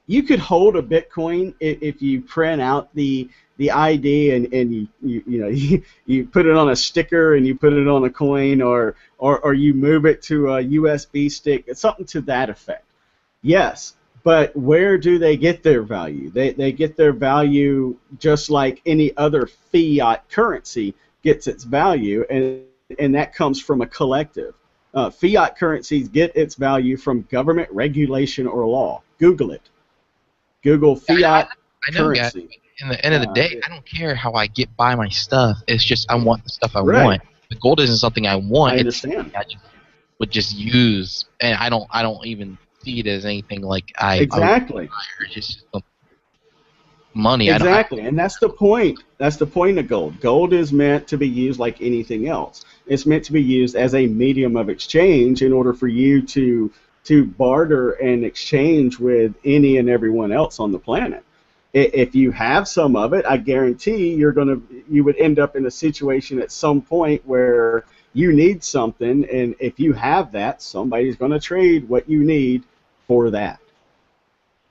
you could hold a Bitcoin if you print out the ID and you put it on a sticker and you put it on a coin, or you move it to a USB stick, something to that effect. Yes, but where do they get their value? They get their value just like any other fiat currency gets its value, and that comes from a collective. Fiat currencies get its value from government regulation or law. Google it. Google fiat I know, currency. guys. In the end of the day, I don't care how I get by my stuff. It's just I want the stuff I Right. want. The gold isn't something I want. I It's understand. something I just would just use, and I don't even see it as anything like I Exactly. It's just money. Exactly, and that's the point. That's the point of gold. Gold is meant to be used like anything else. It's meant to be used as a medium of exchange in order for you to barter and exchange with any and everyone else on the planet. If you have some of it, I guarantee you would end up in a situation at some point where you need something, and if you have that, somebody's going to trade what you need for that.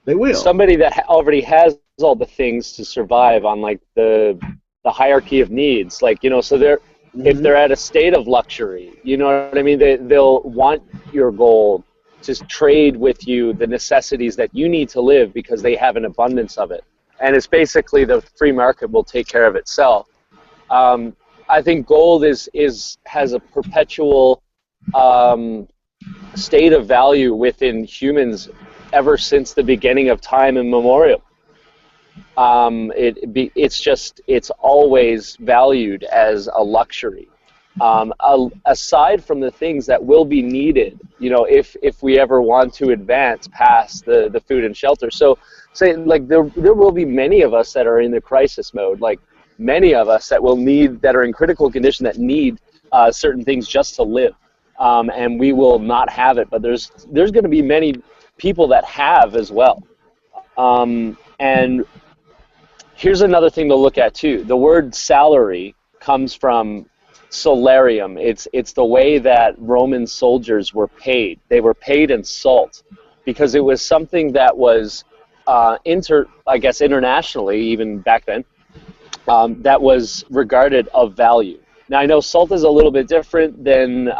They will. Somebody that already has all the things to survive on like the hierarchy of needs, like, you know, so they're if they're at a state of luxury, you know what I mean, they'll want your gold to trade with you the necessities that you need to live because they have an abundance of it, and it's basically the free market will take care of itself. I think gold has a perpetual state of value within humans ever since the beginning of time immemorial. It's always valued as a luxury. Aside from the things that will be needed, you know, if we ever want to advance past the food and shelter. So, say like there will be many of us that are in the crisis mode, like many of us that are in critical condition that need certain things just to live, and we will not have it. But there's going to be many people that have as well, and here's another thing to look at too. The word salary comes from solarium. It's the way that Roman soldiers were paid. They were paid in salt because it was something that was internationally, even back then, that was regarded of value. Now I know salt is a little bit different than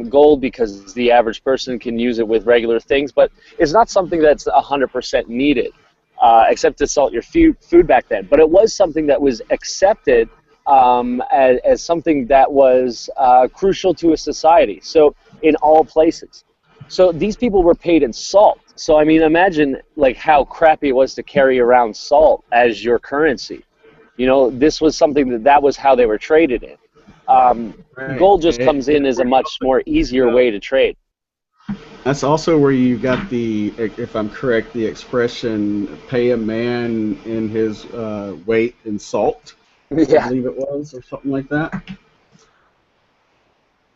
gold because the average person can use it with regular things, but it's not something that's 100% needed, except to salt your food back then. But it was something that was accepted as something that was crucial to a society. So in all places. So these people were paid in salt. So I mean, imagine like how crappy it was to carry around salt as your currency. You know, this was something that was how they were traded in. Right. Gold just comes in as a much more easier way to trade. That's also where you got the, if I'm correct, the expression "pay a man in his weight in salt." Yeah. I believe it was, or something like that.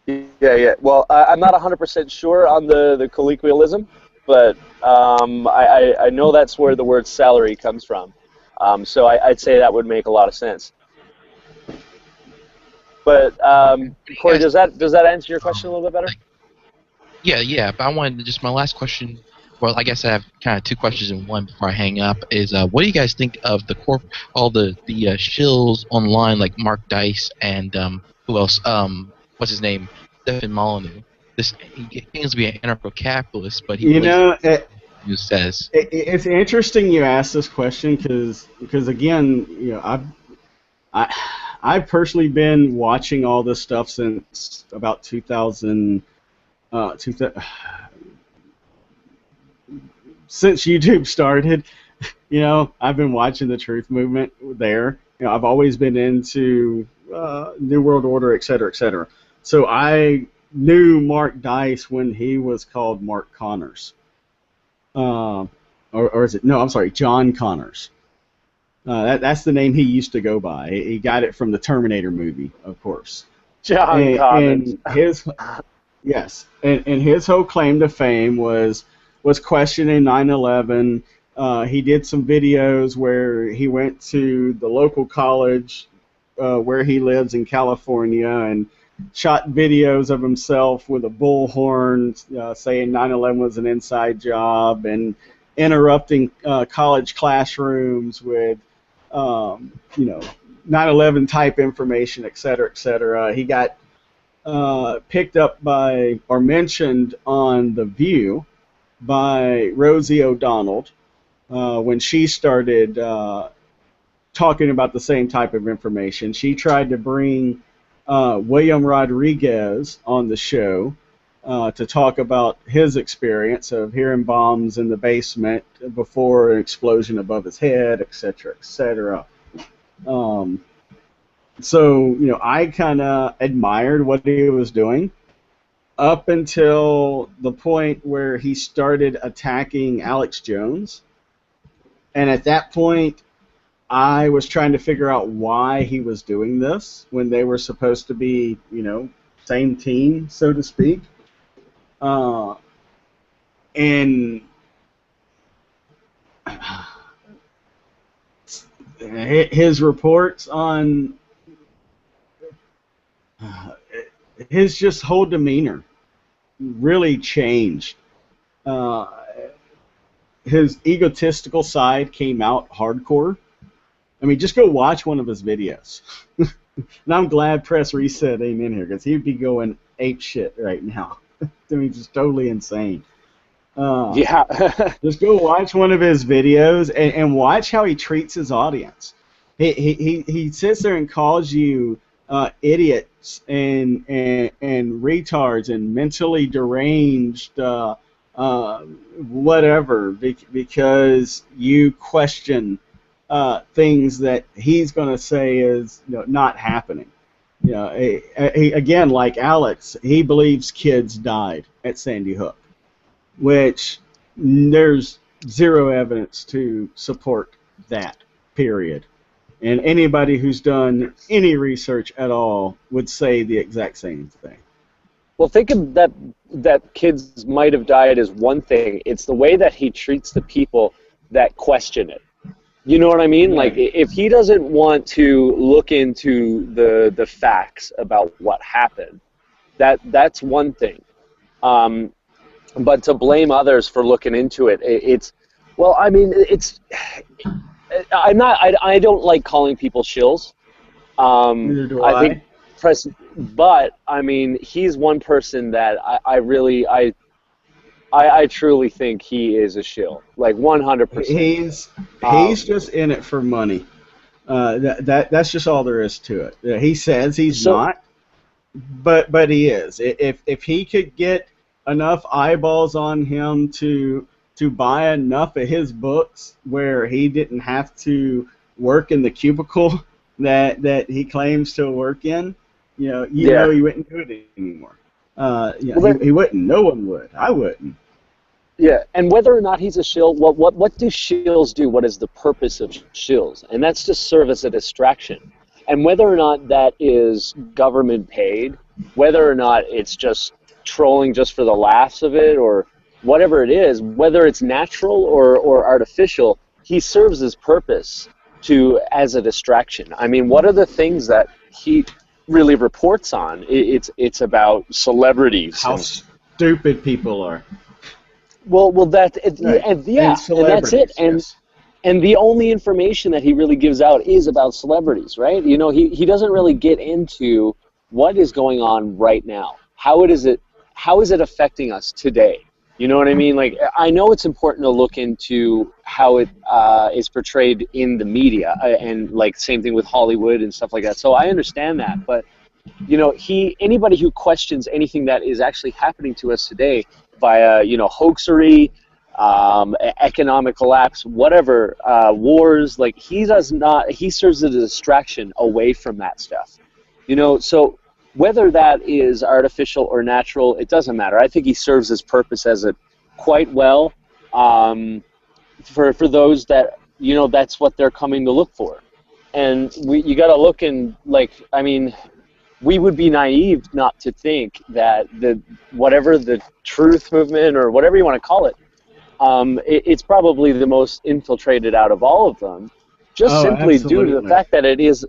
Yeah. Well, I'm not 100% sure on the colloquialism, but I know that's where the word salary comes from. So I'd say that would make a lot of sense. But Corey, does that answer your question a little bit better? Yeah. But I wanted just my last question. Well, I guess I have kind of two questions in one before I hang up. Is what do you guys think of all the shills online like Mark Dice and who else? What's his name? Stefan Molyneux. He claims to be an anarcho-capitalist, but he says It's interesting you ask this question because again, you know, I've personally been watching all this stuff since about 2000. Since YouTube started, you know, I've been watching the Truth Movement there. You know, I've always been into New World Order, et cetera, et cetera. So I knew Mark Dice when he was called Mark Connors. Or is it? No, I'm sorry, John Connors. That's the name he used to go by. He got it from the Terminator movie, of course. John Connors. And his whole claim to fame was questioning 9/11. He did some videos where he went to the local college where he lives in California and shot videos of himself with a bullhorn saying 9/11 was an inside job, and interrupting college classrooms with, 9/11 type information, et cetera, et cetera. He got picked up by or mentioned on The View by Rosie O'Donnell when she started talking about the same type of information. She tried to bring William Rodriguez on the show to talk about his experience of hearing bombs in the basement before an explosion above his head, et cetera, et cetera. So, I kind of admired what he was doing up until the point where he started attacking Alex Jones. And at that point, I was trying to figure out why he was doing this when they were supposed to be, same team, so to speak. And his reports on his just whole demeanor really changed. His egotistical side came out hardcore. I mean, just go watch one of his videos. And I'm glad Press Reset ain't in here because he'd be going ape shit right now. I mean, just totally insane. Just go watch one of his videos and watch how he treats his audience. He sits there and calls you idiots and retards and mentally deranged whatever because you question things that he's going to say is not happening. Again, like Alex, he believes kids died at Sandy Hook, which there's zero evidence to support that, period. And anybody who's done any research at all would say the exact same thing. Well, think of that kids might have died as one thing. It's the way that he treats the people that question it. You know what I mean? Like, if he doesn't want to look into the facts about what happened, that's one thing. But to blame others for looking into it, I don't like calling people shills. Neither do I. think but I mean, he's one person that I truly think he is a shill, like 100%. He's just in it for money. That's just all there is to it. He says he's not, but he is. If he could get enough eyeballs on him to buy enough of his books where he didn't have to work in the cubicle that he claims to work in, he wouldn't do it anymore. He wouldn't. No one would. I wouldn't. Yeah, and whether or not he's a shill, what do shills do? What is the purpose of shills? And that's to serve as a distraction. And whether or not that is government paid, whether or not it's just trolling just for the laughs of it, or whatever it is, whether it's natural or artificial, he serves his purpose as a distraction. I mean, what are the things that he really reports on? It's about celebrities. How stupid people are. Well, that's it, and that's it. And the only information that he really gives out is about celebrities, right? He doesn't really get into what is going on right now. How is it affecting us today? You know what I mean? Like, I know it's important to look into how it is portrayed in the media, and like same thing with Hollywood and stuff like that. So I understand that, but anybody who questions anything that is actually happening to us today via hoaxery, economic collapse, whatever, wars, like he serves as a distraction away from that stuff. So whether that is artificial or natural, it doesn't matter. I think he serves his purpose as quite well for those that that's what they're coming to look for. And you got to look in, like, I mean, we would be naive not to think that whatever the truth movement or whatever you want to call it, it's probably the most infiltrated out of all of them, simply due to the fact that it is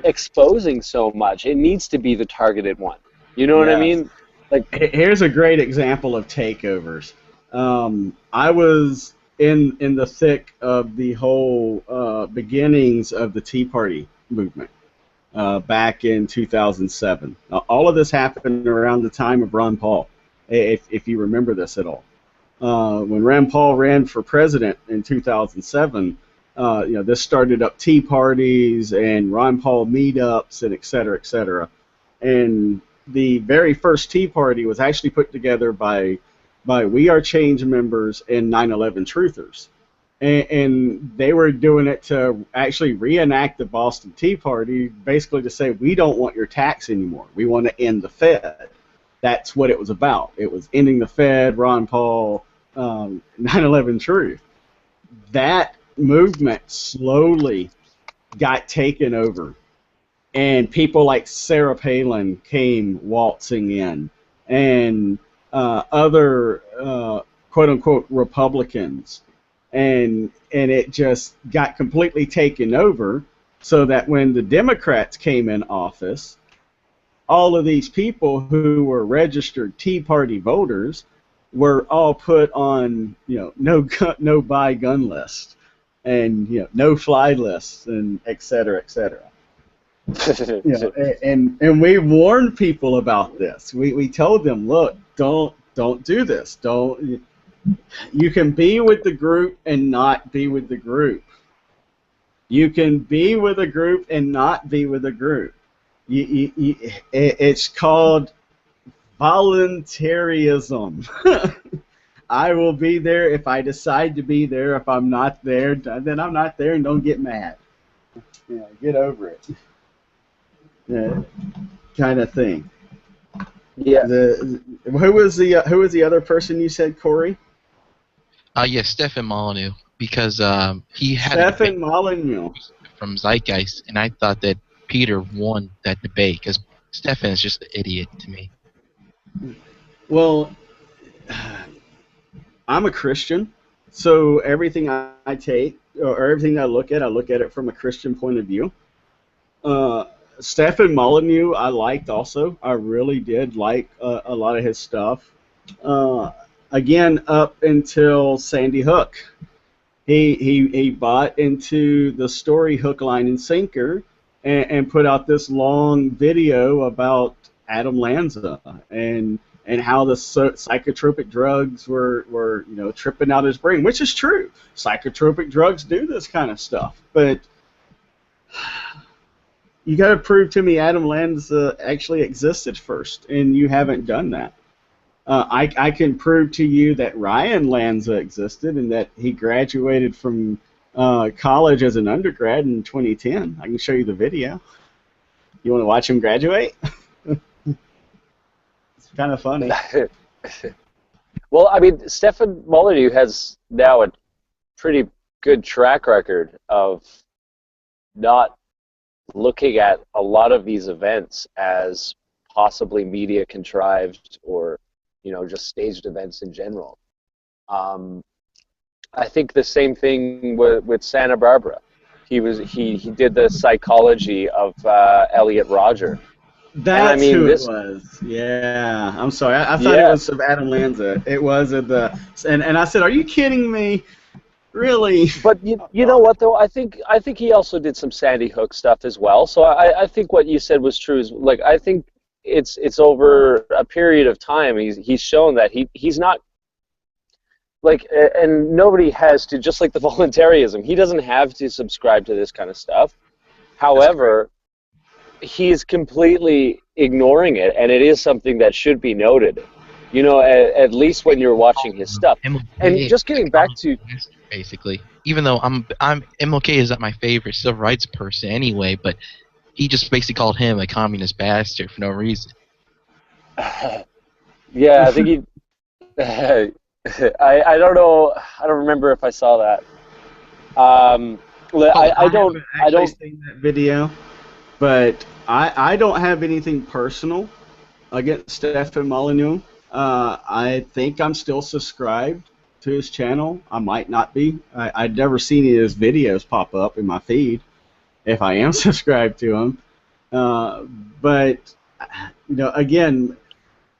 exposing so much. It needs to be the targeted one. You know what I mean? Like, here's a great example of takeovers. I was in the thick of the whole beginnings of the Tea Party movement back in 2007. All of this happened around the time of Ron Paul, if you remember this at all. When Ron Paul ran for president in 2007, this started up Tea Parties and Ron Paul meetups and et cetera, et cetera. And the very first Tea Party was actually put together by We Are Change members and 9/11 truthers. And they were doing it to actually reenact the Boston Tea Party, basically to say, we don't want your tax anymore. We want to end the Fed. That's what it was about. It was ending the Fed, Ron Paul, 9/11 truth. That movement slowly got taken over. And people like Sarah Palin came waltzing in. And other quote-unquote Republicans. And it just got completely taken over, so that when the Democrats came in office, all of these people who were registered Tea Party voters were all put on, no buy gun list, and no fly lists, and et cetera, et cetera. And we warned people about this. We told them, look, don't do this. You can be with the group and not be with the group. You can be with a group and not be with a group. It's called voluntarism. I will be there if I decide to be there. If I'm not there, then I'm not there, and don't get mad. Get over it. Kind of thing. Yeah. Who was the other person you said, Corey? Yes, Stefan Molyneux, because he had Stefan Molyneux from Zeitgeist, and I thought that Peter won that debate because Stefan is just an idiot to me. Well, I'm a Christian, so everything I take or everything I look at it from a Christian point of view. Stefan Molyneux I liked also. I really did like a lot of his stuff. Again, up until Sandy Hook. He bought into the story hook, line, and sinker and put out this long video about Adam Lanza and how the psychotropic drugs were tripping out his brain, which is true. Psychotropic drugs do this kind of stuff, but you got to prove to me Adam Lanza actually existed first, and you haven't done that. I can prove to you that Ryan Lanza existed and that he graduated from college as an undergrad in 2010. I can show you the video. You want to watch him graduate? It's kind of funny. Well, I mean, Stefan Molyneux has now a pretty good track record of not looking at a lot of these events as possibly media contrived or just staged events in general. I think the same thing with Santa Barbara. He did the psychology of Elliot Rodger. That's who it was. Yeah, I'm sorry. I thought it was of Adam Lanza. It was of and I said, "Are you kidding me? Really?" But you know what though? I think he also did some Sandy Hook stuff as well. So I think what you said was true. I think it's over a period of time. He's shown that he's not and nobody has to, just like the voluntarism. He doesn't have to subscribe to this kind of stuff. However, he's completely ignoring it, and it is something that should be noted. At least when you're watching his stuff. And just getting back to basically, even though I'm MLK is not my favorite civil rights person anyway, but he just basically called him a communist bastard for no reason. Yeah, I think he. I don't know. I don't remember if I saw that. I don't seen that video, but I don't have anything personal against Stefan Molyneux. I think I'm still subscribed to his channel. I might not be. I'd never seen any of his videos pop up in my feed if I am subscribed to him. But again,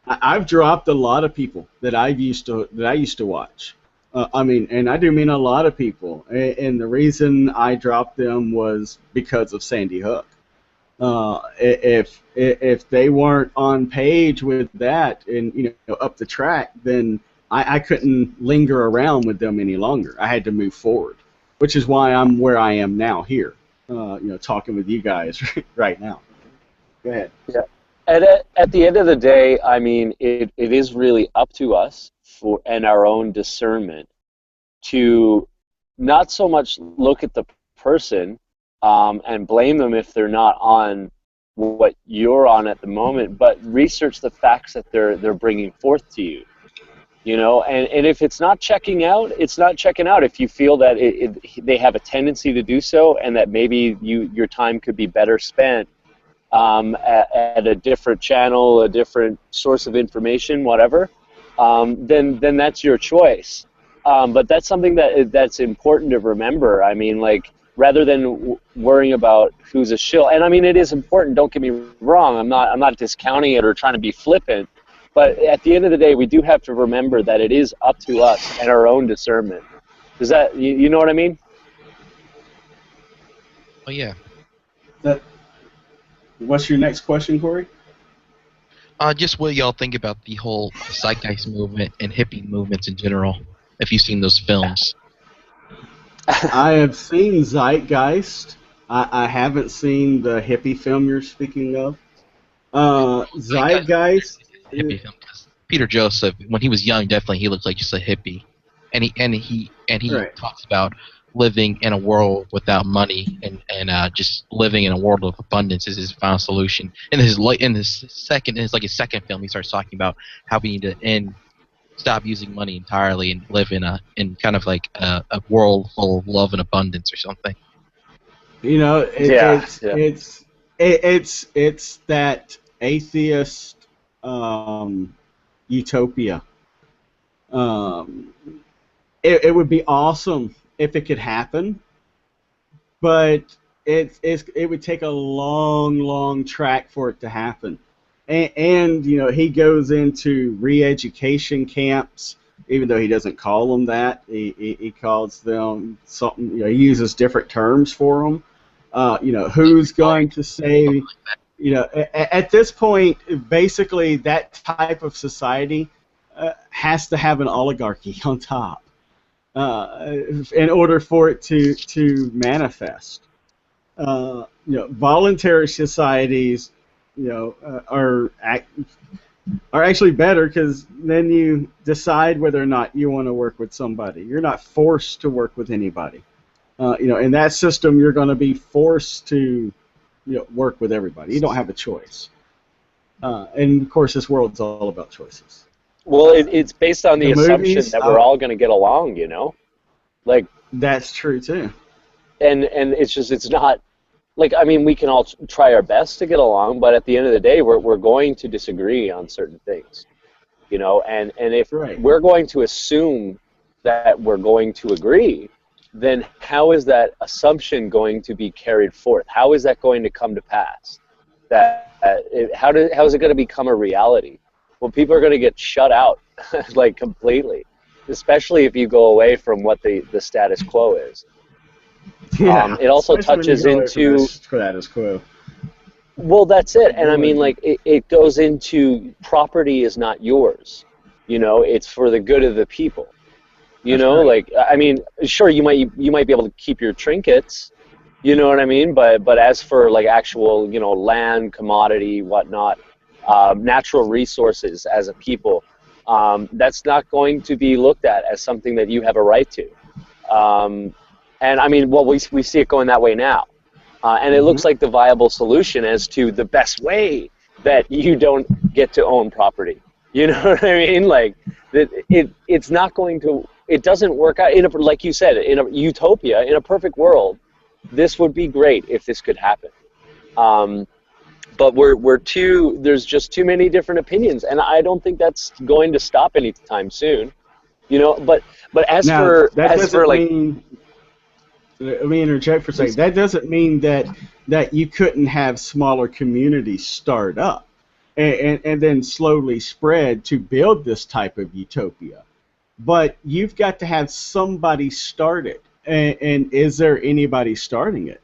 I've dropped a lot of people that I used to watch. I mean, and I do mean a lot of people. And the reason I dropped them was because of Sandy Hook. If they weren't on page with that and up the track, then I couldn't linger around with them any longer. I had to move forward, which is why I'm where I am now here, talking with you guys right now. Go ahead. Yeah. At the end of the day, I mean, it is really up to us and our own discernment to not so much look at the person and blame them if they're not on what you're on at the moment, but research the facts that they're bringing forth to you. And if it's not checking out, it's not checking out. If you feel that they have a tendency to do so, and that maybe your time could be better spent at a different channel, a different source of information, whatever, then that's your choice. But that's something that's important to remember. I mean, like, rather than worrying about who's a shill, and I mean, it is important. Don't get me wrong. I'm not discounting it or trying to be flippant. But at the end of the day, we do have to remember that it is up to us and our own discernment. Does that you know what I mean? Oh yeah. What's your next question, Corey? Just what y'all think about the whole zeitgeist movement and hippie movements in general, if you've seen those films. I have seen Zeitgeist. I haven't seen the hippie film you're speaking of. Zeitgeist. Hippie film, 'cause Peter Joseph, when he was young, definitely he looked like just a hippie, and he Right. talks about living in a world without money and just living in a world of abundance is his final solution. In his second film, he starts talking about how we need to stop using money entirely and live in kind of like a world full of love and abundance or something. It's that atheist utopia. It would be awesome if it could happen, but it would take a long track for it to happen. And he goes into re-education camps, even though he doesn't call them that. He calls them something. He uses different terms for them. Who's going to say? At this point, basically, that type of society has to have an oligarchy on top in order for it to manifest. Voluntary societies, are actually better, because then you decide whether or not you want to work with somebody. You're not forced to work with anybody. In that system, you're going to be forced to work with everybody. You don't have a choice. And of course, this world's all about choices. Well, it's based on the assumption movies, that we're all going to get along, like. That's true too. And it's not. Like, I mean, we can all try our best to get along, but at the end of the day, we're going to disagree on certain things, and if we're going to assume that we're going to agree, then how is that assumption going to be carried forth? How is that going to come to pass? How is it going to become a reality? Well, people are going to get shut out, like, completely, especially if you go away from what the status quo is. Yeah, it also touches into status quo. Well, that's it, and I mean, like, it goes into property is not yours. It's for the good of the people. Like, I mean, sure, you might be able to keep your trinkets. You know what I mean? But as for like actual, land, commodity, whatnot, natural resources as a people, that's not going to be looked at as something that you have a right to. And I mean, well, we see it going that way now. And it looks like the viable solution as to the best way that you don't get to own property. You know what I mean? Like, it's not going to, it doesn't work out. Like you said, in a utopia, in a perfect world, this would be great if this could happen. But there's just too many different opinions, and I don't think that's going to stop anytime soon. But as now, for let me interject for a second. That doesn't mean that you couldn't have smaller communities start up and then slowly spread to build this type of utopia. but you've got to have somebody start it. And is there anybody starting it?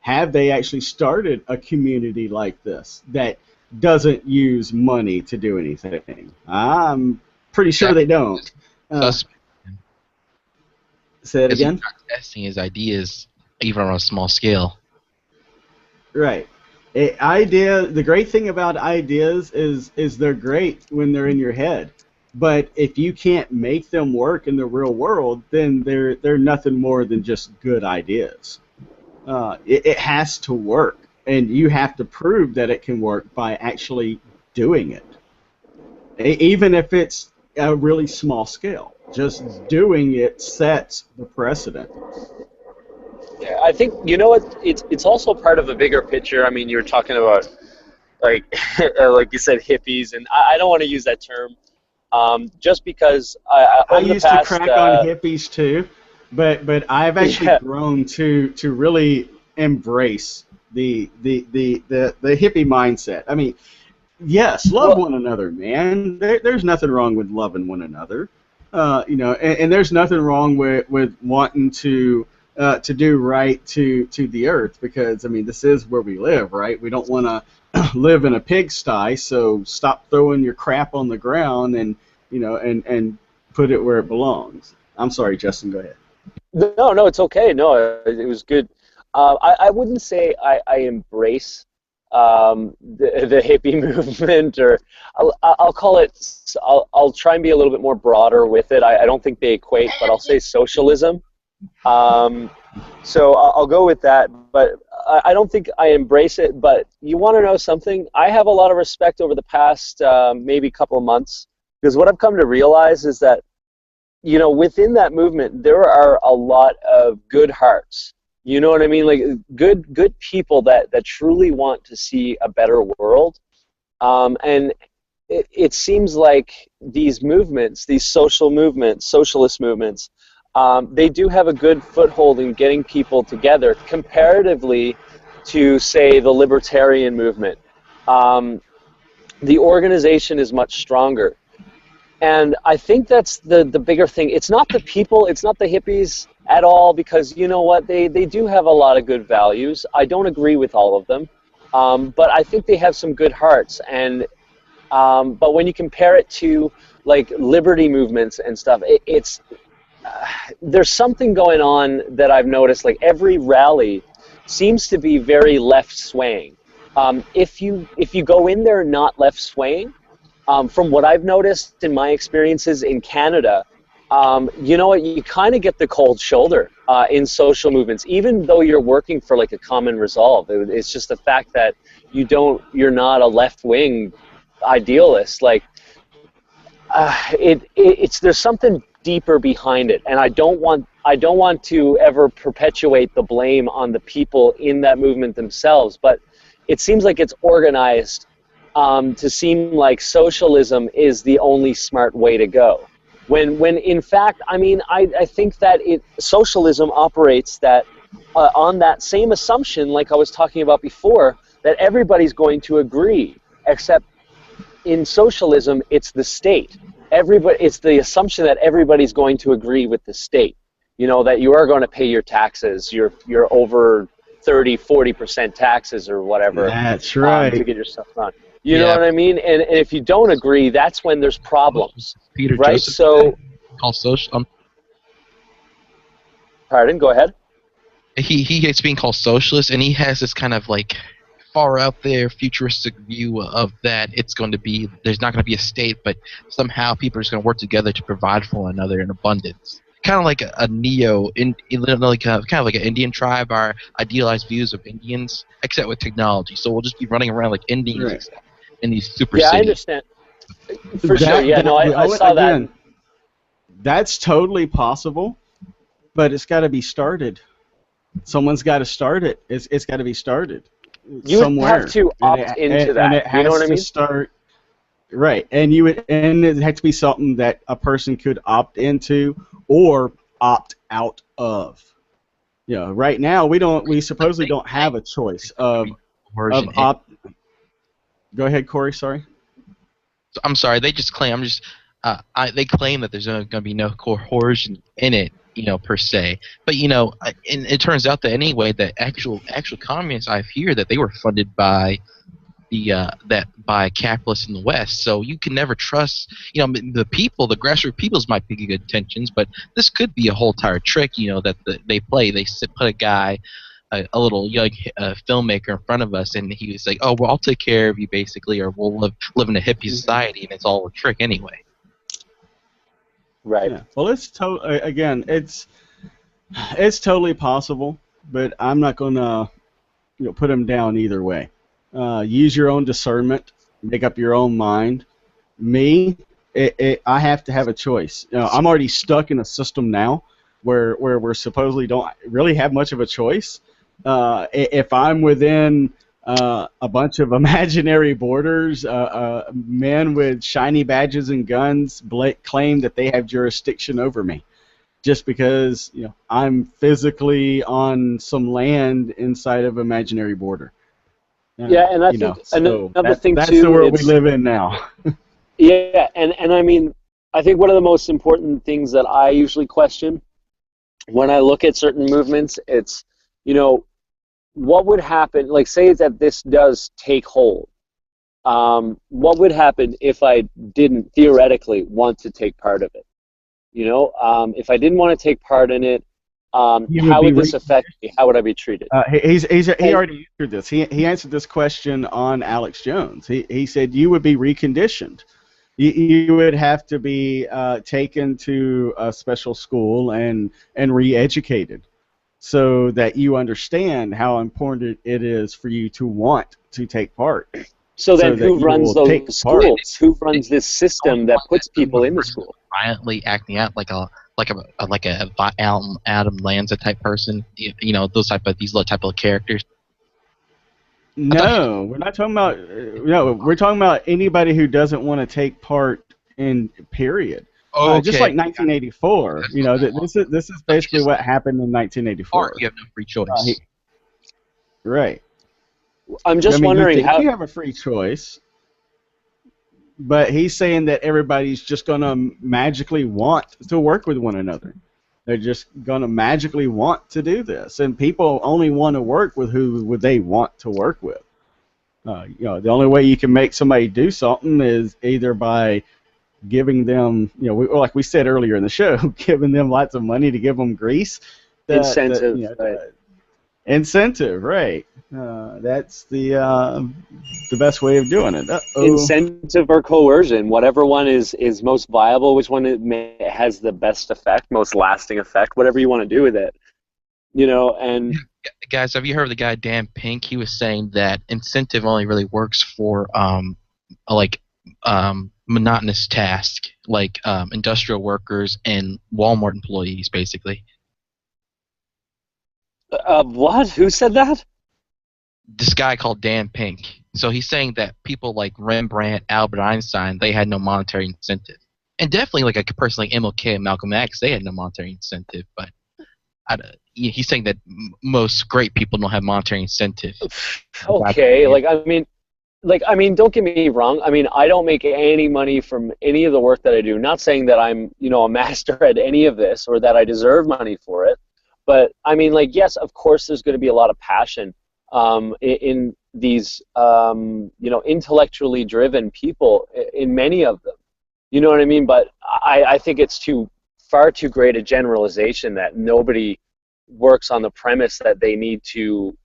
Have they actually started a community like this that doesn't use money to do anything? I'm pretty sure they don't. Say it again? He's not testing his ideas even on a small scale. Right. The great thing about ideas is they're great when they're in your head. But if you can't make them work in the real world, then they're nothing more than just good ideas. It has to work, and you have to prove that it can work by actually doing it. Even if it's a really small scale, just doing it sets the precedent. Yeah, I think, you know what, it's also part of a bigger picture. I mean, you're talking about, like like you said, hippies, and I don't want to use that term, just because I used to crack on hippies too, but I've actually grown to really embrace the hippie mindset. I mean, yes, love one another, man. There's nothing wrong with loving one another, and there's nothing wrong with wanting to do right to the earth, because I mean, this is where we live, right? We don't want to live in a pigsty, so stop throwing your crap on the ground and put it where it belongs. I'm sorry, Justin, go ahead. No, it's okay. No, it was good. I wouldn't say I embrace the hippie movement, or I'll call it. I'll try and be a little bit more broader with it. I don't think they equate, but I'll say socialism. So I'll go with that, but I don't think I embrace it. But you want to know something? I have a lot of respect over the past maybe couple of months, because what I've come to realize is that, within that movement, there are a lot of good hearts. You know what I mean? Like good people that truly want to see a better world. And it seems like these movements, these social movements, socialist movements, they do have a good foothold in getting people together comparatively to, say, the libertarian movement. The organization is much stronger. And I think that's the bigger thing. It's not the people, it's not the hippies at all, because you know what, they do have a lot of good values. I don't agree with all of them, but I think they have some good hearts. And but when you compare it to like liberty movements and stuff, it's there's something going on that I've noticed. Like every rally seems to be very left swaying. If you go in there not left swaying, from what I've noticed in my experiences in Canada, you know what, you kind of get the cold shoulder in social movements, even though you're working for like a common resolve. It's just the fact that you're not a left-wing idealist. Like there's something deeper behind it, and I don't want to ever perpetuate the blame on the people in that movement themselves, but it seems like it's organized to seem like socialism is the only smart way to go. When in fact, I mean, I think that socialism operates that on that same assumption, like I was talking about before, that everybody's going to agree, except in socialism, it's the state. It's the assumption that everybody's going to agree with the state. That you are going to pay your taxes. You're over 30-40% taxes or whatever. That's right. To get yourself done. You know what I mean? And if you don't agree, that's when there's problems. Peter right? Joseph So, called social. Pardon? Go ahead. He is being called socialist, and he has this kind of like far out there futuristic view of that there's not going to be a state, but somehow people are just going to work together to provide for one another in abundance. Kind of like kind of like an Indian tribe, our idealized views of Indians, except with technology. So we'll just be running around like Indians. Right. In these super cities. I understand. For sure, yeah. No, I saw that. That's totally possible, but it's got to be started. Someone's got to start it. It's got to be started somewhere. You have to opt into that. And it has you know what I mean? To start. Right, and it has to be something that a person could opt into or opt out of. Right now we supposedly don't have a choice of opt. Go ahead, Corey. Sorry. I'm sorry. They just claim. they claim that there's going to be no coercion in it, per se. But and it turns out that anyway, the actual communists, I hear that they were funded by by capitalists in the West. So you can never trust, the people, the grassroots peoples might be good intentions, but this could be a whole entire trick, that they play. They put a guy, a little young filmmaker in front of us, and he was like, "Oh, well, I'll take care of you, basically, or we'll live in a hippie society," and it's all a trick anyway. Right. Yeah. Well, again, it's totally possible, but I'm not gonna put him down either way. Use your own discernment, make up your own mind. Me, I have to have a choice. I'm already stuck in a system now where we're supposedly don't really have much of a choice. If I'm within a bunch of imaginary borders, men with shiny badges and guns claim that they have jurisdiction over me, just because I'm physically on some land inside of imaginary border. Yeah, and I think another thing that's too. That's the world we live in now. Yeah, and I mean, I think one of the most important things that I usually question when I look at certain movements, it's, what would happen, like say that this does take hold, what would happen if I didn't theoretically want to take part of it? If I didn't want to take part in it, how would this affect me? How would I be treated? He already answered this. He answered this question on Alex Jones. He said you would be reconditioned. You would have to be taken to a special school and re-educated so that you understand how important it is for you to want to take part. So then who runs those schools? Who runs this system that puts people in the school? Violently acting out like a Adam Lanza type person, these little type of characters. No, we're not talking about. No, we're talking about anybody who doesn't want to take part in. Period. Okay. Just like 1984. This is basically what happened in 1984. You have no free choice. Right. I'm just wondering how you have a free choice. But he's saying that everybody's just going to magically want to work with one another. They're just going to magically want to do this. And people only want to work with who they want to work with. The only way you can make somebody do something is either by giving them, like we said earlier in the show, giving them lots of money to give them grease. Incentive. Right. Incentive, right. That's the best way of doing it. Incentive or coercion, whatever one is most viable, which one has the best effect, most lasting effect, whatever you want to do with it. And guys, have you heard of the guy Dan Pink? He was saying that incentive only really works for monotonous tasks, like industrial workers and Walmart employees, basically. What? Who said that? This guy called Dan Pink. So he's saying that people like Rembrandt, Albert Einstein, they had no monetary incentive. And definitely like a person like MLK and Malcolm X, they had no monetary incentive. But he's saying that most great people don't have monetary incentive. Okay, I mean, don't get me wrong. I mean, I don't make any money from any of the work that I do. Not saying that I'm, a master at any of this or that I deserve money for it. But I mean, yes, of course, there's going to be a lot of passion in these, intellectually driven people. In many of them, you know what I mean. But I think it's far too great a generalization that nobody works on the premise that they need to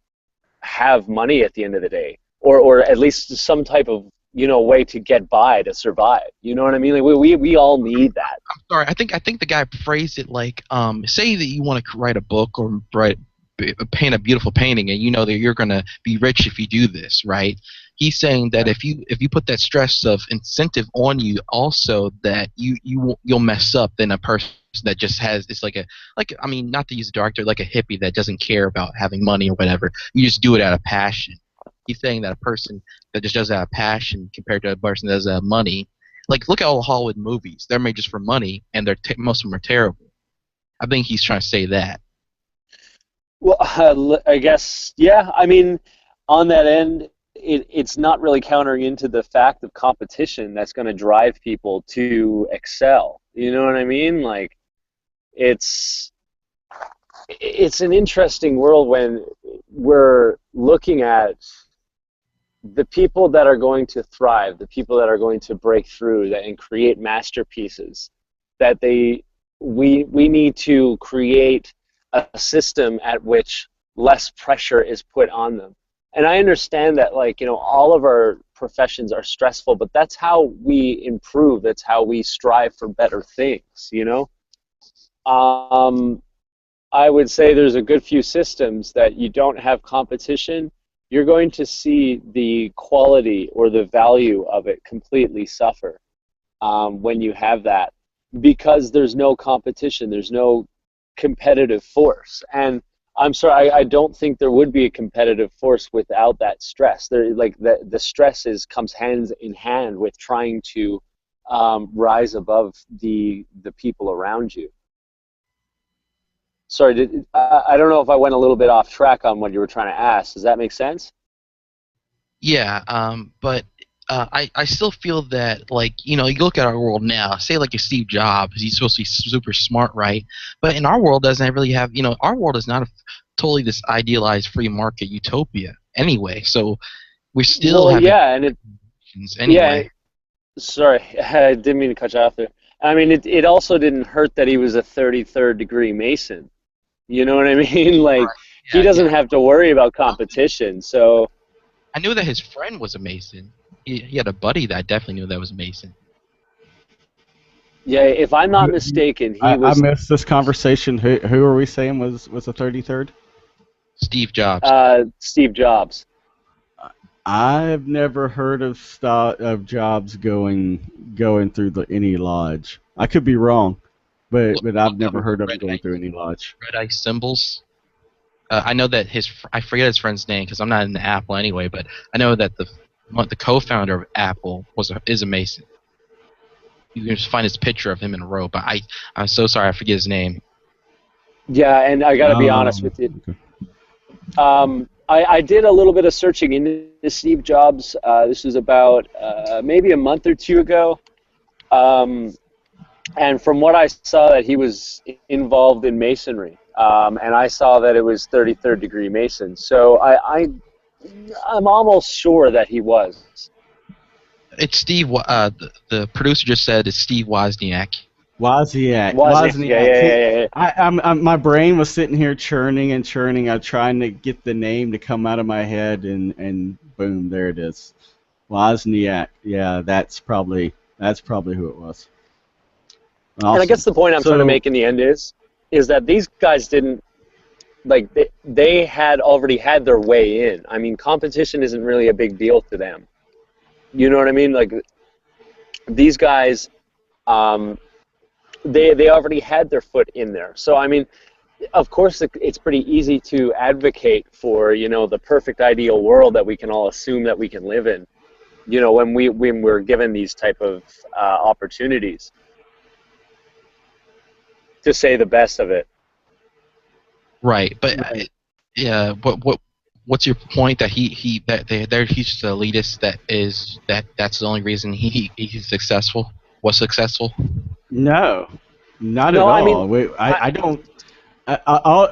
have money at the end of the day, or at least some type of way to get by, to survive. You know what I mean? Like we all need that. I'm sorry. I think the guy phrased it like, say that you want to write a book or paint a beautiful painting, and that you're gonna be rich if you do this, right? He's saying that if you put that stress of incentive on you, also that you'll mess up than a person that just has it's like not to use a director, like a hippie that doesn't care about having money or whatever. You just do it out of passion. He's saying that a person that just does it out of passion compared to a person that does it out of money, like look at all the Hollywood movies. They're made just for money, and most of them are terrible. I think he's trying to say that. Well, I guess, yeah. I mean, on that end, it's not really countering into the fact of competition that's going to drive people to excel. You know what I mean? Like, it's an interesting world when we're looking at the people that are going to thrive, the people that are going to break through and create masterpieces, that we need to create a system at which less pressure is put on them. And I understand that, like, you know, all of our professions are stressful, but that's how we improve. That's how we strive for better things, you know? I would say there's a good few systems that you don't have competition, you're going to see the quality or the value of it completely suffer when you have that, because there's no competition, there's no competitive force. And I'm sorry, I don't think there would be a competitive force without that stress. There, like the stress comes hand in hand with trying to rise above the people around you. Sorry, I don't know if I went a little bit off track on what you were trying to ask. Does that make sense? Yeah, but I still feel that, like, you know, you look at our world now, say like a Steve Jobs, he's supposed to be super smart, right? But in our world doesn't really have, you know, our world is not totally this idealized free market utopia anyway, so we still have and anyway. Yeah, sorry, I didn't mean to cut you off there. I mean, it also didn't hurt that he was a 33rd degree Mason. You know what I mean? Like, Right. Yeah, he doesn't have to worry about competition, so... I knew that his friend was a Mason. He had a buddy that I definitely knew that was a Mason. Yeah, if I'm not mistaken, I missed this conversation. Who are we saying was the 33rd? Steve Jobs. Steve Jobs. I've never heard of Jobs going through any lodge. I could be wrong, but I've never heard of him going through any lodge. Red Eye Symbols. I know that I forget his friend's name because I'm not in the Apple anyway, but I know that the co-founder of Apple is a Mason. You can just find his picture of him in a row, but I'm so sorry I forget his name. Yeah, and I got to be honest with you. Okay. I did a little bit of searching into Steve Jobs. This was about maybe a month or two ago. And from what I saw, that he was involved in Masonry. And I saw that it was 33rd degree Mason. So I'm almost sure that he was. It's Steve. The producer just said it's Steve Wozniak. Wozniak. Yeah. My brain was sitting here churning and churning. I'm trying to get the name to come out of my head, and boom, there it is. Wozniak. Yeah, that's probably who it was. Awesome. And I guess the point I'm trying to make in the end is that these guys didn't, like, they had already had their way in. I mean, competition isn't really a big deal to them. You know what I mean? Like, these guys, they already had their foot in there. So, I mean, of course, it's pretty easy to advocate for, you know, the perfect ideal world that we can all assume that we can live in, you know, when we're given these type of opportunities, to say the best of it. Right, but yeah, what's your point that he's just the elitist that's the only reason he's successful? Was successful? No, not at all. I mean, I don't.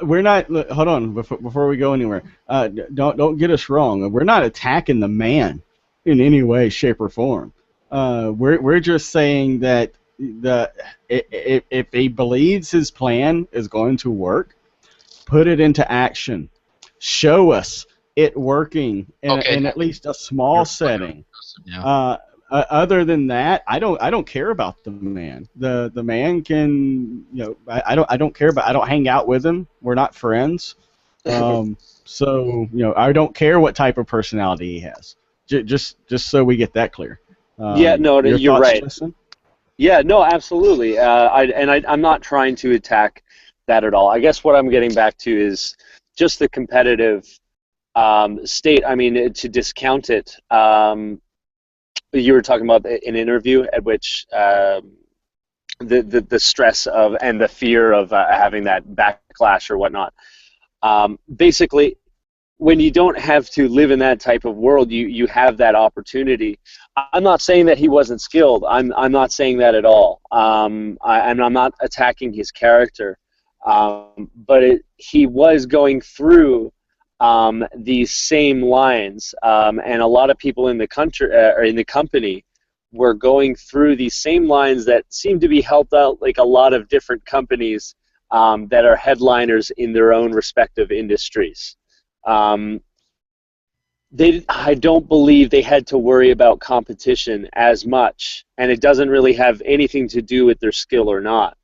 We're not. Hold on, before we go anywhere. Don't get us wrong. We're not attacking the man in any way, shape, or form. We're just saying that if he believes his plan is going to work, put it into action. Show us it working in at least a small setting. Yeah. Other than that, I don't care about the man. The man can, you know, I don't care about. I don't hang out with him. We're not friends. So, you know, I don't care what type of personality he has. Just so we get that clear. Yeah, no, you're right. Justin? Yeah, no, absolutely. I'm not trying to attack that at all. I guess what I'm getting back to is just the competitive state. I mean, to discount it, you were talking about an interview at which the stress of and the fear of having that backlash or whatnot. Basically, when you don't have to live in that type of world, you have that opportunity. I'm not saying that he wasn't skilled. I'm not saying that at all. And I'm not attacking his character. But he was going through these same lines, and a lot of people in the country or in the company were going through these same lines that seem to be helped out like a lot of different companies that are headliners in their own respective industries. I don't believe they had to worry about competition as much, and it doesn't really have anything to do with their skill or not.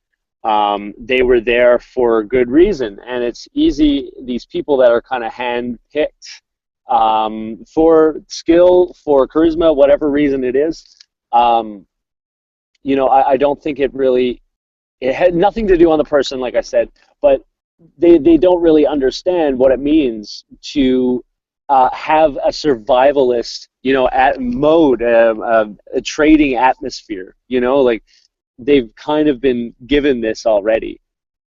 They were there for a good reason, and it's easy, these people that are kind of hand-picked for skill, for charisma, whatever reason it is, you know, I don't think it had nothing to do on the person, like I said, but they don't really understand what it means to have a survivalist, you know, mode, a trading atmosphere, you know, like they've kind of been given this already.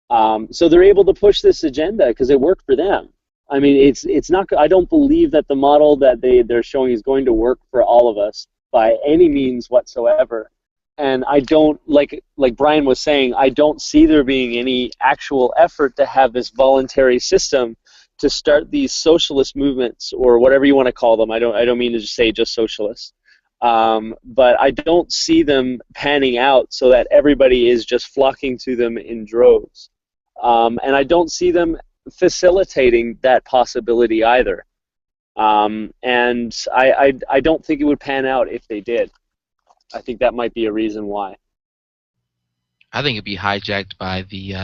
So they're able to push this agenda because it worked for them. I mean, it's not. I don't believe that the model that they're showing is going to work for all of us by any means whatsoever. And I don't, like Brian was saying, I don't see there being any actual effort to have this voluntary system to start these socialist movements or whatever you want to call them. I don't mean to just say just socialists. But I don't see them panning out so that everybody is just flocking to them in droves. And I don't see them facilitating that possibility either. And I don't think it would pan out if they did. I think that might be a reason why. I think it'd be hijacked by the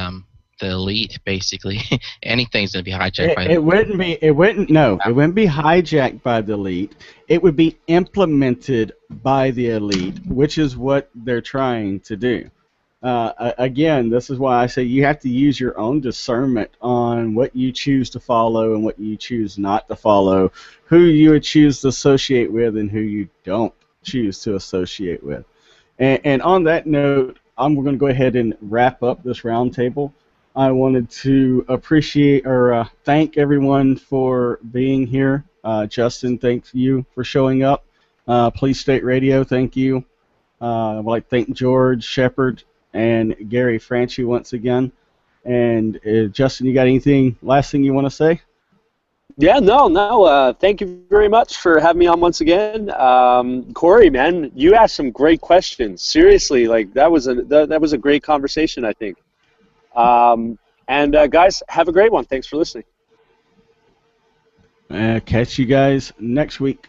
elite, basically. Anything's gonna be hijacked by. It wouldn't be. It wouldn't. No, it wouldn't be hijacked by the elite. It would be implemented by the elite, which is what they're trying to do. Again, this is why I say you have to use your own discernment on what you choose to follow and what you choose not to follow, who you would choose to associate with and who you don't choose to associate with. And on that note, I'm going to go ahead and wrap up this roundtable. I wanted to appreciate or thank everyone for being here. Justin, thank you for showing up. Police State Radio, thank you. I'd like to thank George Shepard and Gary Franchi once again. And Justin, you got anything, last thing you want to say? Yeah, no. Thank you very much for having me on once again. Corey, man, you asked some great questions. Seriously, like that was a great conversation, I think. And guys, have a great one. Thanks for listening. Catch you guys next week.